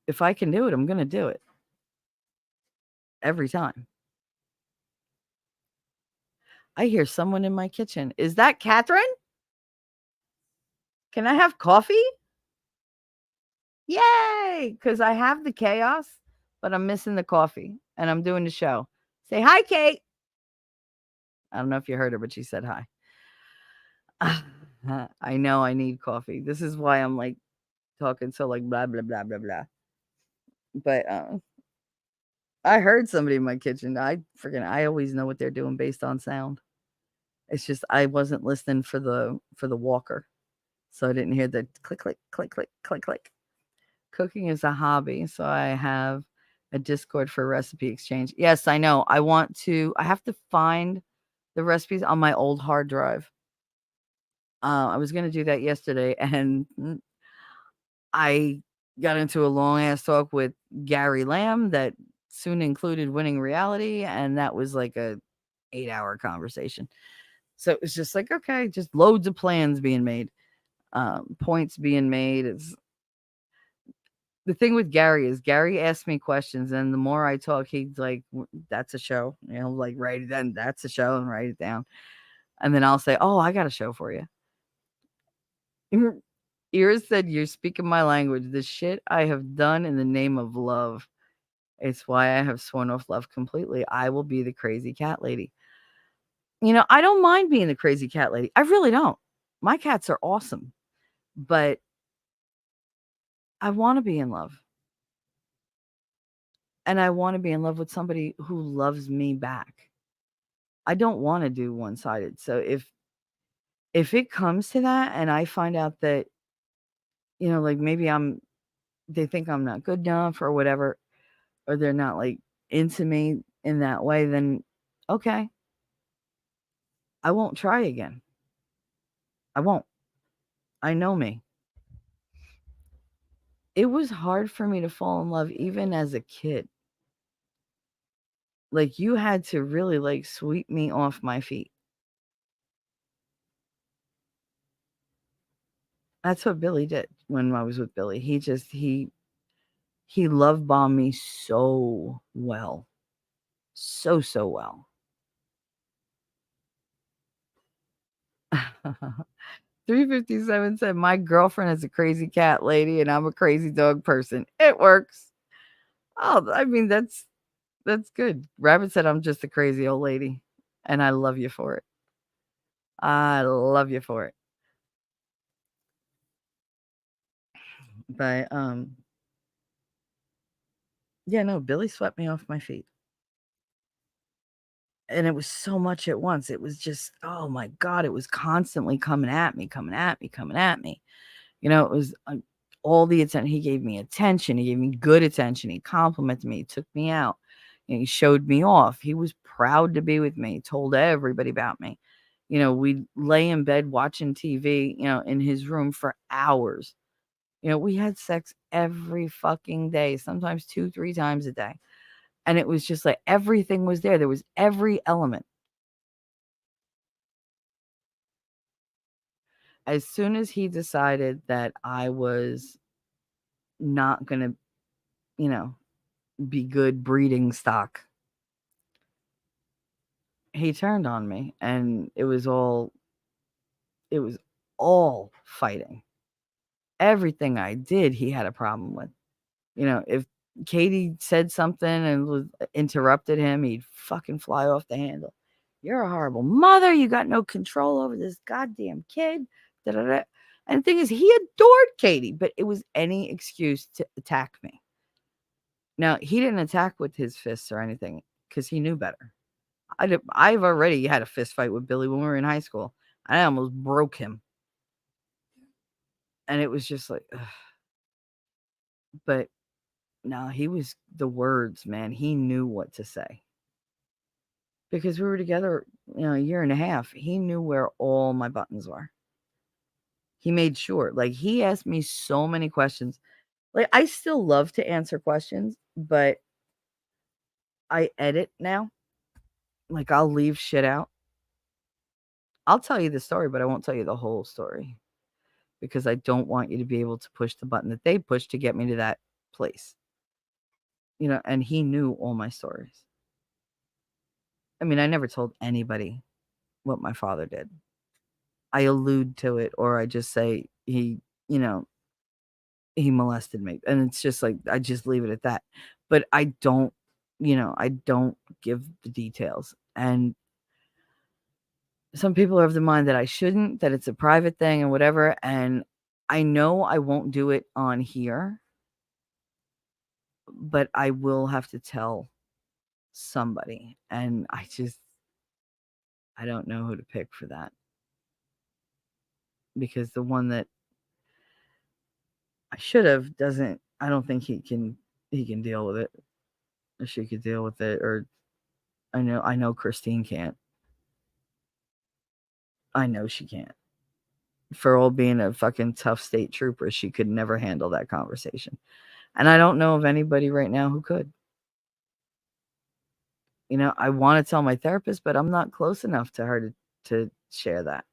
if I can do it, I'm going to do it. Every time. I hear someone in my kitchen. Is that Catherine? Can I have coffee? Yay! Because I have the chaos, but I'm missing the coffee and I'm doing the show. Say hi, Kate. I don't know if you heard her, but she said hi. I know I need coffee. This is why I'm like talking so like blah, blah, blah, blah, blah. But I heard somebody in my kitchen. I always know what they're doing based on sound. It's just I wasn't listening for the walker. So I didn't hear the click, click, click, click, click, click. Cooking is a hobby, so I have a Discord for recipe exchange. Yes, I know. I have to find the recipes on my old hard drive. I was going to do that yesterday, and I got into a long ass talk with Gary Lamb that soon included Winning Reality, and that was like a 8-hour conversation. So it was just like, okay, just loads of plans being made, points being made. It's the thing with Gary is Gary asks me questions, and the more I talk, he's like, "That's a show," like write it down. That's a show, and write it down, and then I'll say, "Oh, I got a show for you." Iris said, "You're speaking my language. The shit I have done in the name of love. It's why I have sworn off love completely. I will be the crazy cat lady." I don't mind being the crazy cat lady. I really don't. My cats are awesome, but I want to be in love. And I want to be in love with somebody who loves me back. I don't want to do one-sided. So if it comes to that and I find out that, like maybe they think I'm not good enough or whatever, or they're not like into me in that way, then okay. I won't try again. I won't. I know me. It was hard for me to fall in love even as a kid. Like you had to really like sweep me off my feet. That's what Billy did when I was with Billy. He love bombed me so well. So well. 357 said, "My girlfriend is a crazy cat lady and I'm a crazy dog person." It works. Oh, I mean, that's good. Rabbit said, "I'm just a crazy old lady." And I love you for it. I love you for it. But yeah, no, Billy swept me off my feet. And it was so much at once. It was just, oh my God, it was constantly coming at me, coming at me, coming at me. It was all the attention. He gave me attention. He gave me good attention. He complimented me. He took me out. He showed me off. He was proud to be with me. He told everybody about me. We'd lay in bed watching TV, in his room for hours. We had sex every fucking day, sometimes 2-3 times a day. And it was just like everything was there. There was every element. As soon as he decided that I was not going to, be good breeding stock, he turned on me, and it was all fighting. Everything I did, he had a problem with. If Katie said something and interrupted him, he'd fucking fly off the handle. "You're a horrible mother. You got no control over this goddamn kid." Da-da-da. And the thing is, he adored Katie, but it was any excuse to attack me. Now, he didn't attack with his fists or anything because he knew better. I've already had a fist fight with Billy when we were in high school. I almost broke him. And it was just like, ugh. But no, he was the words, man. He knew what to say. Because we were together, a year and a half. He knew where all my buttons were. He made sure. Like, he asked me so many questions. Like, I still love to answer questions, but I edit now. Like, I'll leave shit out. I'll tell you the story, but I won't tell you the whole story. Because I don't want you to be able to push the button that they pushed to get me to that place. And he knew all my stories. I mean, I never told anybody what my father did. I allude to it, or I just say he molested me. And it's just like, I just leave it at that. But I don't give the details. And some people are of the mind that I shouldn't, that it's a private thing and whatever. And I know I won't do it on here, but I will have to tell somebody. And I don't know who to pick for that. Because the one that I should have I don't think he can deal with it. Or she could deal with it. Or I know Christine can't. I know she can't. For all being a fucking tough state trooper, she could never handle that conversation. And I don't know of anybody right now who could. I want to tell my therapist, but I'm not close enough to her to share that.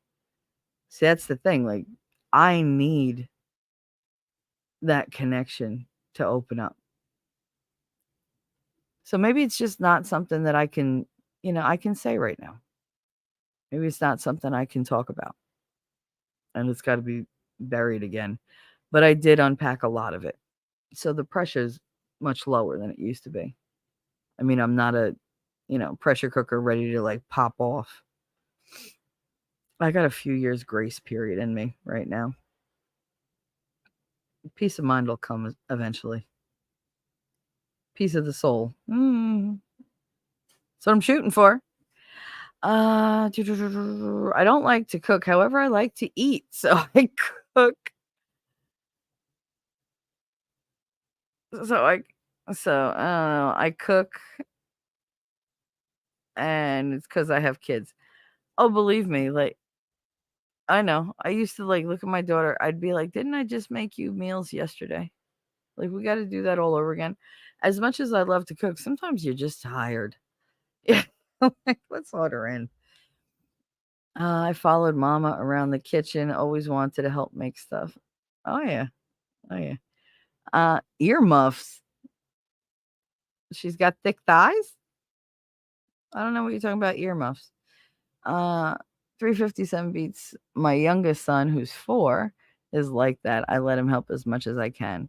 See, that's the thing. Like, I need that connection to open up. So maybe it's just not something that I can say right now. Maybe it's not something I can talk about. And it's got to be buried again. But I did unpack a lot of it. So the pressure's much lower than it used to be. I mean, I'm not a, pressure cooker ready to like pop off. I got a few years grace period in me right now. Peace of mind will come eventually. Peace of the soul. That's what I'm shooting for. I don't like to cook. However, I like to eat. So I cook. I don't know. I cook. And it's because I have kids. Oh, believe me, like, I know. I used to like look at my daughter. I'd be like, didn't I just make you meals yesterday? Like, we got to do that all over again. As much as I love to cook, sometimes you're just tired. Yeah. Like, let's order in. I followed Mama around the kitchen. Always wanted to help make stuff. Oh, yeah. Oh, yeah. Earmuffs. She's got thick thighs? I don't know what you're talking about, earmuffs. 357 beats. My youngest son, who's 4, is like that. I let him help as much as I can.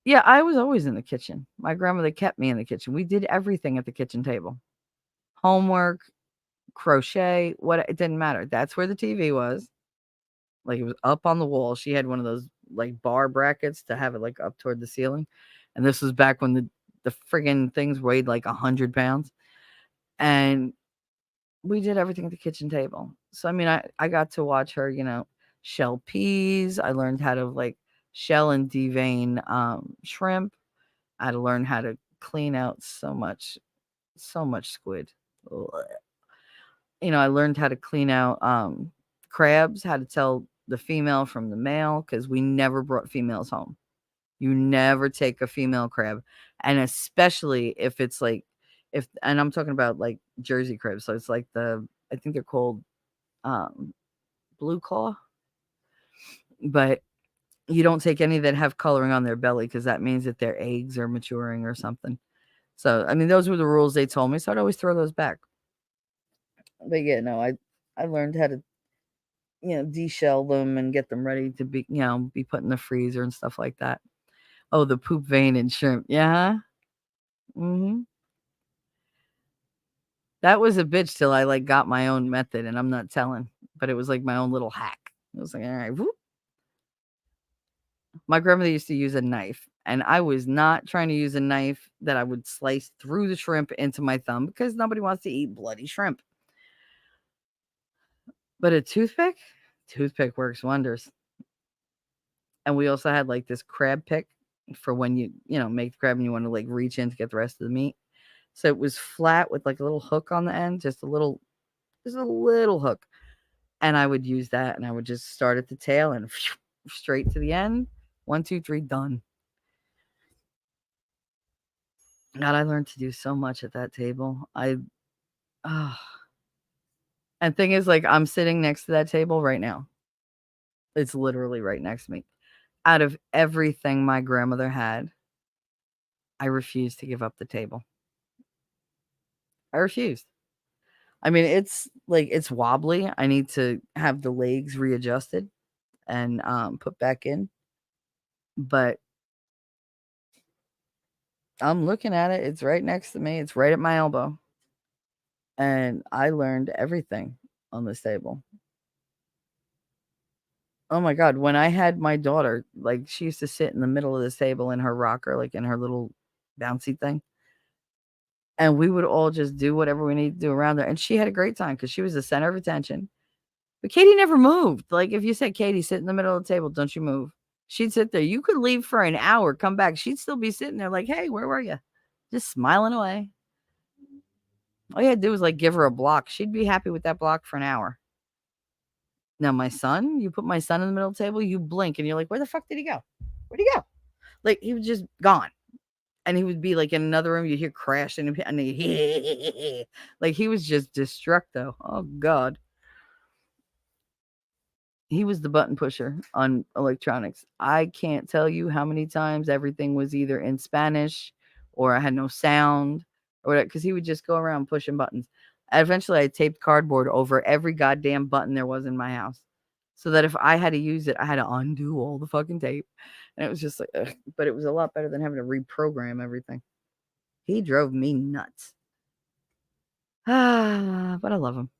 Yeah, I was always in the kitchen. My grandmother kept me in the kitchen. We did everything at the kitchen table. Homework, crochet, it didn't matter. That's where the TV was. Like, it was up on the wall. She had one of those like bar brackets to have it like up toward the ceiling. And this was back when the friggin' things weighed like 100 pounds. And we did everything at the kitchen table. So, I mean, I got to watch her, shell peas. I learned how to like shell and devein shrimp. I had to learn how to clean out so much squid. I learned how to clean out crabs, how to tell the female from the male, because we never brought females home. You never take a female crab. And especially if it's like, and I'm talking about like Jersey crabs. So it's like I think they're called blue claw. But you don't take any that have coloring on their belly, because that means that their eggs are maturing or something. So, I mean, those were the rules they told me. So I'd always throw those back. But yeah, no, I learned how to, deshell them and get them ready to be, be put in the freezer and stuff like that. Oh, the poop vein and shrimp. Yeah. Mm-hmm. That was a bitch till I like got my own method, and I'm not telling, but it was like my own little hack. It was like, all right, whoop. My grandmother used to use a knife, and I was not trying to use a knife that I would slice through the shrimp into my thumb, because nobody wants to eat bloody shrimp. But a toothpick works wonders. And we also had like this crab pick for when you make the crab and you want to like reach in to get the rest of the meat. So it was flat with like a little hook on the end, just a little hook. And I would use that, and I would just start at the tail and straight to the end. 1, 2, 3, done. God, I learned to do so much at that table. And thing is, like, I'm sitting next to that table right now. It's literally right next to me. Out of everything my grandmother had, I refused to give up the table. I refused. I mean, it's like it's wobbly. I need to have the legs readjusted and put back in. But I'm looking at it. It's right next to me. It's right at my elbow. And I learned everything on this table. Oh my God. When I had my daughter, like she used to sit in the middle of this table in her rocker, like in her little bouncy thing. And we would all just do whatever we needed to do around her. And she had a great time because she was the center of attention. But Katie never moved. Like if you said, Katie, sit in the middle of the table, don't you move. She'd sit there. You could leave for an hour, come back. She'd still be sitting there like, hey, where were you? Just smiling away. All you had to do was like give her a block. She'd be happy with that block for an hour. Now, my son, you put my son in the middle of the table, you blink and you're like, where the fuck did he go? Where'd he go? Like he was just gone. And he would be like in another room, you'd hear crashing and he, like he was just destructo. Oh God. He was the button pusher on electronics. I can't tell you how many times everything was either in Spanish or I had no sound or whatever, because he would just go around pushing buttons. Eventually, I taped cardboard over every goddamn button there was in my house so that if I had to use it, I had to undo all the fucking tape. And it was just like, ugh. But it was a lot better than having to reprogram everything. He drove me nuts. But I love him.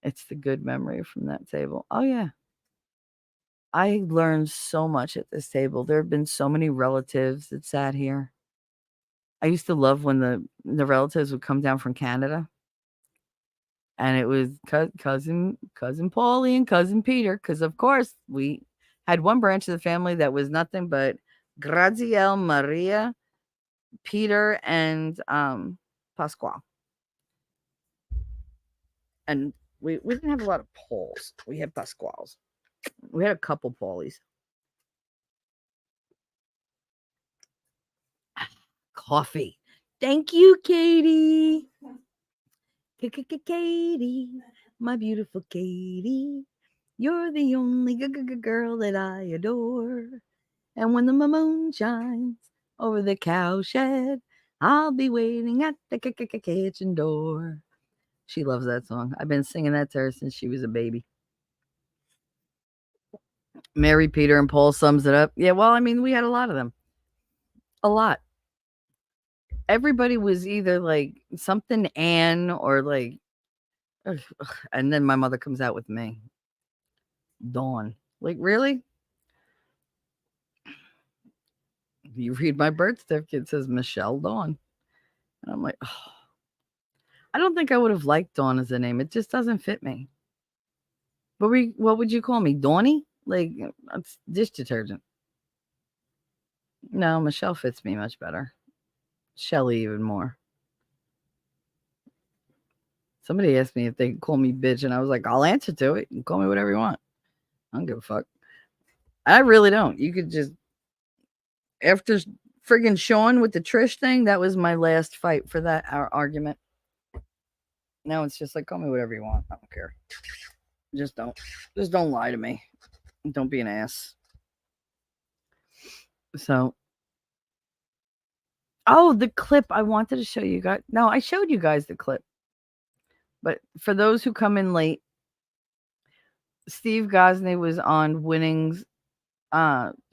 It's the good memory from that table. Oh, yeah. I learned so much at this table. There have been so many relatives that sat here. I used to love when the relatives would come down from Canada. And it was cousin Paulie and cousin Peter, because of course we had one branch of the family that was nothing but Graziel, Maria, Peter, and Pasquale. And we didn't have a lot of Pauls. We had Pasquales. We had a couple Paulies. Coffee. Thank you, Katie. Katie, my beautiful Katie. You're the only girl that I adore. And when the moon shines over the cowshed, I'll be waiting at the kitchen door. She loves that song. I've been singing that to her since she was a baby. Mary, Peter, and Paul sums it up. Yeah, well, I mean, we had a lot of them. A lot. Everybody was either like something Ann or like, ugh, and then my mother comes out with me. Dawn. Like, really? You read my birth certificate, it says Michelle Dawn. And I'm like, oh. I don't think I would have liked Dawn as a name. It just doesn't fit me. But what would you call me? Dawny? Like, it's dish detergent. No, Michelle fits me much better. Shelly even more. Somebody asked me if they could call me bitch, and I was like, I'll answer to it. You can call me whatever you want. I don't give a fuck. I really don't. You could just, after friggin' Sean with the Trish thing, that was my last fight for that argument. Now it's just like, call me whatever you want. I don't care. Just don't lie to me. Don't be an ass. So, oh, the clip I wanted to show you guys. No, I showed you guys the clip. But for those who come in late, Steve Gosney was on Winning's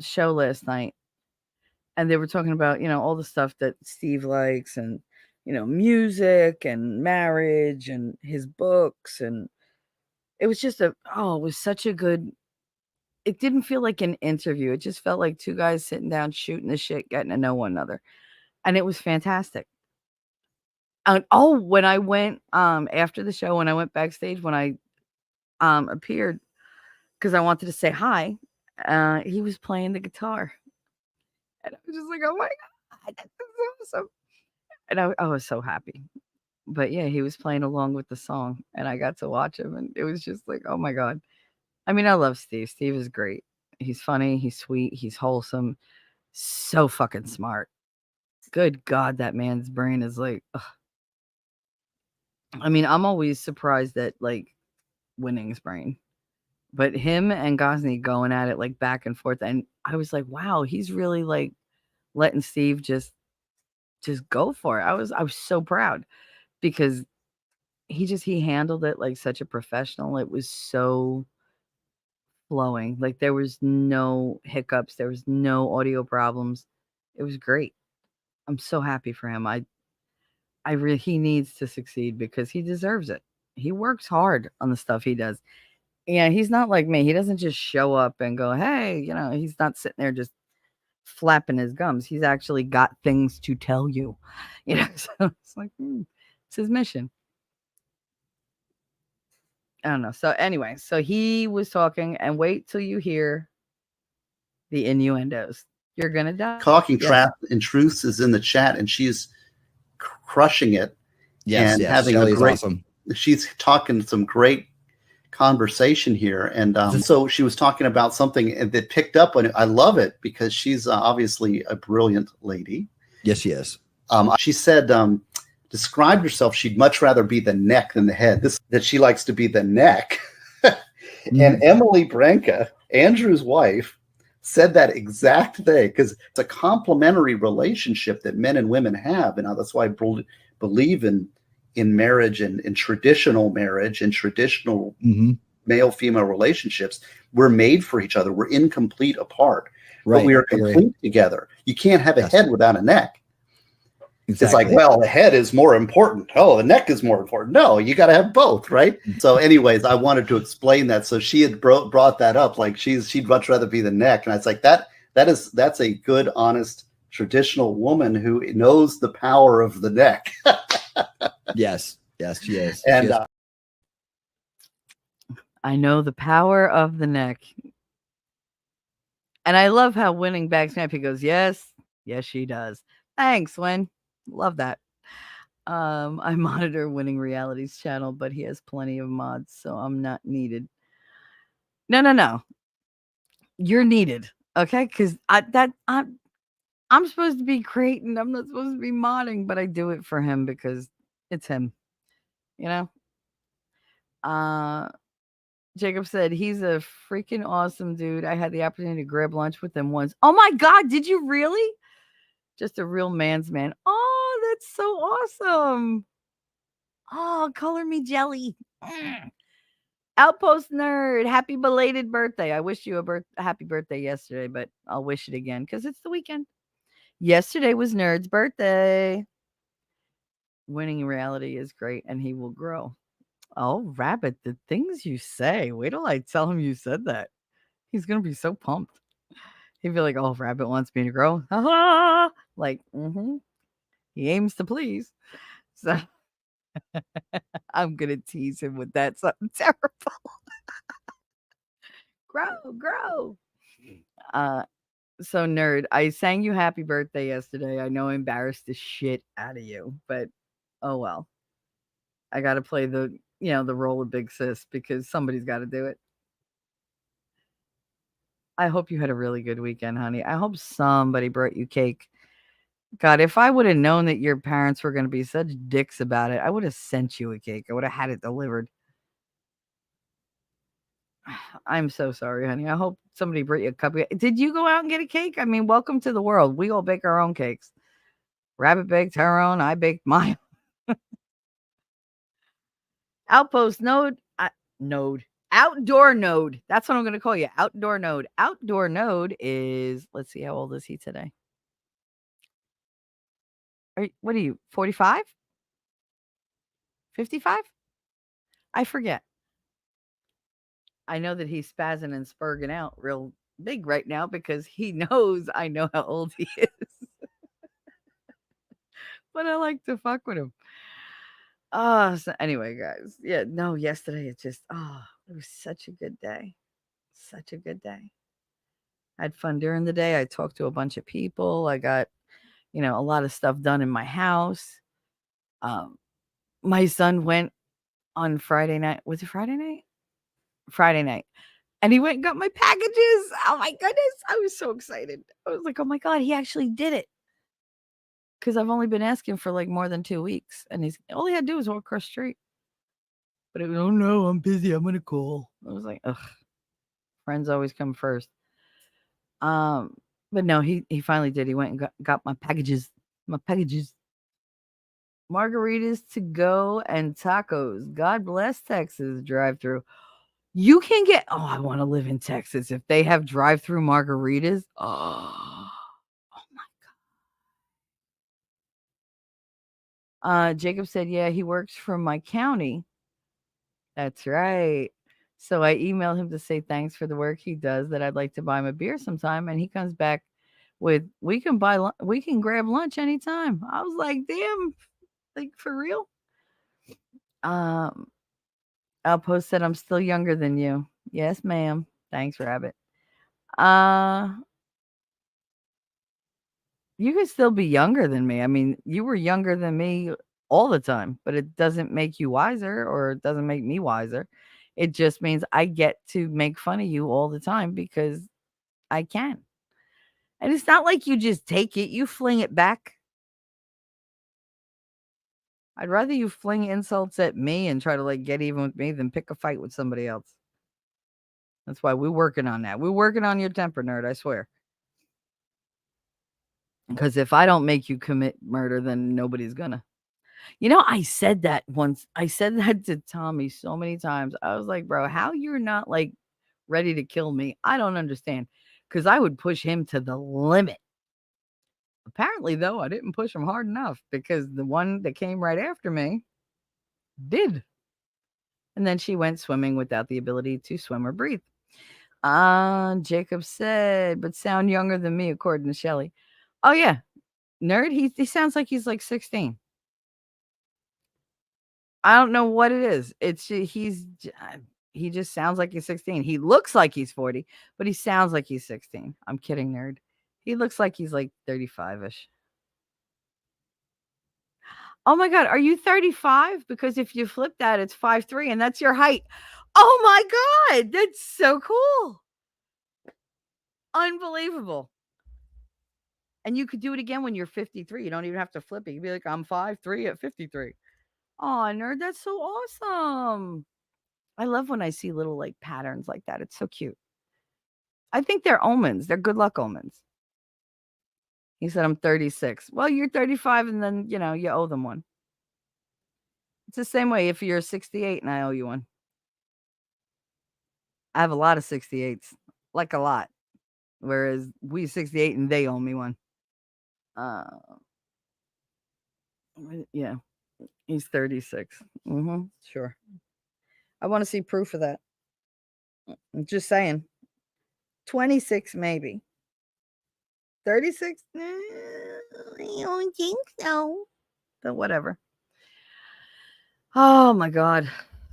show last night. And they were talking about, all the stuff that Steve likes and, music and marriage and his books. And it was just it was such a good, it didn't feel like an interview. It just felt like two guys sitting down, shooting the shit, getting to know one another. And it was fantastic. And when I went, after the show, when I went backstage, when I appeared, because I wanted to say hi, he was playing the guitar. And I was just like, oh my God, that's awesome. And I was so happy. But yeah, he was playing along with the song and I got to watch him. And it was just like, oh my God. I mean, I love Steve. Steve is great. He's funny. He's sweet. He's wholesome. So fucking smart. Good God, that man's brain is like, ugh. I mean, I'm always surprised at like Winning's brain. But him and Gosney going at it like back and forth, and I was like, wow, he's really like letting Steve just go for it. I was so proud because he handled it like such a professional. It was so flowing. Like there was no hiccups, there was no audio problems. It was great. I'm so happy for him. He needs to succeed because he deserves it. He works hard on the stuff he does. Yeah, he's not like me. He doesn't just show up and go, "Hey," he's not sitting there just flapping his gums. He's actually got things to tell you. So it's like it's his mission. I don't know. So anyway, so he was talking, and wait till you hear the innuendos. You're gonna die. Talking Trap and Truths is in the chat, and she's crushing it. Yes, and yes. having Shelley's a great. Awesome. She's talking some great conversation here, and so she was talking about something that picked up on it. I love it because she's obviously a brilliant lady. Yes, she is. She said, described herself, she'd much rather be the neck than the head. That she likes to be the neck. And Emily Branca, Andrew's wife, said that exact thing because it's a complementary relationship that men and women have, and that's why I believe in marriage and in traditional marriage and traditional male-female relationships. We're made for each other. We're incomplete apart, but we are complete together. You can't have a head without a neck. Exactly. It's like, well, the head is more important. Oh, the neck is more important. No, you got to have both, right? So anyways, I wanted to explain that. So she had brought that up. Like she'd much rather be the neck. And I was like, that's a good, honest, traditional woman who knows the power of the neck. Yes, she is. And I know the power of the neck. And I love how Winning backs me up. He goes, yes, she does. Thanks, Win. Love that. I monitor Winning Reality's channel, but he has plenty of mods, so I'm not needed. No. You're needed, okay? Because I'm supposed to be creating. I'm not supposed to be modding, but I do it for him because it's him. Jacob said he's a freaking awesome dude. I had the opportunity to grab lunch with him once. Oh my God, did you really? Just a real man's man. Oh, that's so awesome. Oh, color me jelly. Outpost nerd, happy belated birthday. I wished you a happy birthday yesterday, but I'll wish it again because it's the weekend. Yesterday was Nerd's birthday. Winning Reality is great, and he will grow. Oh, Rabbit, the things you say. Wait till I tell him you said that. He's going to be so pumped. He'd be like, oh, Rabbit wants me to grow. Like, he aims to please. So I'm going to tease him with that. Something terrible. Grow. So Nerd, I sang you happy birthday yesterday. I know I embarrassed the shit out of you, but oh well. I got to play the role of big sis because somebody's got to do it. I hope you had a really good weekend, honey. I hope somebody brought you cake. God, if I would have known that your parents were going to be such dicks about it, I would have sent you a cake. I would have had it delivered. I'm so sorry, honey. I hope somebody brought you a cup. Did you go out and get a cake? I mean, welcome to the world. We all bake our own cakes. Rabbit baked her own. I baked mine. Outpost node. Outdoor node. That's what I'm going to call you. Outdoor node. Outdoor node is, let's see, how old is he today? What are you, 45? 55? I forget. I know that he's spazzing and spurging out real big right now because he knows I know how old he is. But I like to fuck with him. So anyway, guys. Yeah, no, yesterday it was such a good day. Such a good day. I had fun during the day. I talked to a bunch of people. I got, a lot of stuff done in my house. My son went on Friday night. Was it Friday night? Friday night. And he went and got my packages. Oh my goodness. I was so excited. I was like, oh my God, he actually did it. Because I've only been asking for like more than 2 weeks. And all he had to do was walk across the street. But it was, oh no, I'm busy. I'm going to call. I was like, ugh. Friends always come first. But no, he finally did. He went and got my packages. My packages. Margaritas to go and tacos. God bless Texas drive-through. You can get. Oh, I want to live in Texas if they have drive-through margaritas. Oh my. Jacob said, "Yeah, he works for my county." That's right. So I emailed him to say thanks for the work he does. That I'd like to buy him a beer sometime, and he comes back with, "We can we can grab lunch anytime." I was like, "Damn, like for real." Um, Outpost said, "I'm still younger than you." Yes, ma'am. Thanks, Rabbit. Uh, you can still be younger than me. I mean, you were younger than me all the time, but it doesn't make you wiser, or it doesn't make me wiser. It just means I get to make fun of you all the time because I can. And it's not like you just take it, you fling it back. I'd rather you fling insults at me and try to like get even with me than pick a fight with somebody else. That's why we're working on that. We're working on your temper, nerd, I swear. Because if I don't make you commit murder, then nobody's gonna. You know, I said that once. I said that to Tommy so many times. I was like, bro, how you're not like ready to kill me? I don't understand. Because I would push him to the limit. Apparently, though, I didn't push him hard enough because the one that came right after me did. And then she went swimming without the ability to swim or breathe. Jacob said, but sound younger than me, according to Shelly. Oh, yeah. Nerd, he sounds like he's like 16. I don't know what it is. It's he just sounds like he's 16. He looks like he's 40, but he sounds like he's 16. I'm kidding, nerd. He looks like he's like 35-ish. Oh my god, are you 35? Because if you flip that, it's 5'3", and that's your height. Oh my god, that's so cool. Unbelievable. And you could do it again when you're 53. You don't even have to flip it. You'd be like, I'm 5'3" at 53. Oh, nerd, that's so awesome. I love when I see little like patterns like that. It's so cute. I think they're omens. They're good luck omens. He said, I'm 36. Well, you're 35, and then, you owe them one. It's the same way if you're 68 and I owe you one. I have a lot of 68s, like a lot. Whereas we 68 and they owe me one. Yeah, he's 36. Sure. I want to see proof of that. I'm just saying. 26, maybe. 36? I don't think so. But whatever. Oh my God.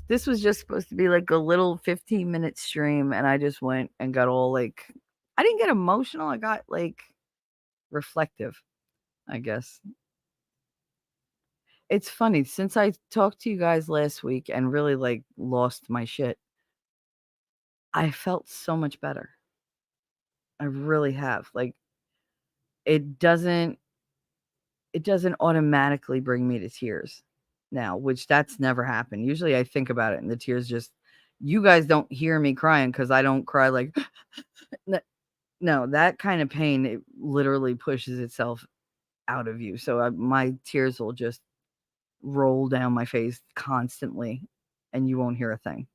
This was just supposed to be like a little 15-minute stream, and I just went and got all like, I didn't get emotional. I got like reflective, I guess. It's funny, since I talked to you guys last week and really like lost my shit, I felt so much better. I really have. Like, it doesn't automatically bring me to tears now, which that's never happened. Usually I think about it and the tears just, you guys don't hear me crying because I don't cry like, no, that kind of pain, it literally pushes itself out of you. So my tears will just roll down my face constantly and you won't hear a thing.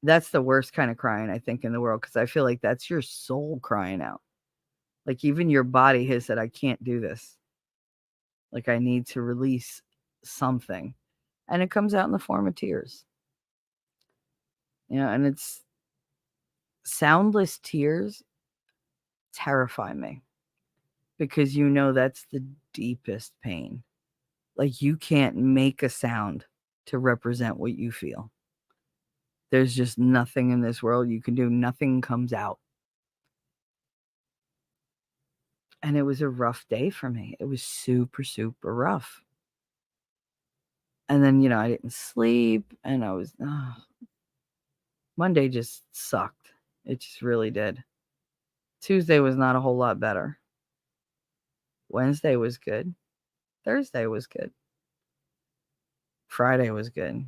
That's the worst kind of crying, I think, in the world, because I feel like that's your soul crying out. Like, even your body has said, I can't do this. Like, I need to release something. And it comes out in the form of tears. And it's soundless tears terrify me because that's the deepest pain. Like, you can't make a sound to represent what you feel. There's just nothing in this world you can do. Nothing comes out. And it was a rough day for me. It was super, super rough. And then, I didn't sleep, and I was, Monday just sucked. It just really did. Tuesday was not a whole lot better. Wednesday was good. Thursday was good. Friday was good.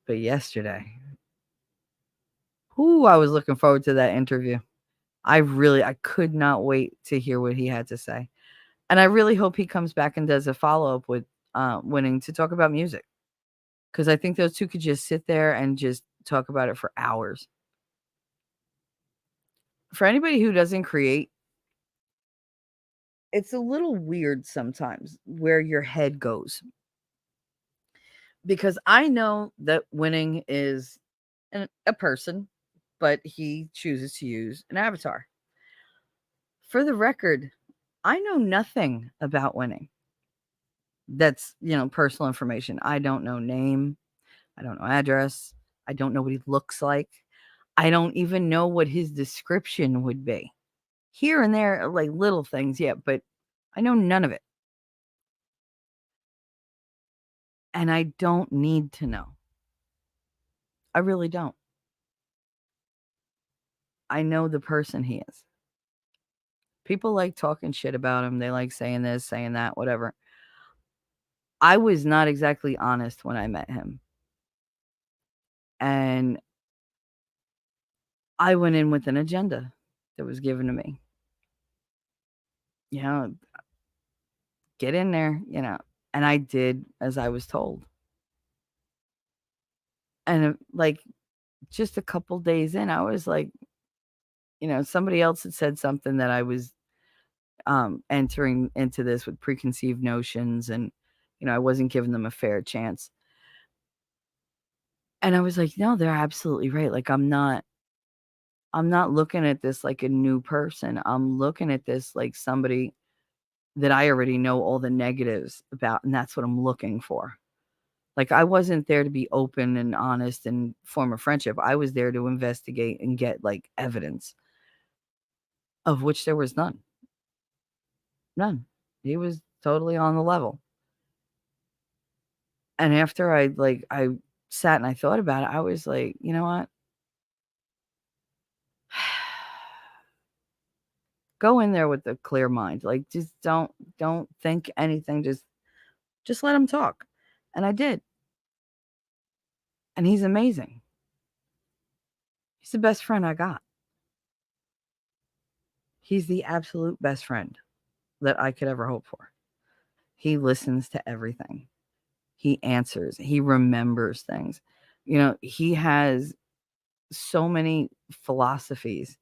But yesterday, Ooh, I was looking forward to that interview. I could not wait to hear what he had to say. And I really hope he comes back and does a follow-up with Winning to talk about music. Because I think those two could just sit there and just talk about it for hours. For anybody who doesn't create, it's a little weird sometimes where your head goes. Because I know that Winning is a person, but he chooses to use an avatar. For the record, I know nothing about Winning. That's, personal information. I don't know name. I don't know address. I don't know what he looks like. I don't even know what his description would be. Here and there, like little things, yeah, but I know none of it. And I don't need to know. I really don't. I know the person he is. People like talking shit about him. They like saying this, saying that, whatever. I was not exactly honest when I met him. And I went in with an agenda that was given to me. Get in there, and I did as I was told. And like just a couple days in, I was like, somebody else had said something that I was entering into this with preconceived notions, and I wasn't giving them a fair chance. And I was like, no, they're absolutely right. Like I'm not looking at this like a new person. I'm looking at this like somebody that I already know all the negatives about, and that's what I'm looking for. Like I wasn't there to be open and honest and form a friendship. I was there to investigate and get like evidence, of which there was none. None. He was totally on the level. And after I sat and I thought about it, I was like, you know what? Go in there with a clear mind. Like just don't think anything. Just let him talk. And I did. And he's amazing. He's the best friend I got. He's the absolute best friend that I could ever hope for. He listens to everything. He answers. He remembers things. He has so many philosophies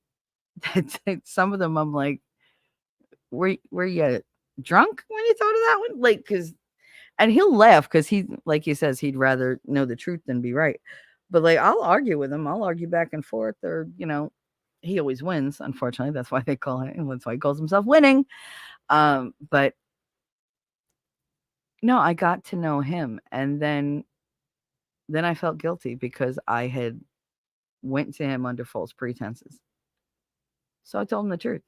that some of them I'm like, were you drunk when you thought of that one? Like, and he'll laugh because he, like he says, he'd rather know the truth than be right. But like, I'll argue with him. I'll argue back and forth, or he always wins. Unfortunately, that's why they call him. That's why he calls himself Winning. But no, I got to know him, and then I felt guilty because I had went to him under false pretenses. So I told him the truth.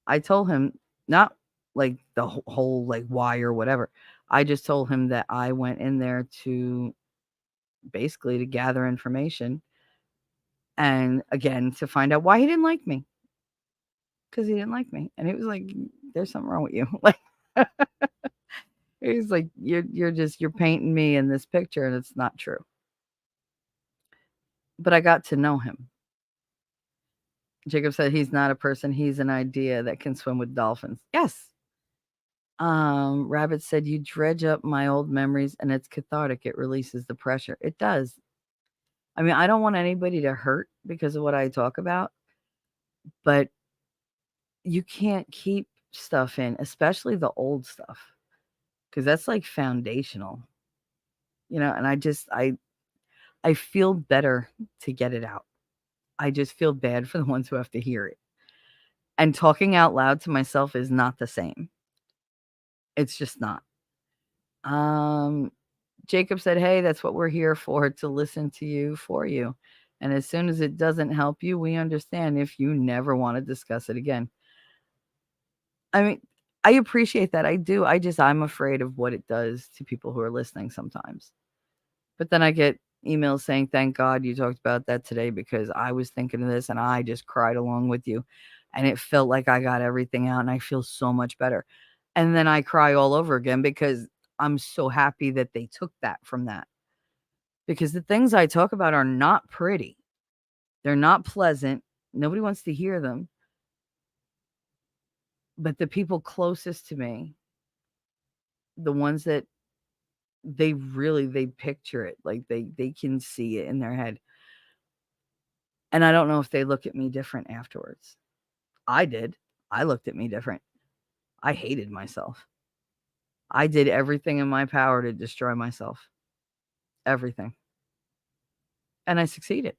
I told him not like the whole like why or whatever. I just told him that I went in there to basically to gather information, and again to find out why he didn't like me, because he didn't like me. And he was like, there's something wrong with you. Like he's like, you're painting me in this picture and it's not true. But I got to know him. Jacob said he's not a person, he's an idea that can swim with dolphins. Yes. Rabbit said you dredge up my old memories and it's cathartic. It releases the pressure. It does. I mean, I don't want anybody to hurt because of what I talk about, but you can't keep stuff in, especially the old stuff, because that's like foundational, and I feel better to get it out. I just feel bad for the ones who have to hear it. And talking out loud to myself is not the same. It's just not. Jacob said, hey, that's what we're here for, to listen to you for you. And as soon as it doesn't help you, we understand if you never want to discuss it again. I mean, I appreciate that. I do. I'm afraid of what it does to people who are listening sometimes. But then I get emails saying, thank God you talked about that today because I was thinking of this and I just cried along with you. And it felt like I got everything out and I feel so much better. And then I cry all over again because I'm so happy that they took that from that. because the things I talk about are not pretty. They're not pleasant. Nobody wants to hear them. But the people closest to me, the ones that they picture it, like they can see it in their head. And I don't know if they look at me different afterwards. I did. I looked at me different. I hated myself. I did everything in my power to destroy myself. Everything. And I succeeded.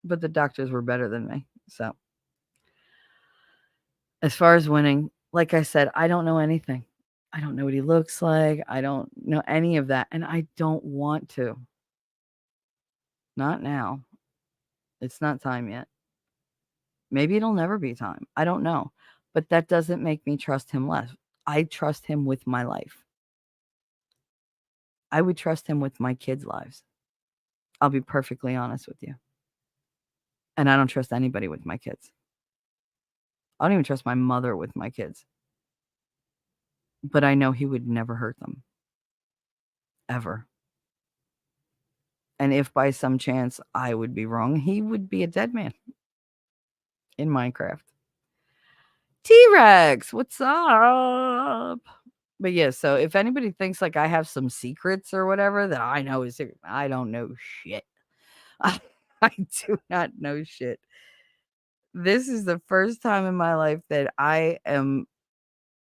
But the doctors were better than me. So, as far as winning, like I said, I don't know anything. I don't know what he looks like. I don't know any of that. And I don't want to. Not now. It's not time yet. Maybe it'll never be time. I don't know. But that doesn't make me trust him less. I trust him with my life. I would trust him with my kids' lives. I'll be perfectly honest with you. And I don't trust anybody with my kids. I don't even trust my mother with my kids. But I know he would never hurt them. Ever. And if by some chance I would be wrong, he would be a dead man in Minecraft. T-Rex, what's up? But yeah, so if anybody thinks like I have some secrets or whatever that I know is secret, I don't know shit. I do not know shit. This is the first time in my life that I am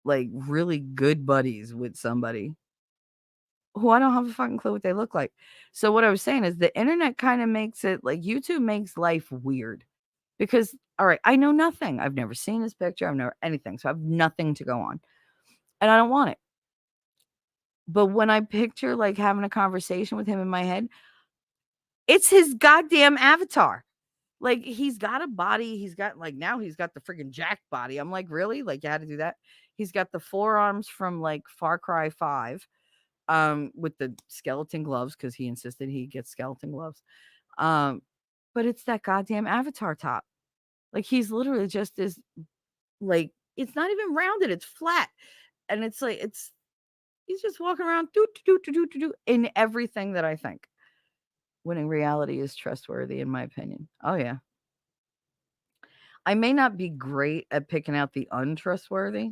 like really good buddies with somebody who I don't have a fucking clue what they look like. So what I was saying is the internet kind of makes it like YouTube makes life weird because, all right, I know nothing. I've never seen his picture. I've never anything. So I have nothing to go on and I don't want it. But when I picture like having a conversation with him in my head, it's his goddamn avatar. Like he's got a body. He's got like now he's got the freaking jacked body. I'm like, really? Like you had to do that? He's got the forearms from like Far Cry 5. With the skeleton gloves because he insisted he gets skeleton gloves. But it's that goddamn avatar top. Like he's literally just this, like it's not even rounded, it's flat, and it's like he's just walking around do in everything that I think. Winning reality is trustworthy, in my opinion. Oh yeah. I may not be great at picking out the untrustworthy,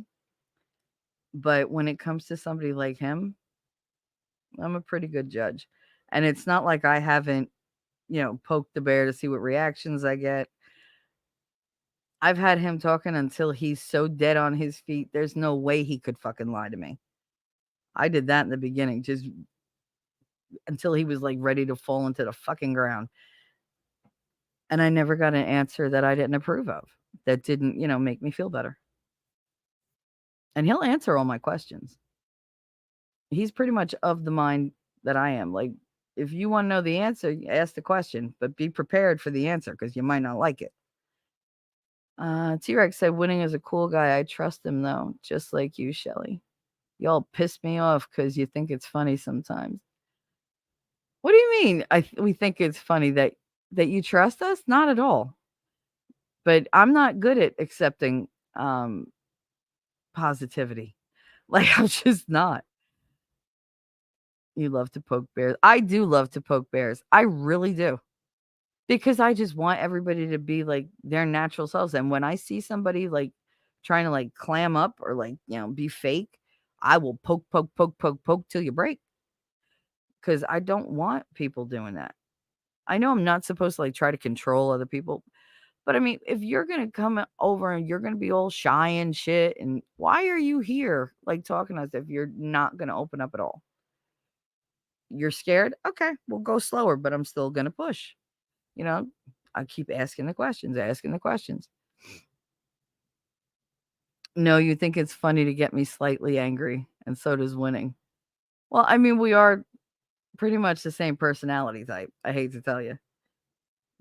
but when it comes to somebody like him, I'm a pretty good judge. And it's not like I haven't, poked the bear to see what reactions I get. I've had him talking until he's so dead on his feet, there's no way he could fucking lie to me. I did that in the beginning, just until he was like ready to fall into the fucking ground. And I never got an answer that I didn't approve of, that didn't, make me feel better. And he'll answer all my questions. He's pretty much of the mind that I am. Like, if you want to know the answer, ask the question, but be prepared for the answer because you might not like it. T-Rex said, winning is a cool guy. I trust him, though, just like you, Shelly. Y'all piss me off because you think it's funny sometimes. What do you mean? We think it's funny that you trust us? Not at all. But I'm not good at accepting positivity. Like, I'm just not. You love to poke bears. I do love to poke bears. I really do. Because I just want everybody to be like their natural selves. And when I see somebody like trying to like clam up or like, be fake, I will poke till you break. Because I don't want people doing that. I know I'm not supposed to like try to control other people. But I mean, if you're going to come over and you're going to be all shy and shit, and why are you here like talking to us if you're not going to open up at all? You're scared? Okay, we'll go slower, but I'm still going to push. I keep asking the questions. No, you think it's funny to get me slightly angry, and so does winning. Well, I mean, we are pretty much the same personality type. I hate to tell you.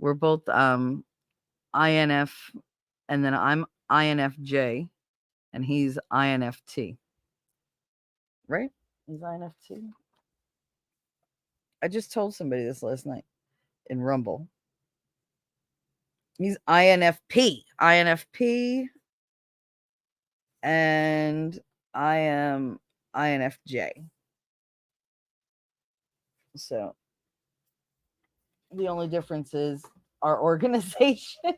We're both INF, and then I'm INFJ, and he's INFT. Right? He's INFT. I just told somebody this last night in Rumble. He's INFP. And I am INFJ. So the only difference is our organization.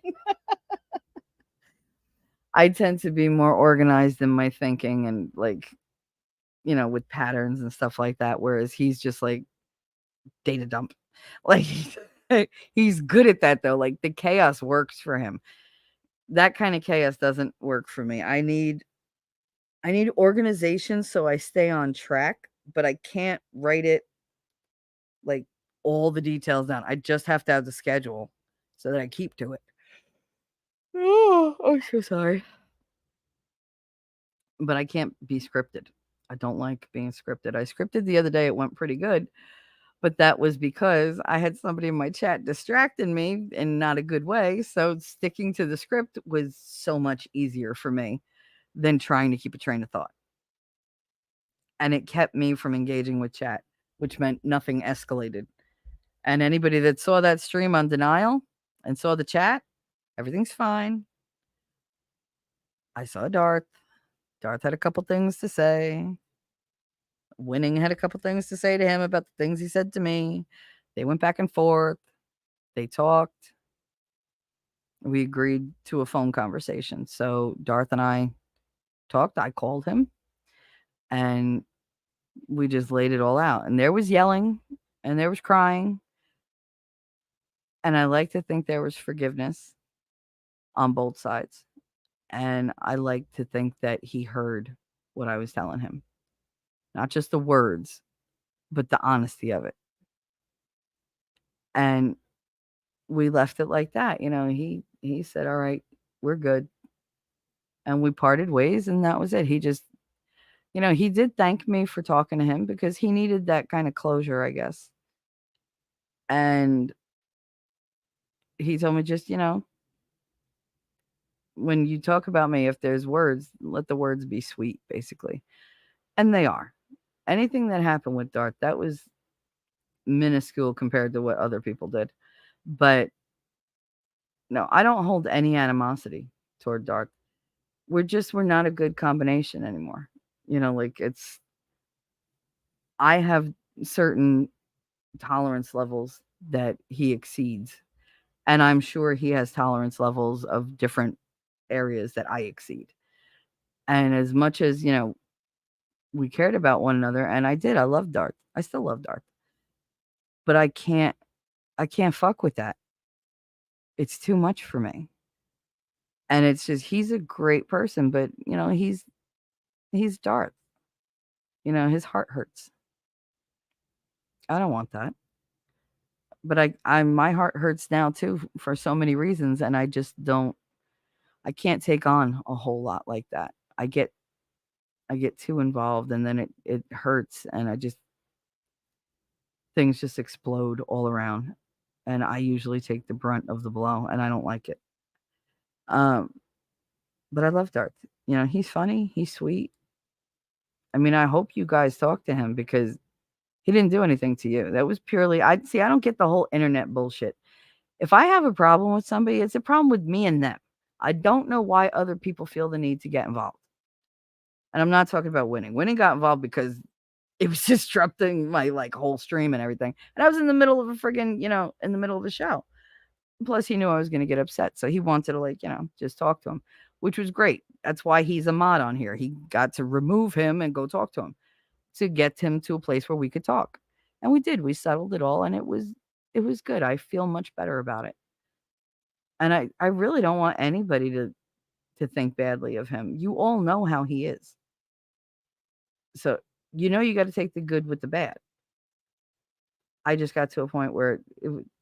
I tend to be more organized in my thinking and like, with patterns and stuff like that. Whereas he's just like data dump. Like he's good at that though. Like the chaos works for him. That kind of chaos doesn't work for me. I need organization so I stay on track, but I can't write it like all the details down. I just have to have the schedule so that I keep to it. Oh, I'm so sorry. But I can't be scripted. I don't like being scripted. I scripted the other day. It went pretty good. But that was because I had somebody in my chat distracting me in not a good way. So sticking to the script was so much easier for me than trying to keep a train of thought. And it kept me from engaging with chat, which meant nothing escalated. And anybody that saw that stream on Denial and saw the chat, everything's fine. I saw Darth. Darth had a couple things to say. Winning had a couple things to say to him about the things he said to me. They went back and forth. They talked. We agreed to a phone conversation. So Darth and I talked. I called him and we just laid it all out. And there was yelling and there was crying. And I like to think there was forgiveness on both sides. And I like to think that he heard what I was telling him. Not just the words, but the honesty of it. And we left it like that. He said, all right, we're good. And we parted ways and that was it. He just, he did thank me for talking to him because he needed that kind of closure, I guess. And he told me just, when you talk about me, if there's words, let the words be sweet, basically. And they are. Anything that happened with Darth, that was minuscule compared to what other people did. But no, I don't hold any animosity toward Darth. We're not a good combination anymore. I have certain tolerance levels that he exceeds. And I'm sure he has tolerance levels of different areas that I exceed. And as much as, we cared about one another, and I love Darth. I still love Darth. But I can't fuck with that. It's too much for me. And it's just, he's a great person, but he's Darth. His heart hurts. I don't want that. But my heart hurts now too for so many reasons, and I can't take on a whole lot like that. I get too involved, and then it hurts, and things just explode all around, and I usually take the brunt of the blow, and I don't like it. But I love Darth. He's funny, he's sweet. I mean, I hope you guys talk to him because he didn't do anything to you. That was purely, I don't get the whole internet bullshit. If I have a problem with somebody, it's a problem with me and them. I don't know why other people feel the need to get involved. And I'm not talking about Winning. Winning got involved because it was disrupting my whole stream and everything. And I was in the middle of a friggin', in the middle of a show. Plus he knew I was going to get upset. So he wanted to just talk to him, which was great. That's why he's a mod on here. He got to remove him and go talk to him to get him to a place where we could talk. And we did. We settled it all and it was good. I feel much better about it. And I really don't want anybody to think badly of him. You all know how he is. So, you got to take the good with the bad. I just got to a point where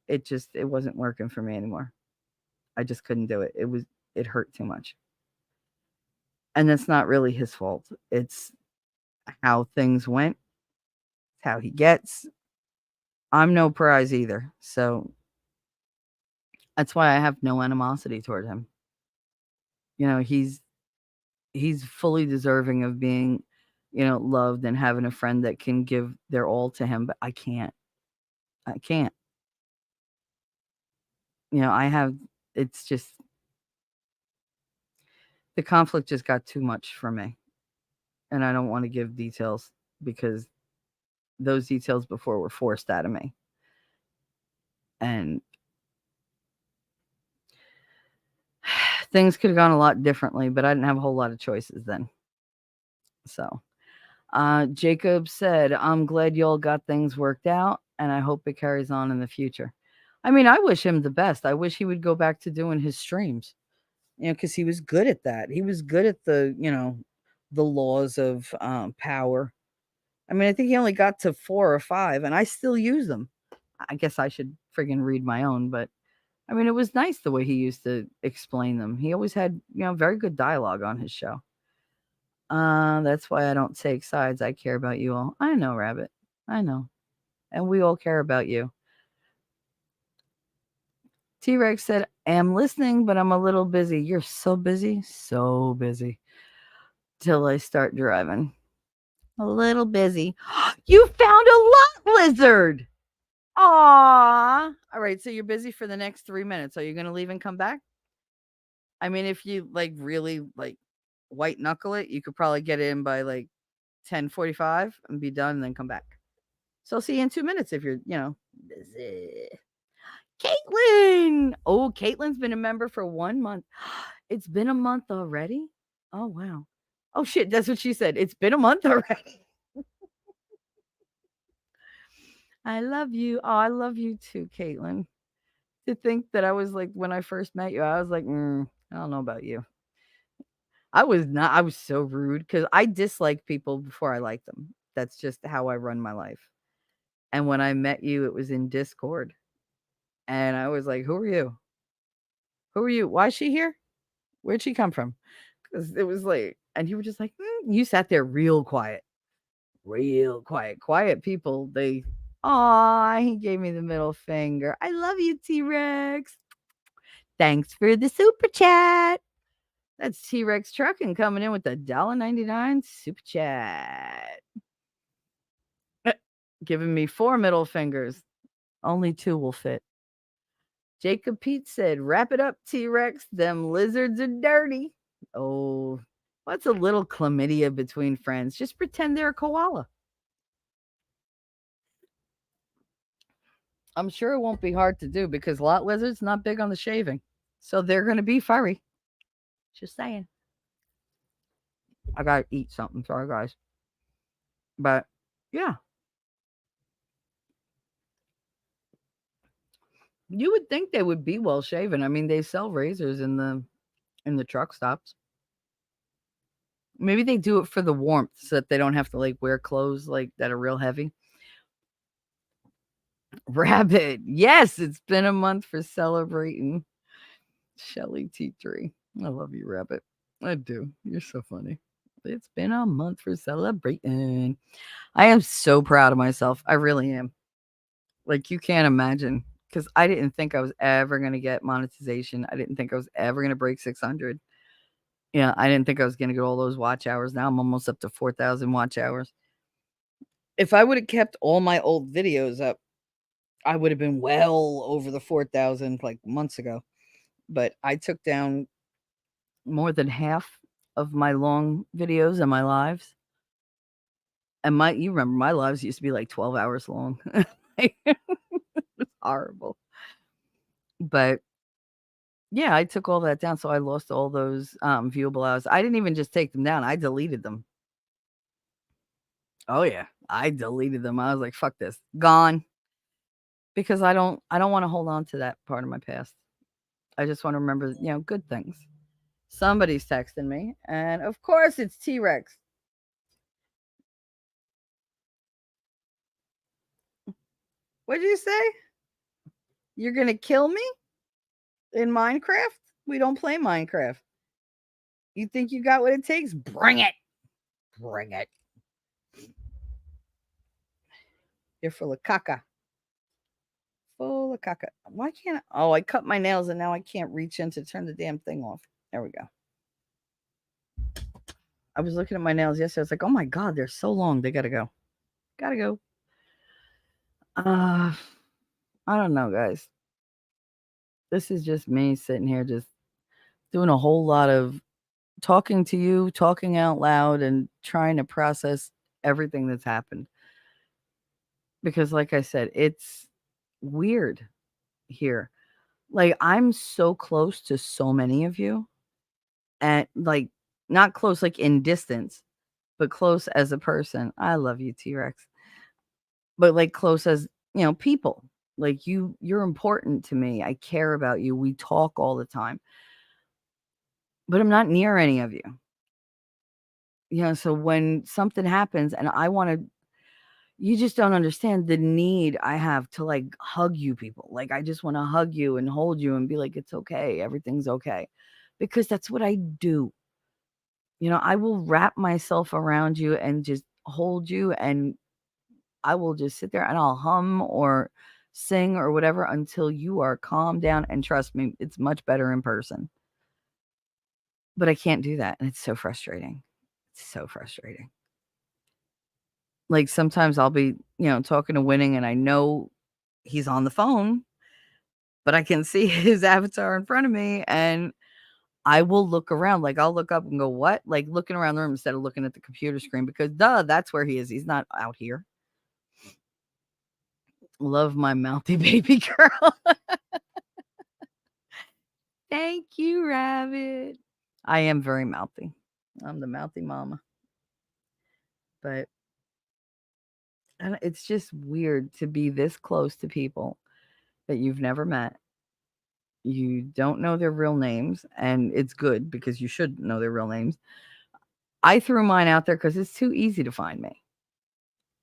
it wasn't working for me anymore. I just couldn't do it. It hurt too much. And that's not really his fault. It's how things went. It's how he gets. I'm no prize either. So that's why I have no animosity toward him. He's fully deserving of being, loved and having a friend that can give their all to him, but I can't. It's just, the conflict just got too much for me. And I don't want to give details because those details before were forced out of me. And things could have gone a lot differently, but I didn't have a whole lot of choices then. So, Jacob said, I'm glad y'all got things worked out, and I hope it carries on in the future. I mean, I wish him the best. I wish he would go back to doing his streams, because he was good at that. He was good at the laws of power. I mean, I think he only got to 4 or 5, and I still use them. I guess I should friggin' read my own, but I mean, it was nice the way he used to explain them. He always had, very good dialogue on his show. That's why I don't take sides. I care about you all. I know, Rabbit. I know. And we all care about you. T-Rex said, I'm listening, but I'm a little busy. You're so busy. So busy. Till I start driving. A little busy. You found a lot lizard. Aw. All right, so you're busy for the next 3 minutes. Are you going to leave and come back? I mean, if you really white knuckle it, you could probably get in by 10:45 and be done and then come back. So I'll see you in 2 minutes if you're, busy. Caitlin. Oh, Caitlin's been a member for 1 month. It's been a month already? Oh, wow. Oh, shit. That's what she said. It's been a month already. I love you. Oh, I love you too, Caitlin. To think that I was when I first met you, I was I don't know about you. I was so rude because I dislike people before I like them. That's just how I run my life. And when I met you, it was in Discord. And I was like, who are you? Who are you? Why is she here? Where'd she come from? Because it was and you were just you sat there real quiet. Real quiet. Quiet people, aw, he gave me the middle finger. I love you, T-Rex. Thanks for the super chat. That's T-Rex Trucking coming in with the $1.99 super chat. Giving me 4 middle fingers. Only 2 will fit. Jacob Pete said, wrap it up, T-Rex. Them lizards are dirty. Oh, what's a little chlamydia between friends? Just pretend they're a koala. I'm sure it won't be hard to do because lot lizards not big on the shaving. So they're going to be furry. Just saying. I got to eat something. Sorry, guys. But, yeah. You would think they would be well shaven. I mean, they sell razors in the truck stops. Maybe they do it for the warmth so that they don't have to wear clothes that are real heavy. Rabbit. Yes, it's been a month for celebrating. Shelly T3. I love you, Rabbit. I do. You're so funny. It's been a month for celebrating. I am so proud of myself. I really am. You can't imagine. Because I didn't think I was ever going to get monetization. I didn't think I was ever going to break 600. Yeah, I didn't think I was going to get all those watch hours. Now I'm almost up to 4,000 watch hours. If I would have kept all my old videos up, I would have been well over the 4,000 months ago. But I took down more than half of my long videos and my lives. And you remember my lives used to be 12 hours long. It's horrible. But yeah, I took all that down. So I lost all those viewable hours. I didn't even just take them down. I deleted them. Oh yeah. I deleted them. I was like, fuck this. Gone. Because I don't want to hold on to that part of my past. I just want to remember, good things. Somebody's texting me. And of course it's T-Rex. What'd you say? You're going to kill me? In Minecraft? We don't play Minecraft. You think you got what it takes? Bring it. Bring it. You're full of caca. Full of caca. Why can't I? Oh, I cut my nails and now I can't reach in to turn the damn thing off. There we go. I was looking at my nails yesterday. I was like, oh my God, they're so long. They got to go. Got to go. I don't know, guys. This is just me sitting here just doing a whole lot of talking to you, talking out loud, and trying to process everything that's happened. because like I said, it's weird here. Like, I'm so close to so many of you, and like, not close like in distance, but close as a person. I love you, T-Rex. But like close as, people. Like, you're important to me. I care about you. We talk all the time. But I'm not near any of you. So when something happens and I want to, you just don't understand the need I have to like hug you people. Like, I just want to hug you and hold you and be like, it's okay. Everything's okay. Because that's what I do. I will wrap myself around you and just hold you, and I will just sit there and I'll hum or sing or whatever until you are calmed down. And trust me, it's much better in person. But I can't do that. And it's so frustrating. It's so frustrating. Like, sometimes I'll be, talking to Winning and I know he's on the phone, but I can see his avatar in front of me, and I will look around. Like, I'll look up and go, what? Like, looking around the room instead of looking at the computer screen, because that's where he is. He's not out here. Love my mouthy baby girl. Thank you, Rabbit. I am very mouthy. I'm the mouthy mama. But it's just weird to be this close to people that you've never met. You don't know their real names, and it's good because you should know their real names. I threw mine out there because it's too easy to find me.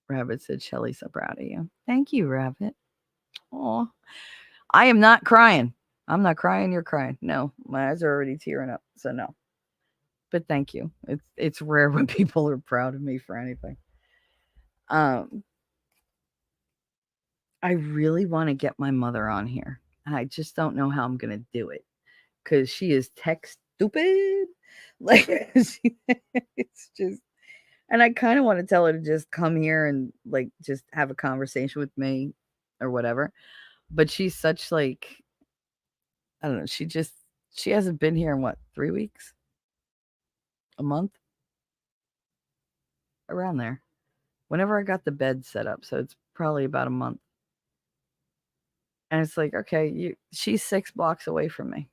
Rabbit said, Shelly's so proud of you. Thank you, Rabbit. Oh, I am not crying. I'm not crying. You're crying. No, my eyes are already tearing up. So no. But thank you. It's rare when people are proud of me for anything. I really want to get my mother on here, and I just don't know how I'm going to do it because she is tech stupid. Like, it's just, and I kind of want to tell her to just come here and like just have a conversation with me or whatever. But she's such like, I don't know. She hasn't been here in what, 3 weeks, a month, around there. Whenever I got the bed set up, so it's probably about a month. And it's like, okay, she's 6 blocks away from me.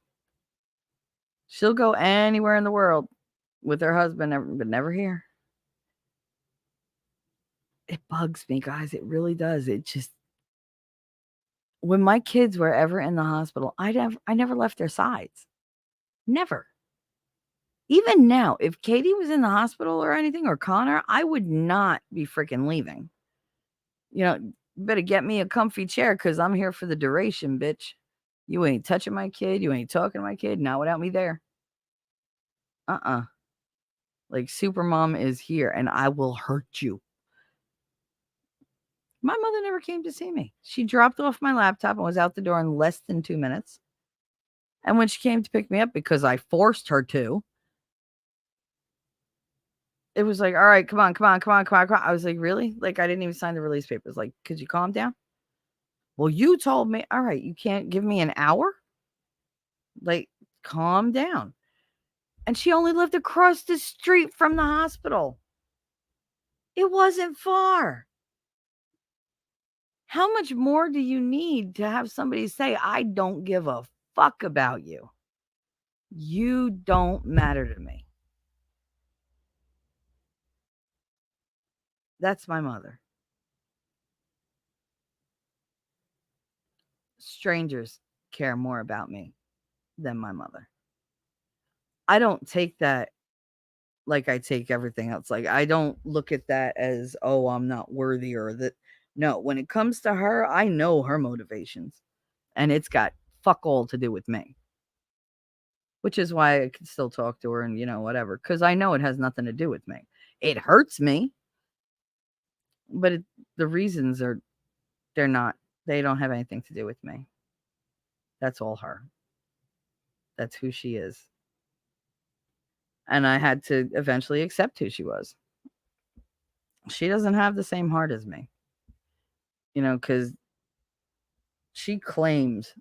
She'll go anywhere in the world with her husband, but never here. It bugs me, guys. It really does. It just, when my kids were ever in the hospital, I never left their sides. Never. Even now, if Katie was in the hospital or anything, or Connor, I would not be freaking leaving. Better get me a comfy chair because I'm here for the duration, bitch. You ain't touching my kid. You ain't talking to my kid. Not without me there. Like, Supermom is here and I will hurt you. My mother never came to see me. She dropped off my laptop and was out the door in less than 2 minutes. And when she came to pick me up, because I forced her to, it was like, all right, come on. I was like, really? Like, I didn't even sign the release papers. Like, could you calm down? Well, you told me, all right, you can't give me an hour? Like, calm down. And she only lived across the street from the hospital. It wasn't far. How much more do you need to have somebody say, I don't give a fuck about you? You don't matter to me. That's my mother. Strangers care more about me than my mother. I don't take that like I take everything else. Like, I don't look at that as, oh, I'm not worthy or that. No, when it comes to her, I know her motivations, and it's got fuck all to do with me. Which is why I can still talk to her and, whatever, because I know it has nothing to do with me. It hurts me, but the reasons they don't have anything to do with me. That's all her. That's who she is. And I had to eventually accept who she was. She doesn't have the same heart as me. Because she claims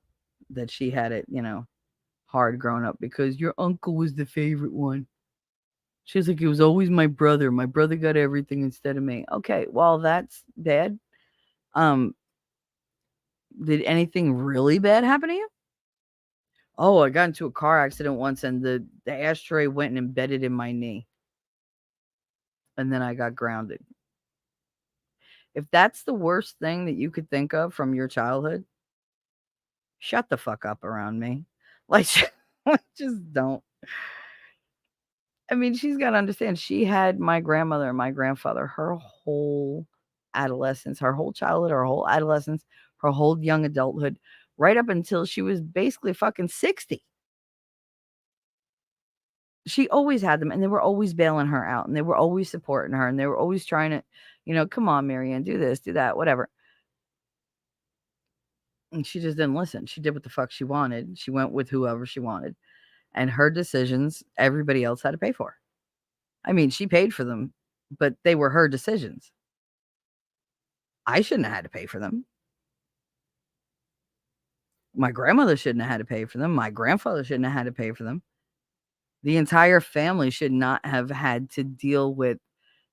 that she had it, hard growing up because your uncle was the favorite one. She's like, it was always my brother. My brother got everything instead of me. Okay, well, that's bad. Did anything really bad happen to you? Oh, I got into a car accident once and the ashtray went and embedded in my knee. And then I got grounded. If that's the worst thing that you could think of from your childhood, shut the fuck up around me. Like, just don't. I mean, she's got to understand, she had my grandmother and my grandfather her whole adolescence, her whole childhood, her whole adolescence, her whole young adulthood, right up until she was basically fucking 60. She always had them, and they were always bailing her out, and they were always supporting her, and they were always trying to, come on, Marianne, do this, do that, whatever. And she just didn't listen. She did what the fuck she wanted. She went with whoever she wanted. And her decisions, everybody else had to pay for. I mean, she paid for them, but they were her decisions. I shouldn't have had to pay for them. My grandmother shouldn't have had to pay for them. My grandfather shouldn't have had to pay for them. The entire family should not have had to deal with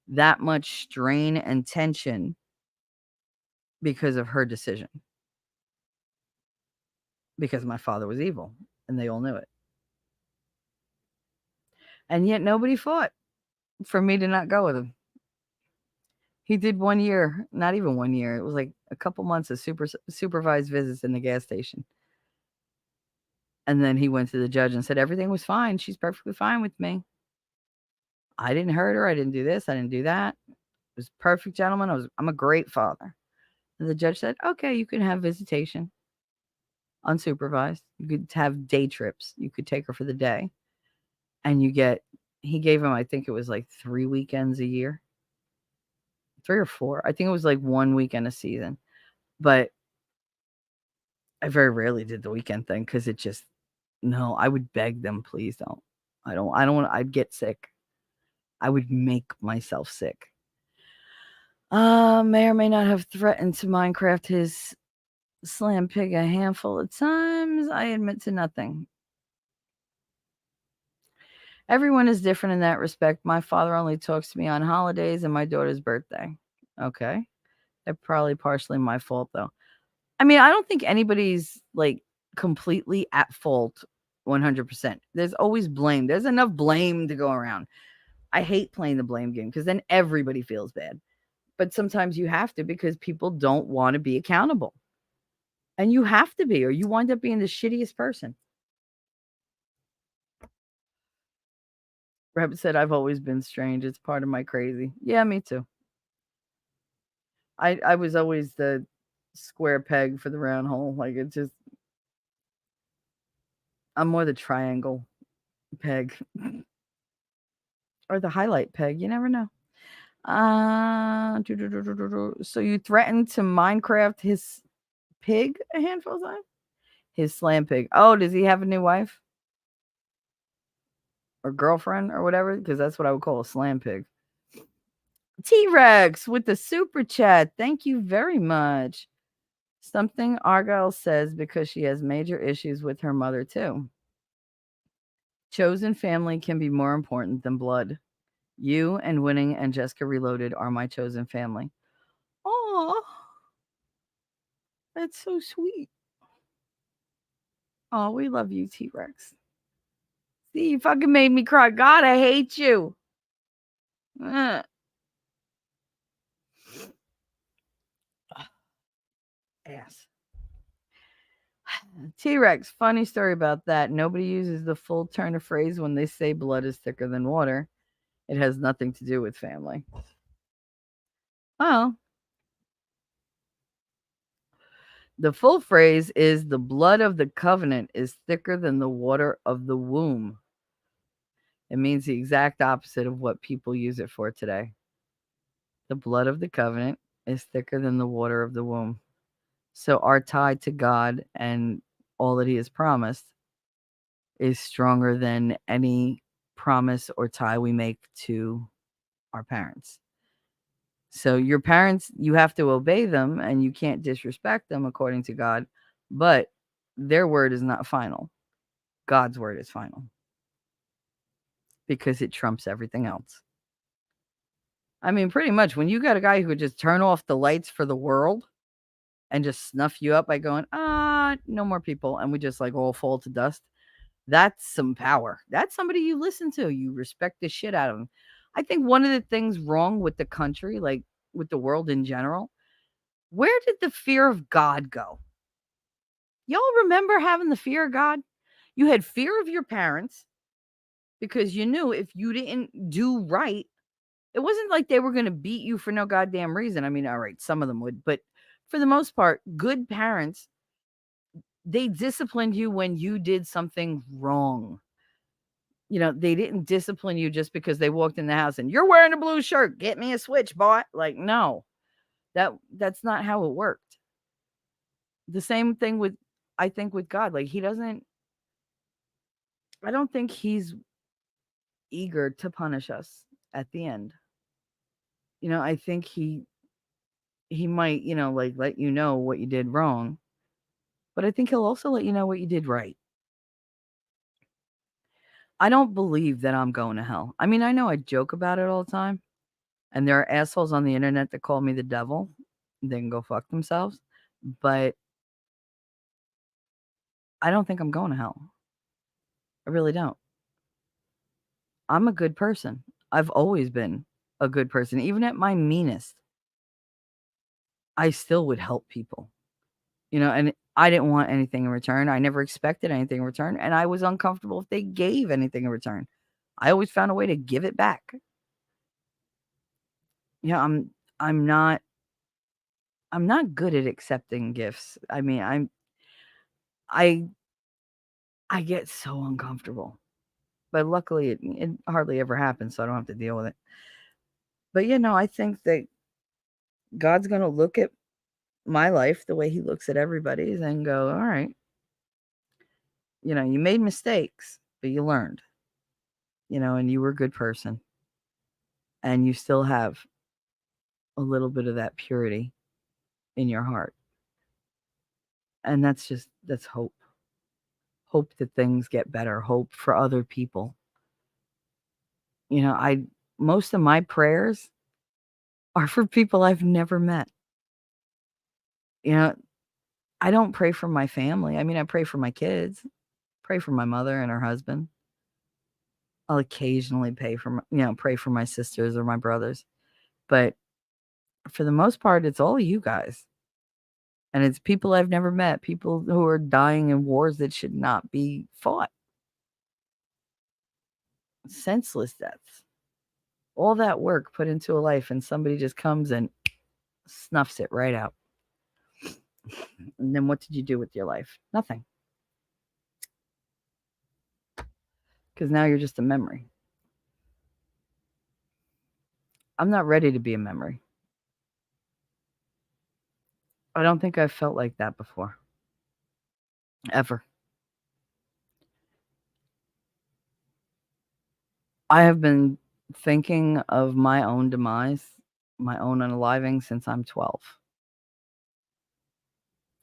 that much strain and tension because of her decision. Because my father was evil, and they all knew it. And yet nobody fought for me to not go with him. He did 1 year, not even 1 year. It was like a couple months of supervised visits in the gas station. And then he went to the judge and said, everything was fine. She's perfectly fine with me. I didn't hurt her. I didn't do this. I didn't do that. It was a perfect gentleman. I'm a great father. And the judge said, okay, you can have visitation unsupervised. You could have day trips. You could take her for the day. And he gave him, I think it was like 3 weekends a year. 3 or 4. I think it was like 1 weekend a season. But I very rarely did the weekend thing because it just, no, I would beg them, please don't. I don't want, I'd get sick. I would make myself sick. May or may not have threatened to Minecraft his slam pig a handful of times. I admit to nothing. Everyone is different in that respect. My father only talks to me on holidays and my daughter's birthday. Okay. That's probably partially my fault, though. I mean, I don't think anybody's like completely at fault 100%. There's always blame. There's enough blame to go around. I hate playing the blame game because then everybody feels bad. But sometimes you have to because people don't want to be accountable. And you have to be, or you wind up being the shittiest person. Rabbit said, I've always been strange. It's part of my crazy. Yeah, me too. I was always the square peg for the round hole. Like, it just, I'm more the triangle peg. Or the highlight peg. You never know. So you threatened to Minecraft his pig a handful of times? His slam pig. Oh, does he have a new wife? Or girlfriend or whatever? Because that's what I would call a slam pig. T-Rex with the super chat. Thank you very much. Something Argyle says because she has major issues with her mother too. Chosen family can be more important than blood. You and Winning and Jessica Reloaded are my chosen family. Oh, that's so sweet. Oh, we love you, T-Rex. See, you fucking made me cry. God, I hate you. Ass. T-Rex, funny story about that. Nobody uses the full turn of phrase when they say blood is thicker than water. It has nothing to do with family. Well, the full phrase is the blood of the covenant is thicker than the water of the womb. It means the exact opposite of what people use it for today. The blood of the covenant is thicker than the water of the womb. So our tie to God and all that he has promised is stronger than any promise or tie we make to our parents. So your parents, you have to obey them and you can't disrespect them according to God, but their word is not final. God's word is final because it trumps everything else. I mean, pretty much when you got a guy who could just turn off the lights for the world and just snuff you up by going, no more people. And we just like all fall to dust. That's some power. That's somebody you listen to. You respect the shit out of them. I think one of the things wrong with the country, like with the world in general, where did the fear of God go? Y'all remember having the fear of God? You had fear of your parents because you knew if you didn't do right, it wasn't like they were going to beat you for no goddamn reason. I mean, all right, some of them would, but for the most part, good parents, they disciplined you when you did something wrong. They didn't discipline you just because they walked in the house and you're wearing a blue shirt. Get me a switch, boy. Like, no, that's not how it worked. The same thing I think with God, like I don't think he's eager to punish us at the end. I think he might, like let you know what you did wrong, but I think he'll also let you know what you did right. I don't believe that I'm going to hell. I mean, I know I joke about it all the time, and there are assholes on the internet that call me the devil. They can go fuck themselves, but I don't think I'm going to hell. I really don't. I'm a good person. I've always been a good person. Even at my meanest, I still would help people. And I didn't want anything in return. I never expected anything in return, and I was uncomfortable if they gave anything in return. I always found a way to give it back. I'm not good at accepting gifts. I mean, I get so uncomfortable. But luckily it hardly ever happens, so I don't have to deal with it. But I think that God's going to look at my life the way he looks at everybody's and go, all right, you made mistakes, but you learned, and you were a good person, and you still have a little bit of that purity in your heart. And that's hope. Hope that things get better, hope for other people. Most of my prayers are for people I've never met. I don't pray for my family. I mean, I pray for my kids, pray for my mother and her husband. I'll occasionally pray for my sisters or my brothers. But for the most part, it's all you guys. And it's people I've never met, people who are dying in wars that should not be fought. Senseless deaths. All that work put into a life, and somebody just comes and snuffs it right out. And then what did you do with your life? Nothing. Because now you're just a memory. I'm not ready to be a memory. I don't think I've felt like that before. Ever. I have been thinking of my own demise, my own unaliving since I'm 12.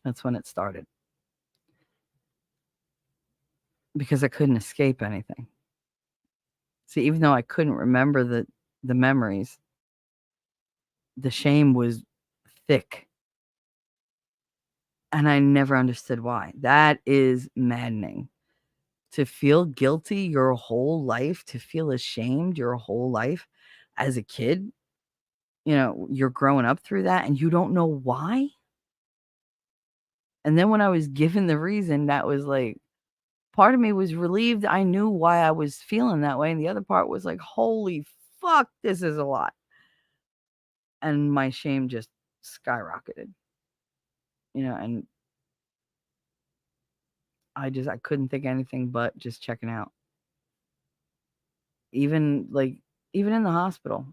That's when it started. Because I couldn't escape anything. See, even though I couldn't remember the memories, the shame was thick. And I never understood why. That is maddening. To feel guilty your whole life, to feel ashamed your whole life as a kid, you're growing up through that and you don't know why. And then when I was given the reason, that was like, part of me was relieved. I knew why I was feeling that way. And the other part was like, holy fuck, this is a lot. And my shame just skyrocketed, and I couldn't think anything but just checking out. Even in the hospital,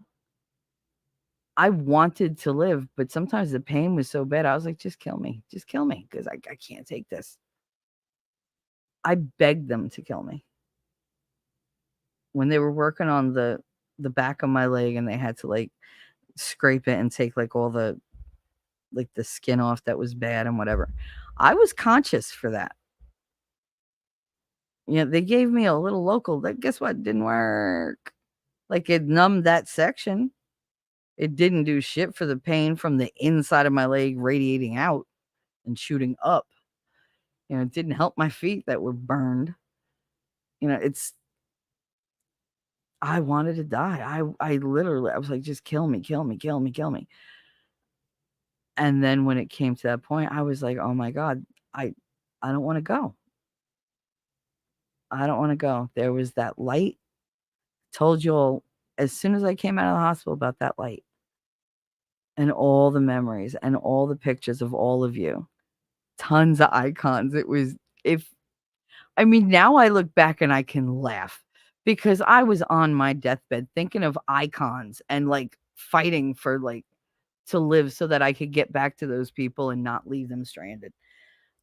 I wanted to live, but sometimes the pain was so bad. I was like, just kill me, because I can't take this. I begged them to kill me. When they were working on the back of my leg and they had to scrape it and take all the the skin off that was bad and whatever, I was conscious for that. They gave me a little local that, guess what, didn't work. It numbed that section. It didn't do shit for the pain from the inside of my leg radiating out. and shooting up. It didn't help my feet that were burned. I wanted to die. I literally, I was like, just kill me, kill me, kill me, kill me. And then when it came to that point, I was like, oh my God, I don't want to go. I don't want to go. There was that light. Told you all as soon as I came out of the hospital about that light and all the memories and all the pictures of all of you. Tons of icons. Now I look back and I can laugh because I was on my deathbed thinking of icons and like fighting for like to live so that I could get back to those people and not leave them stranded.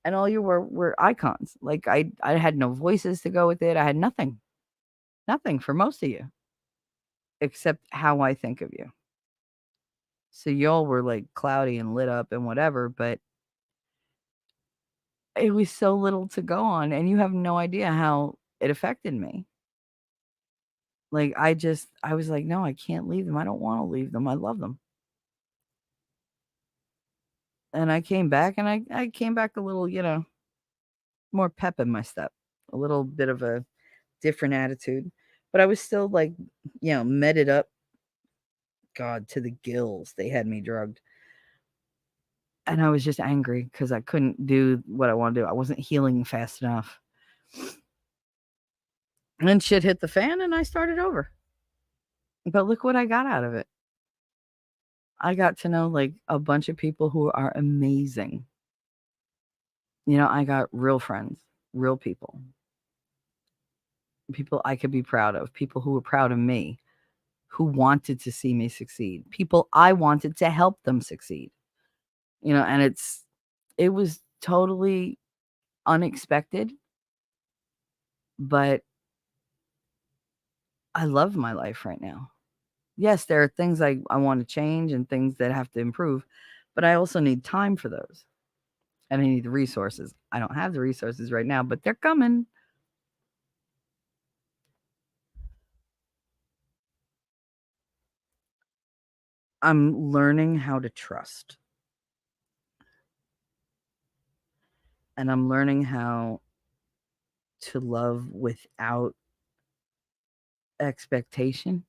And all you were icons. Like I had no voices to go with it. I had nothing for most of you except how I think of you. So y'all were like cloudy and lit up and whatever, but it was so little to go on, and you have no idea how it affected me. Like I was like, no, I can't leave them. I don't want to leave them. I love them. And I came back, and I came back a little, more pep in my step, a little bit of a different attitude, but I was still like, meted up, God, to the gills. They had me drugged. And I was just angry because I couldn't do what I wanted to do. I wasn't healing fast enough. And then shit hit the fan and I started over. But look what I got out of it. I got to know like a bunch of people who are amazing. I got real friends, real people. People I could be proud of. People who were proud of me. Who wanted to see me succeed. People I wanted to help them succeed. And it was totally unexpected, but I love my life right now. Yes, there are things I want to change and things that have to improve, but I also need time for those. And I need the resources. I don't have the resources right now, but they're coming. I'm learning how to trust. And I'm learning how to love without expectation,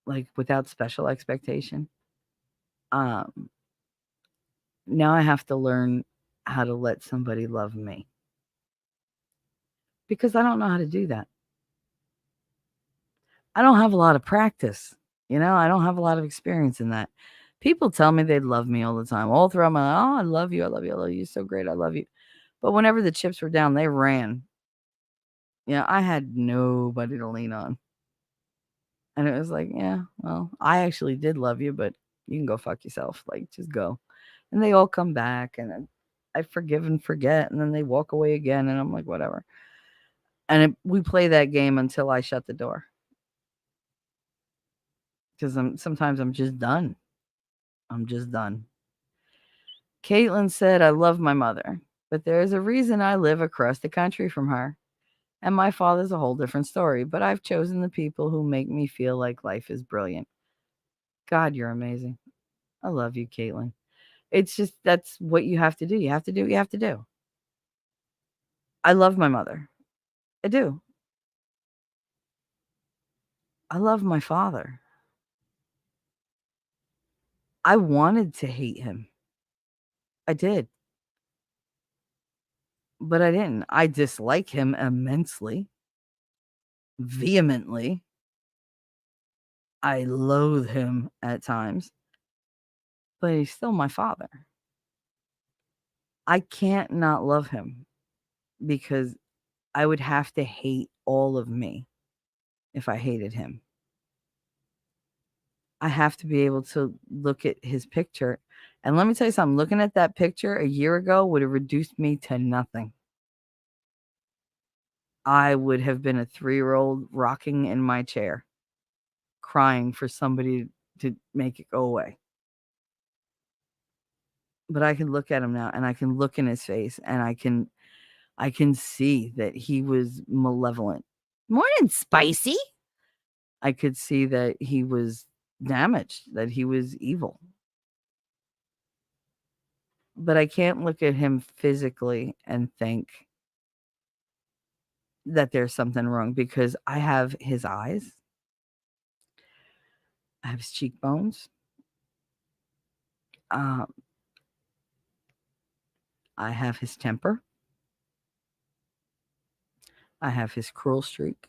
like without special expectation. Now I have to learn how to let somebody love me because I don't know how to do that. I don't have a lot of practice. I don't have a lot of experience in that. People tell me they love me all the time, all throughout my life. Oh, I love you. I love you. I love you. You're so great. I love you. But whenever the chips were down, they ran. I had nobody to lean on. And it was like, yeah, well, I actually did love you, but you can go fuck yourself. Like, just go. And they all come back, and I forgive and forget, and then they walk away again, and I'm like, whatever. And we play that game until I shut the door. Because sometimes I'm just done. I'm just done. Caitlin said, I love my mother, but there is a reason I live across the country from her. And my father's a whole different story, but I've chosen the people who make me feel like life is brilliant. God, you're amazing. I love you, Caitlin. It's just, that's what you have to do. You have to do what you have to do. I love my mother. I do. I love my father. I wanted to hate him. I did. But I didn't. I dislike him immensely. Vehemently. I loathe him at times. But he's still my father. I can't not love him because I would have to hate all of me if I hated him. I have to be able to look at his picture. And let me tell you something, looking at that picture a year ago would have reduced me to nothing. I would have been a 3-year-old rocking in my chair, crying for somebody to make it go away. But I can look at him now, and I can look in his face, and I can see that he was malevolent. Morning, Spicy. I could see that he was damaged, that he was evil. but I can't look at him physically and think that there's something wrong because I have his eyes, I have his cheekbones, um, I have his temper, I have his cruel streak,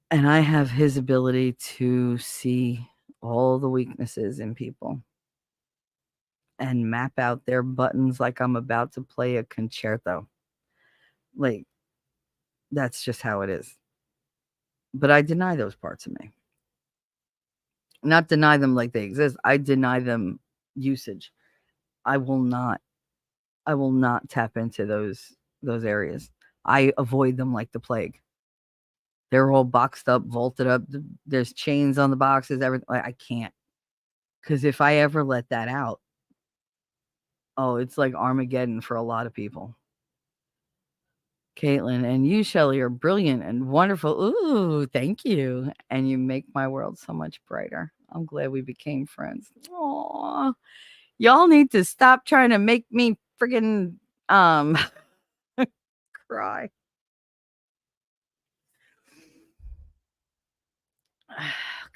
and I have his ability to see all the weaknesses in people and map out their buttons like I'm about to play a concerto. Like, that's just how it is. But I deny those parts of me. Not deny them like they exist. I deny them usage. I will not tap into those areas. I avoid them like the plague. They're all boxed up, vaulted up. There's chains on the boxes, everything. I can't. Because if I ever let that out, oh, it's like Armageddon for a lot of people. Caitlin, and you, Shelley, are brilliant and wonderful. Ooh, thank you. And you make my world so much brighter. I'm glad we became friends. Aw. Y'all need to stop trying to make me friggin' cry.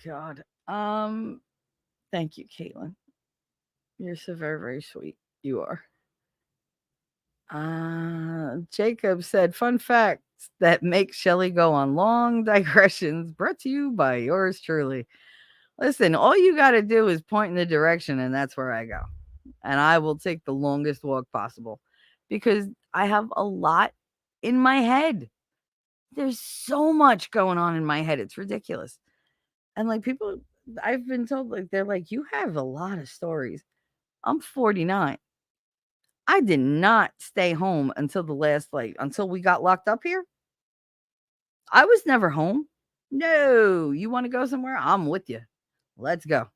God. Thank you, Caitlin. You're so very, very sweet. You are. Jacob said, fun facts that make Shelley go on long digressions, brought to you by yours truly. Listen, all you got to do is point in the direction, and that's where I go. And I will take the longest walk possible because I have a lot in my head. There's so much going on in my head. It's ridiculous. And like people, I've been told, like, they're like, you have a lot of stories. I'm 49. I did not stay home until the last, until we got locked up here. I was never home. No, you want to go somewhere? I'm with you. Let's go.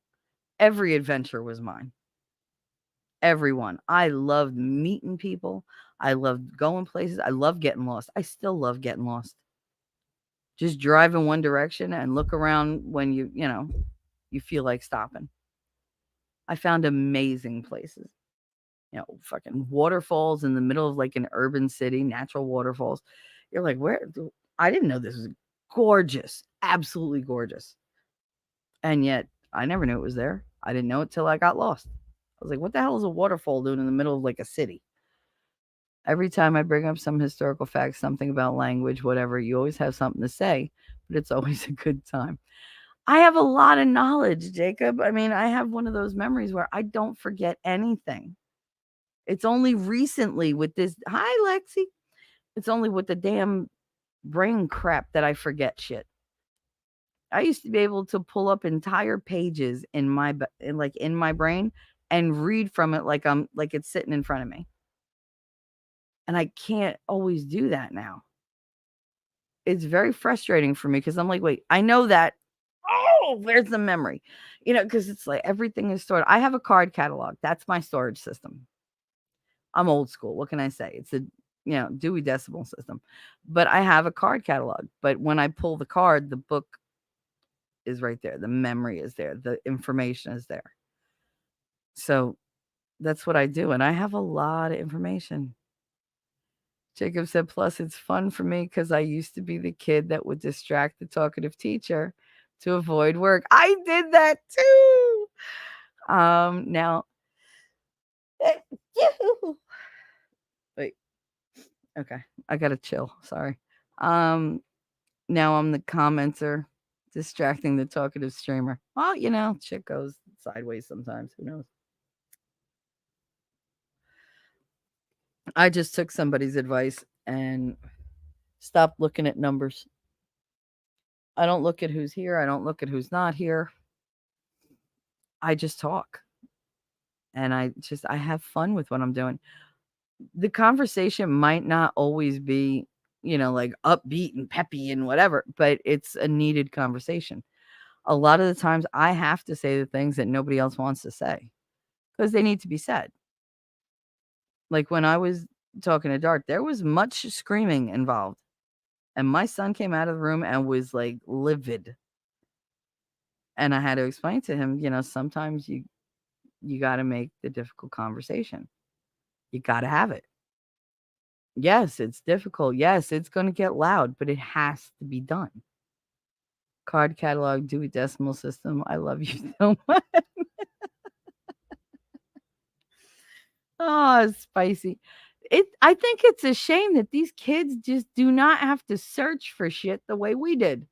Every adventure was mine. Everyone. I loved meeting people. I loved going places. I love getting lost. I still love getting lost. Just drive in one direction and look around when you feel like stopping. I found amazing places. Fucking waterfalls in the middle of like an urban city, natural waterfalls. You're like, where? I didn't know this was gorgeous. Absolutely gorgeous. And yet I never knew it was there. I didn't know it till I got lost. I was like, what the hell is a waterfall doing in the middle of like a city? Every time I bring up some historical facts, something about language, whatever, you always have something to say, but it's always a good time. I have a lot of knowledge, Jacob. I mean, I have one of those memories where I don't forget anything. It's only recently with this. Hi, Lexi. It's only with the damn brain crap that I forget shit. I used to be able to pull up entire pages in my brain and read from it like it's sitting in front of me. And I can't always do that now. It's very frustrating for me because I'm like, wait, I know that. Oh, where's the memory? Because it's like everything is stored. I have a card catalog. That's my storage system. I'm old school. What can I say? It's a Dewey Decimal System. But I have a card catalog. But when I pull the card, the book is right there. The memory is there. The information is there. So that's what I do. And I have a lot of information. Jacob said, plus it's fun for me because I used to be the kid that would distract the talkative teacher to avoid work. I did that too. Now, wait, okay, I gotta chill. Sorry. Now I'm the commenter distracting the talkative streamer. Well, shit goes sideways sometimes. Who knows? I just took somebody's advice and stopped looking at numbers. I don't look at who's here. I don't look at who's not here. I just talk. And I have fun with what I'm doing. The conversation might not always be, like upbeat and peppy and whatever, but it's a needed conversation. A lot of the times I have to say the things that nobody else wants to say because they need to be said. Like when I was talking to Dart, there was much screaming involved. And my son came out of the room and was like livid. And I had to explain to him, sometimes you got to make the difficult conversation. You got to have it. Yes, it's difficult. Yes, it's going to get loud, but it has to be done. Card catalog, Dewey Decimal System. I love you so much. Oh, it's spicy. I think it's a shame that these kids just do not have to search for shit the way we did.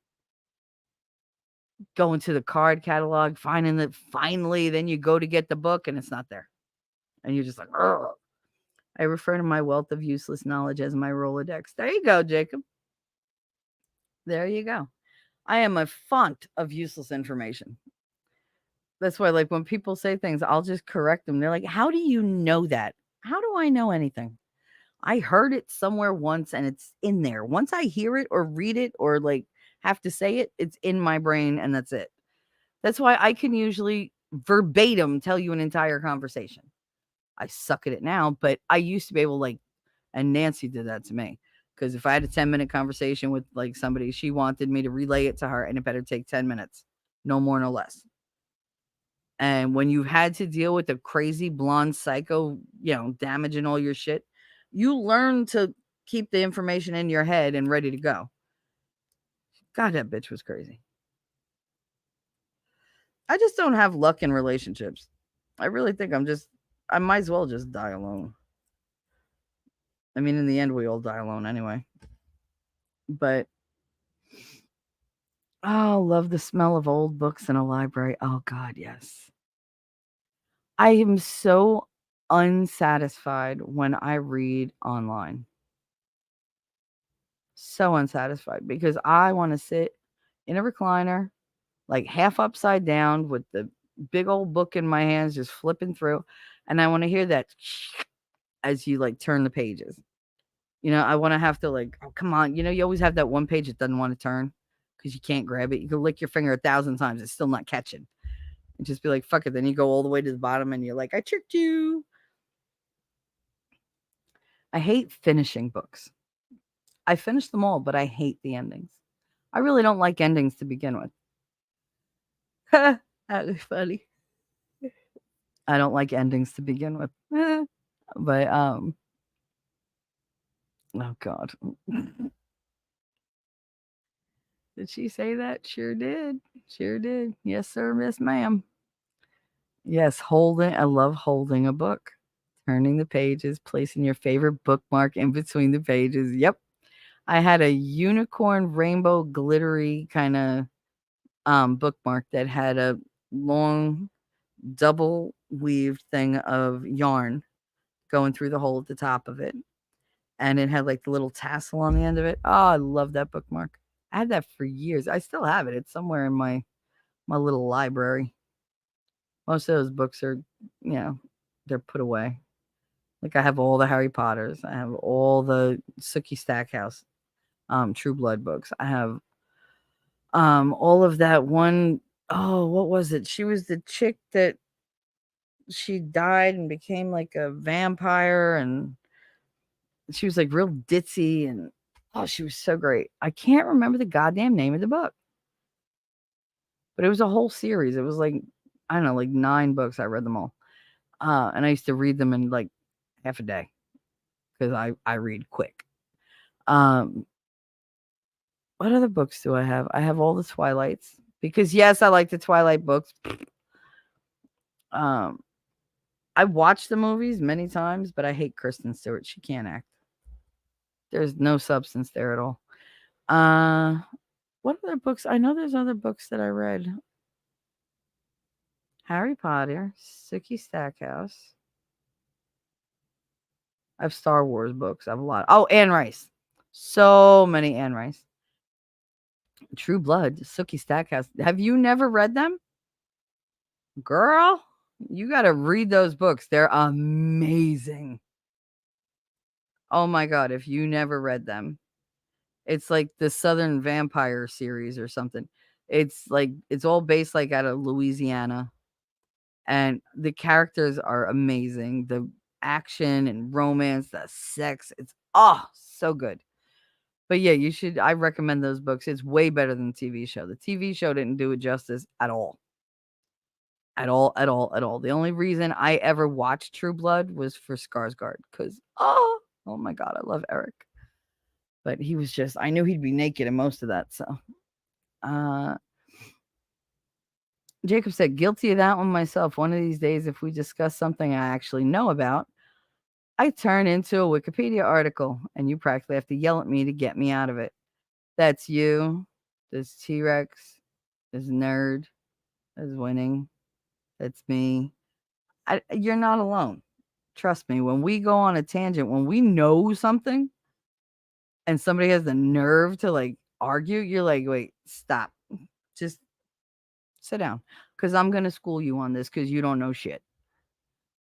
Going to the card catalog, finding it finally, then you go to get the book and it's not there. And you're just like, ugh. I refer to my wealth of useless knowledge as my Rolodex. There you go, Jacob. There you go. I am a font of useless information. That's why, like, when people say things, I'll just correct them. They're like, how do you know that? How do I know anything? I heard it somewhere once and it's in there. Once I hear it or read it or like have to say it, it's in my brain and that's it. That's why I can usually verbatim tell you an entire conversation. I suck at it now, but I used to be able and Nancy did that to me. Because if I had a 10-minute conversation with like somebody, she wanted me to relay it to her and it better take 10 minutes. No more, no less. And when you've had to deal with a crazy blonde psycho, damaging all your shit, you learn to keep the information in your head and ready to go. God, that bitch was crazy. I just don't have luck in relationships. I really think I might as well just die alone. I mean, in the end, we all die alone anyway. But, love the smell of old books in a library. Oh, God, yes. I am so unsatisfied when I read online. So unsatisfied because I want to sit in a recliner, like half upside down with the big old book in my hands, just flipping through. And I want to hear that as you like turn the pages. I want to have to oh, come on. You always have that one page that doesn't want to turn because you can't grab it. You can lick your finger 1,000 times. It's still not catching. And just be like, fuck it. Then you go all the way to the bottom and you're like, I tricked you. I hate finishing books. I finished them all, but I hate the endings. I really don't like endings to begin with. That was funny. I don't like endings to begin with. But oh God. Did she say that? Sure did. Sure did. Yes, sir, Miss Ma'am. Yes, holding. I love holding a book. Turning the pages, placing your favorite bookmark in between the pages. Yep. I had a unicorn rainbow glittery kind of bookmark that had a long double weaved thing of yarn going through the hole at the top of it. And it had like the little tassel on the end of it. Oh, I love that bookmark. I had that for years. I still have it. It's somewhere in my little library. Most of those books are, they're put away. Like I have all the Harry Potters. I have all the Sookie Stackhouse, True Blood books. I have all of that one. Oh, what was it? She was the chick that she died and became like a vampire, and she was like real ditzy, and she was so great. I can't remember the goddamn name of the book, but it was a whole series. It was like, I don't know, like 9 books. I read them all. And I used to read them in like half a day because I read quick. What other books do I have? I have all the Twilights because yes, I like the Twilight books. I watched the movies many times, but I hate Kristen Stewart. She can't act. There's no substance there at all. What other books? I know there's other books that I read. Harry Potter, Sookie Stackhouse. I have Star Wars books. I have a lot. Oh, Anne Rice. So many Anne Rice. True Blood, Sookie Stackhouse. Have you never read them? Girl, you got to read those books. They're amazing. Oh my God, if you never read them. It's like the Southern Vampire series or something. It's all based like out of Louisiana. And the characters are amazing. The action and romance, the sex, it's so good. But yeah, you should. I recommend those books. It's way better than the TV show. The TV show didn't do it justice at all. At all, at all, at all. The only reason I ever watched True Blood was for Skarsgård because oh my god, I love Eric. But he was just I knew he'd be naked in most of that. So Jacob said, guilty of that one myself. One of these days, if we discuss something I actually know about, I turn into a Wikipedia article and you practically have to yell at me to get me out of it. That's you. There's T-Rex. There's Nerd. There's Winning. That's me. You're not alone. Trust me. When we go on a tangent, when we know something and somebody has the nerve to like argue, you're like, wait, stop. Just sit down. Because I'm going to school you on this because you don't know shit.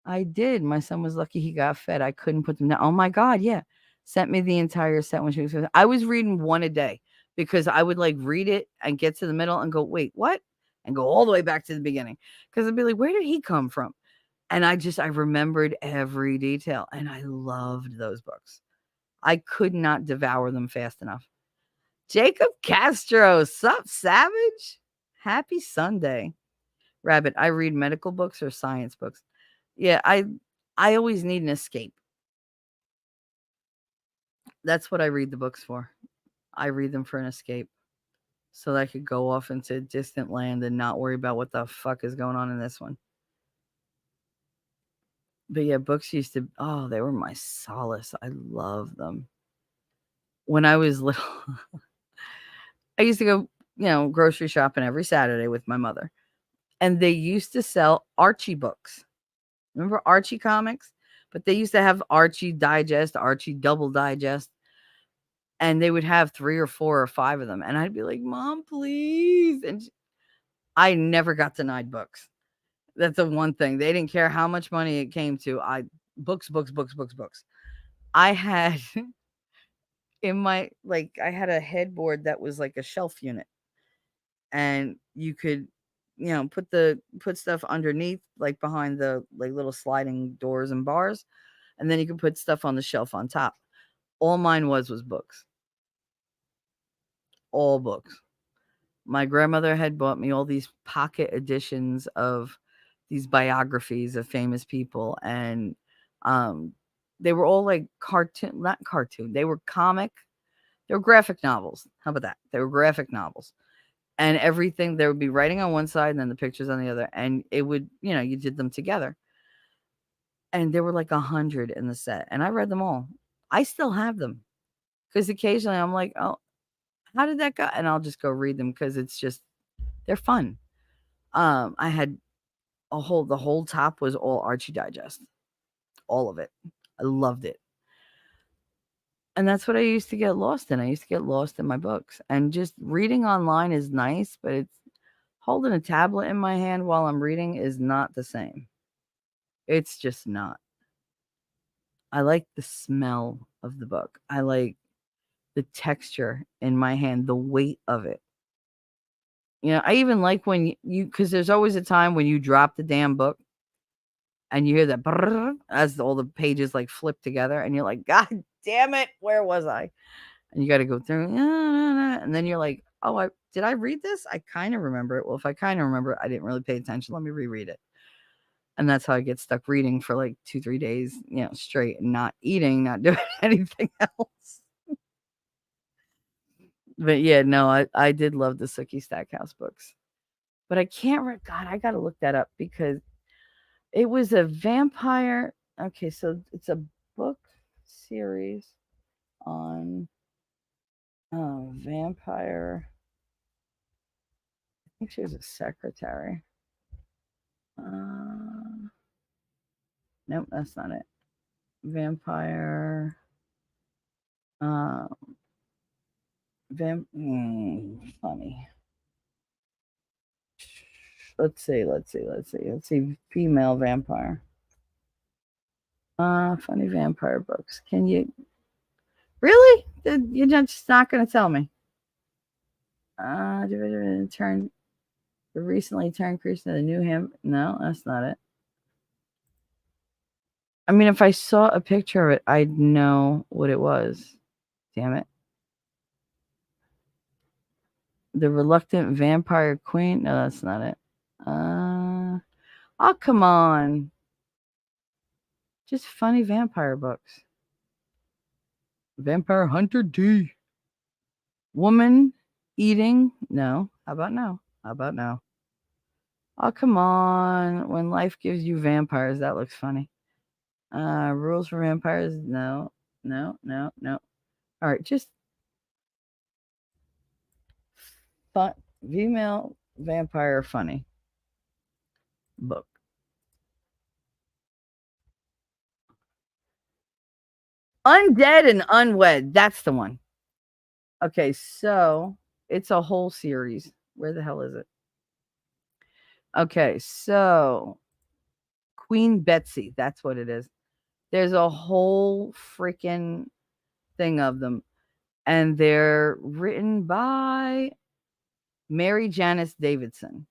I did. My son was lucky he got fed. I couldn't put them down. Oh my God. Yeah. Sent me the entire set when she was. I was reading one a day because I would like read it and get to the middle and go, wait, what? And go all the way back to the beginning. Because I'd be like, where did he come from? And I remembered every detail. And I loved those books. I could not devour them fast enough. Jacob Castro. Sup, Savage? Happy Sunday. Rabbit, I read medical books or science books. Yeah, I always need an escape. That's what I read the books for. I read them for an escape. So that I could go off into a distant land and not worry about what the fuck is going on in this one. But yeah, books used to, they were my solace. I love them. When I was little, I used to go, grocery shopping every Saturday with my mother. And they used to sell Archie books. Remember Archie comics? But they used to have Archie Digest, Archie Double Digest. And they would have 3 or 4 or 5 of them. And I'd be like, Mom, please. And I never got denied books. That's the one thing. They didn't care how much money it came to. Books. I had I had a headboard that was like a shelf unit. And you could, put stuff underneath, like behind the like little sliding doors and bars. And then you could put stuff on the shelf on top. All mine was books. All books. My grandmother had bought me all these pocket editions of these biographies of famous people. And they were all like not cartoon. They were comic. They were graphic novels. How about that? They were graphic novels. And everything, there would be writing on one side and then the pictures on the other. And it would, you did them together. And there were like 100 in the set. And I read them all. I still have them. Because occasionally I'm like, oh, how did that go? And I'll just go read them because it's just, they're fun. I had the whole top was all Archie Digest. All of it. I loved it. And that's what I used to get lost in. I used to get lost in my books. And just reading online is nice, but it's holding a tablet in my hand while I'm reading is not the same. It's just not. I like the smell of the book. I like the texture in my hand, the weight of it. I even like when because there's always a time when you drop the damn book and you hear that brrr, as all the pages like flip together and you're like, God damn it, where was I? And you got to go through, and then you're like, oh, did I read this? I kind of remember it. Well, if I kind of remember it, I didn't really pay attention. Let me reread it. And that's how I get stuck reading for like 2-3 days, straight and not eating, not doing anything else. But yeah, no, I did love the Sookie Stackhouse books. But I can't God, I got to look that up because it was a vampire. Okay, so it's a book series on vampire. I think she was a secretary. Nope, that's not it. Vampire. Funny. Let's see. Female vampire. Funny vampire books. Can you really? You're just not going to tell me? The recently turned Christian, the new him. No, that's not it. I mean, if I saw a picture of it, I'd know what it was. Damn it. The Reluctant Vampire Queen. No, that's not it. Oh, come on. Just funny vampire books. Vampire Hunter D. Woman Eating. No. How about no? How about no? Oh, come on. When Life Gives You Vampires. That looks funny. Rules for Vampires. No. No. No. No. All right. Just fun. Female vampire funny book. Undead and Unwed. That's the one. Okay, so it's a whole series. Where the hell is it? Okay, so Queen Betsy. That's what it is. There's a whole freaking thing of them. And they're written by Mary Janice Davidson.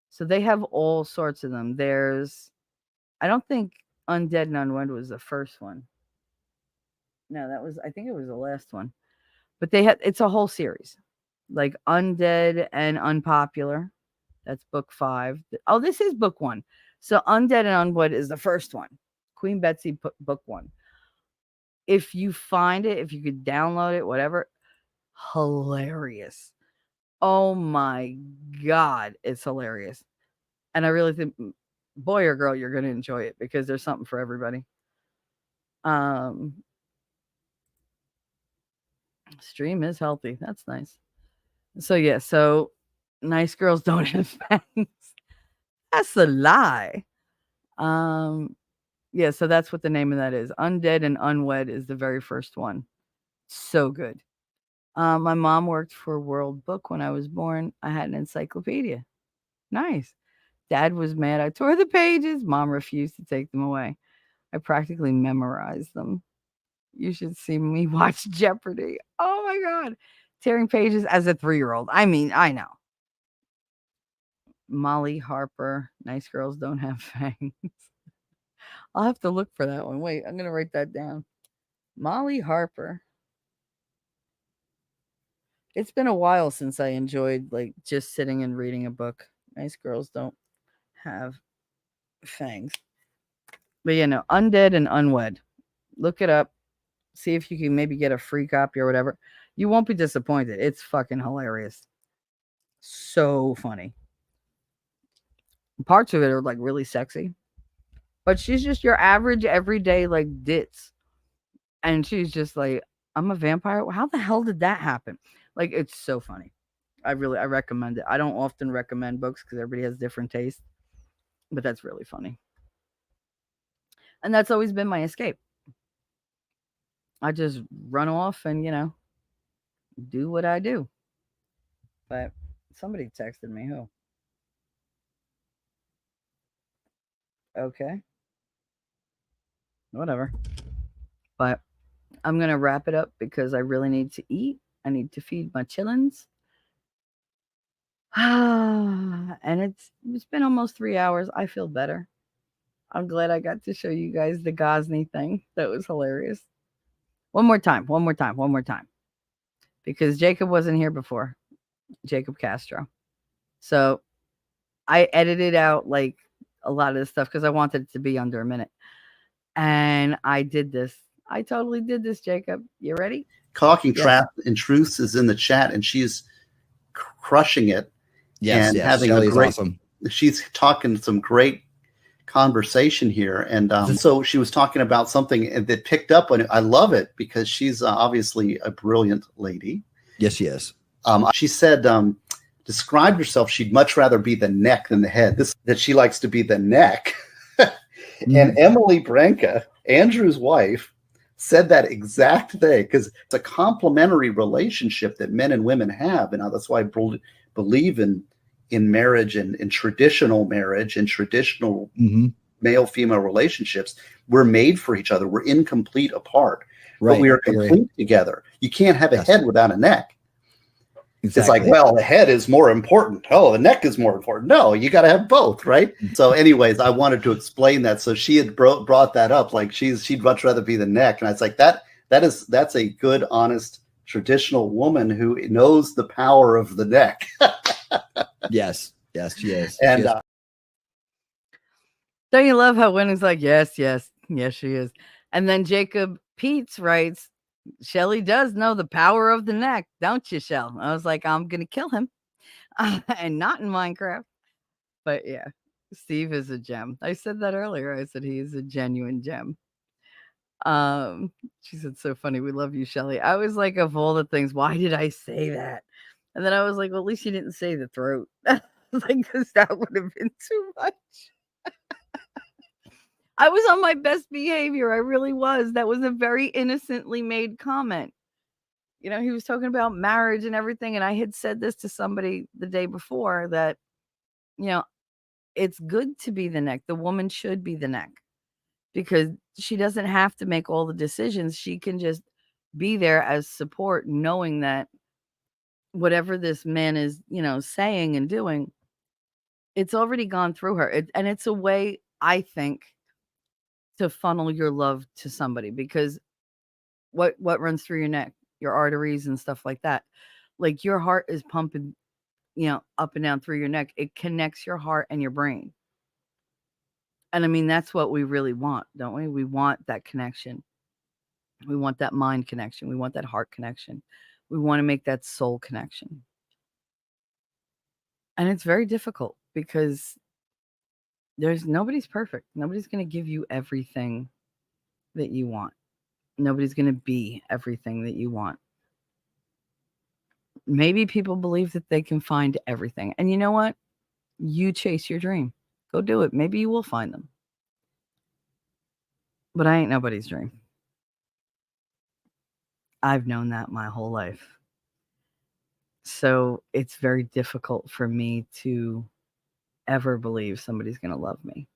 So they have all sorts of them. I don't think Undead and Unwed was the first one. No, I think it was the last one. But it's a whole series. Like Undead and Unpopular. That's book 5. Oh, this is book 1. So Undead and Unwed is the first one. Queen Betsy book 1. If you find it, if you could download it, whatever, hilarious. Oh my God, it's hilarious. And I really think, boy or girl, you're going to enjoy it because there's something for everybody. Stream is healthy. That's nice. So yeah, so nice girls don't have fangs. That's a lie. Yeah, so that's what the name of that is. Undead and Unwed is the very first one. So good. My mom worked for World Book when I was born. I had an encyclopedia. Nice. Dad was mad I tore the pages. Mom refused to take them away. I practically memorized them. You should see me watch Jeopardy. Oh my God. Tearing pages as a 3-year-old. I mean, I know. Molly Harper. Nice girls don't have fangs. I'll have to look for that one. Wait, I'm going to write that down. Molly Harper. It's been a while since I enjoyed like just sitting and reading a book. Nice girls don't have fangs. But you know, Undead and Unwed. Look it up. See if you can maybe get a free copy or whatever. You won't be disappointed. It's fucking hilarious. So funny. Parts of it are like really sexy. But she's just your average everyday like ditz. And she's just like, I'm a vampire. How the hell did that happen? Like, it's so funny. I recommend it. I don't often recommend books because everybody has different tastes. But that's really funny. And that's always been my escape. I just run off and, you know, do what I do. But somebody texted me. Who? Okay. Whatever. But I'm going to wrap it up because I really need to eat. I need to feed my chillins. And it's been almost 3 hours. I feel better. I'm glad I got to show you guys the Gosney thing. That was hilarious. One more time. Because Jacob wasn't here before. Jacob Castro. So I edited out like a lot of this stuff because I wanted it to be under a minute. And I did this. I totally did this, Jacob. You ready? Caulking Trap and Truths is in the chat, and she's crushing it. Yes, and yes. having Shelley's a great. Awesome. She's talking some great conversation here, and so she was talking about something that picked up on it. I love it because she's obviously a brilliant lady. Yes, she is. She said, described herself. She'd much rather be the neck than the head. That she likes to be the neck. And Emily Branca, Andrew's wife, said that exact thing because it's a complementary relationship that men and women have, and that's why I believe in marriage and in traditional marriage and traditional male-female relationships. We're made for each other. We're incomplete apart, but we are complete together. You can't have a head without a neck. Exactly. It's like, well, the head is more important. Oh, the neck is more important. No, you got to have both, right? So anyways, I wanted to explain that. So she had brought that up. Like she'd much rather be the neck. And I was like, that's a good, honest traditional woman who knows the power of the neck. Yes. Yes, she is. And She is. Don't you love how Winning's like, yes, yes, yes, she is. And then Jacob Peets writes, Shelly does know the power of the neck, don't you, Shell? I was like, I'm going to kill him. And not in Minecraft. But yeah, Steve is a gem. I said that earlier. I said he is a genuine gem. She said, so funny. We love you, Shelly. I was like, of all the things, why did I say that? And then I was like, well, at least you didn't say the throat. Like, because that would have been too much. I was on my best behavior. I really was. That was a very innocently made comment. You know, he was talking about marriage and everything. And I had said this to somebody the day before that, you know, it's good to be the neck. The woman should be the neck because she doesn't have to make all the decisions. She can just be there as support, knowing that whatever this man is, you know, saying and doing, it's already gone through her. And it's a way, I think, to funnel your love to somebody, because what runs through your neck, your arteries and stuff like that. Like your heart is pumping, you know, up and down through your neck. It connects your heart and your brain. And I mean, that's what we really want, don't we? We want that connection. We want that mind connection. We want that heart connection. We want to make that soul connection. And it's very difficult because nobody's perfect. Nobody's going to give you everything that you want. Nobody's going to be everything that you want. Maybe people believe that they can find everything. And you know what? You chase your dream. Go do it. Maybe you will find them. But I ain't nobody's dream. I've known that my whole life. So it's very difficult for me to ever believe somebody's going to love me.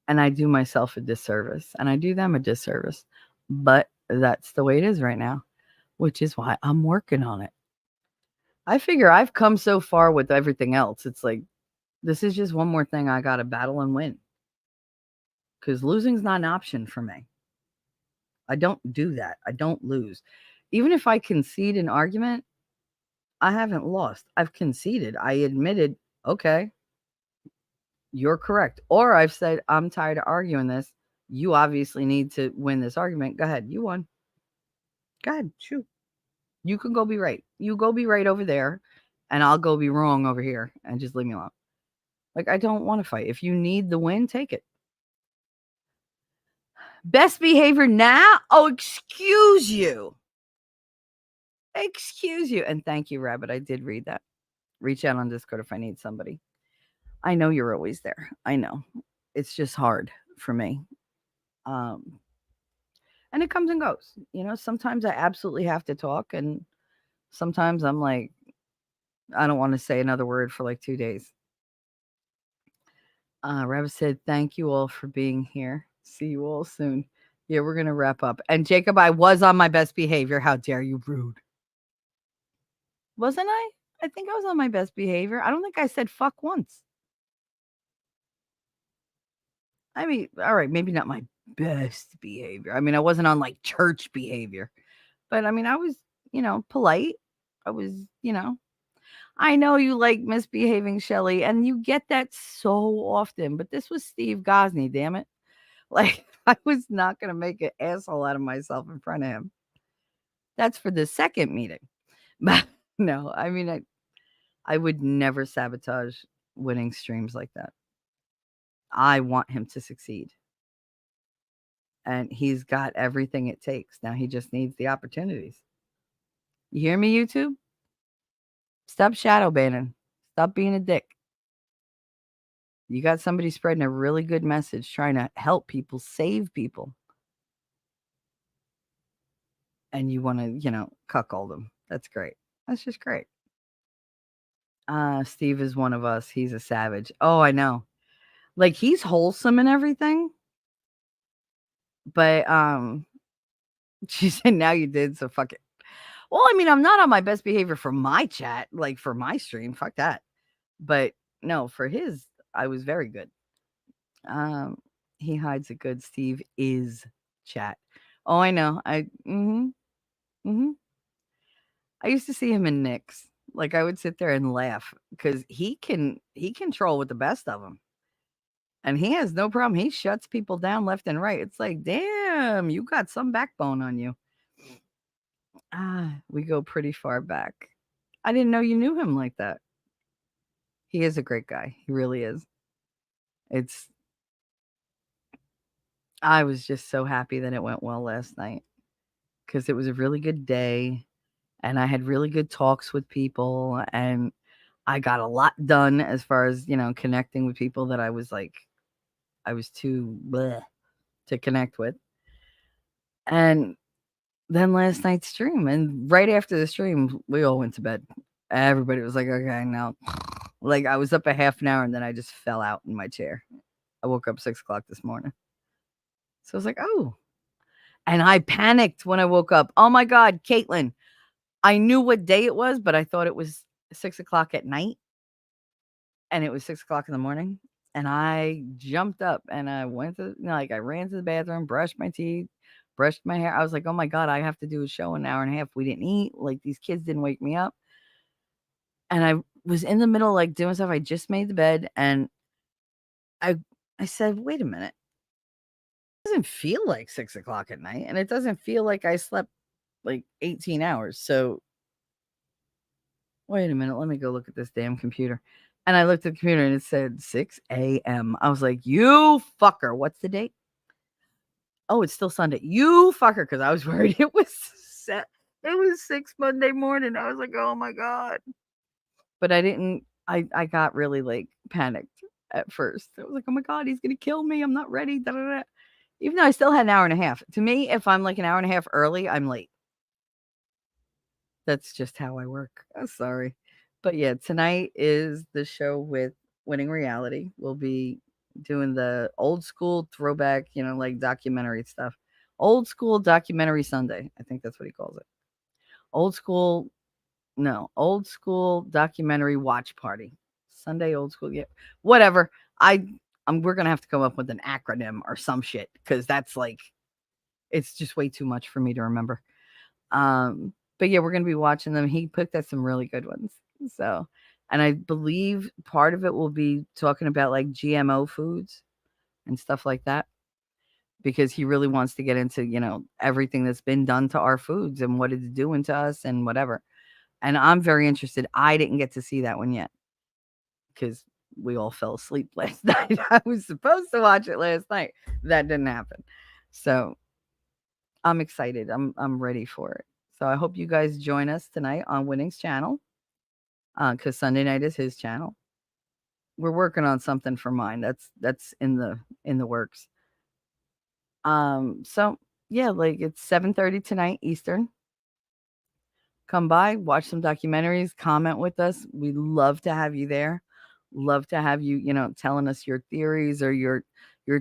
And I do myself a disservice, and I do them a disservice. But that's the way it is right now, which is why I'm working on it. I figure I've come so far with everything else. It's like, this is just one more thing I got to battle and win. Because losing's not an option for me. I don't do that. I don't lose. Even if I concede an argument, I haven't lost. I've conceded. I admitted, okay, you're correct. Or I've said, I'm tired of arguing this. You obviously need to win this argument. Go ahead. You won. Go ahead. Shoot. You can go be right. You go be right over there, and I'll go be wrong over here, and just leave me alone. Like, I don't want to fight. If you need the win, take it. Best behavior now? Oh, excuse you. Excuse you. And thank you, Rabbit. I did read that. Reach out on Discord if I need somebody. I know you're always there. I know. It's just hard for me. And it comes and goes. You know, sometimes I absolutely have to talk, and sometimes I'm like, I don't want to say another word for like 2 days. Rabbit said, thank you all for being here. See you all soon. Yeah, we're going to wrap up. And Jacob, I was on my best behavior. How dare you, rude. Wasn't I? I think I was on my best behavior. I don't think I said fuck once. I mean, all right, maybe not my best behavior. I mean, I wasn't on like church behavior. But I mean, I was, you know, polite. I was, you know. I know you like misbehaving, Shelly, and you get that so often. But this was Steve Gosney, damn it. Like, I was not going to make an asshole out of myself in front of him. That's for the second meeting. But no, I mean, I would never sabotage winning streams like that. I want him to succeed. And he's got everything it takes. Now he just needs the opportunities. You hear me, YouTube? Stop shadow banning. Stop being a dick. You got somebody spreading a really good message, trying to help people, save people. And you want to, you know, cuckold them. That's great. That's just great. Steve is one of us. He's a savage. Oh, I know. Like, he's wholesome and everything. But she said, now you did, so fuck it. Well, I mean, I'm not on my best behavior for my chat, like for my stream. Fuck that. But no, for his, I was very good. He hides it good. Steve is chat. Oh, I know. I used to see him in Nick's. Like, I would sit there and laugh because he can troll with the best of them. And he has no problem. He shuts people down left and right. It's like, damn, you got some backbone on you. We go pretty far back. I didn't know you knew him like that. He is a great guy. He really is. I was just so happy that it went well last night because it was a really good day and I had really good talks with people and I got a lot done as far as, connecting with people that I was too bleh to connect with. And then last night's stream, and right after the stream, we all went to bed. Everybody was like, okay, now. Like, I was up a half an hour, and then I just fell out in my chair. I woke up 6 o'clock this morning. So I was like, oh. And I panicked when I woke up. Oh, my God, Caitlin. I knew what day it was, but I thought it was 6 o'clock at night. And it was 6 o'clock in the morning. And I jumped up, and I went to, I ran to the bathroom, brushed my teeth, brushed my hair. I was like, oh my God, I have to do a show in an hour and a half. We didn't eat. Like, these kids didn't wake me up. And I was in the middle, doing stuff. I just made the bed. And I said, wait a minute. It doesn't feel like 6 o'clock at night. And it doesn't feel like I slept 18 hours. So wait a minute. Let me go look at this damn computer. And I looked at the computer and it said 6 a.m. I was like, you fucker. What's the date? Oh, it's still Sunday. You fucker, because I was worried it was 6 Monday morning. I was like, oh my God. But I didn't, I got really panicked at first. I was like, oh my God, he's going to kill me. I'm not ready. Da, da, da. Even though I still had an hour and a half. To me, if I'm an hour and a half early, I'm late. That's just how I work. I'm sorry. But yeah, tonight is the show with Winning Reality. We'll be doing the old school throwback, documentary stuff. Old school documentary Sunday. I think that's what he calls it. Old school documentary watch party. Sunday old school. Yeah. Whatever. We're going to have to come up with an acronym or some shit because that's it's just way too much for me to remember. But yeah, we're going to be watching them. He picked at some really good ones. So, and I believe part of it will be talking about GMO foods and stuff like that, because he really wants to get into, everything that's been done to our foods and what it's doing to us and whatever. And I'm very interested. I didn't get to see that one yet because we all fell asleep last night. I was supposed to watch it last night. That didn't happen. So I'm excited. I'm ready for it. So I hope you guys join us tonight on Winning's channel. Because Sunday night is his channel. We're working on something for mine. That's in the works. So yeah, it's 7:30 tonight Eastern. Come by, watch some documentaries, comment with us. We love to have you there. Love to have you, telling us your theories or your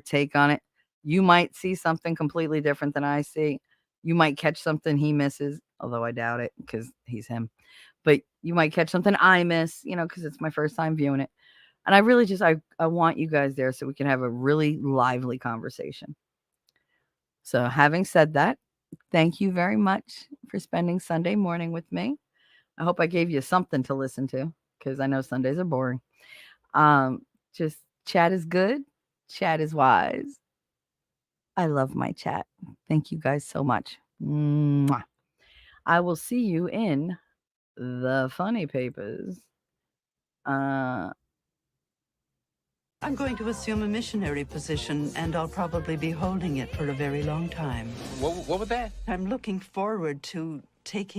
take on it. You might see something completely different than I see. You might catch something he misses, although I doubt it because he's him. But you might catch something I miss, because it's my first time viewing it. And I really just, I want you guys there so we can have a really lively conversation. So having said that, thank you very much for spending Sunday morning with me. I hope I gave you something to listen to because I know Sundays are boring. Just chat is good. Chat is wise. I love my chat. Thank you guys so much. Mwah. I will see you in the funny papers. I'm going to assume a missionary position, and I'll probably be holding it for a very long time. What was that? I'm looking forward to taking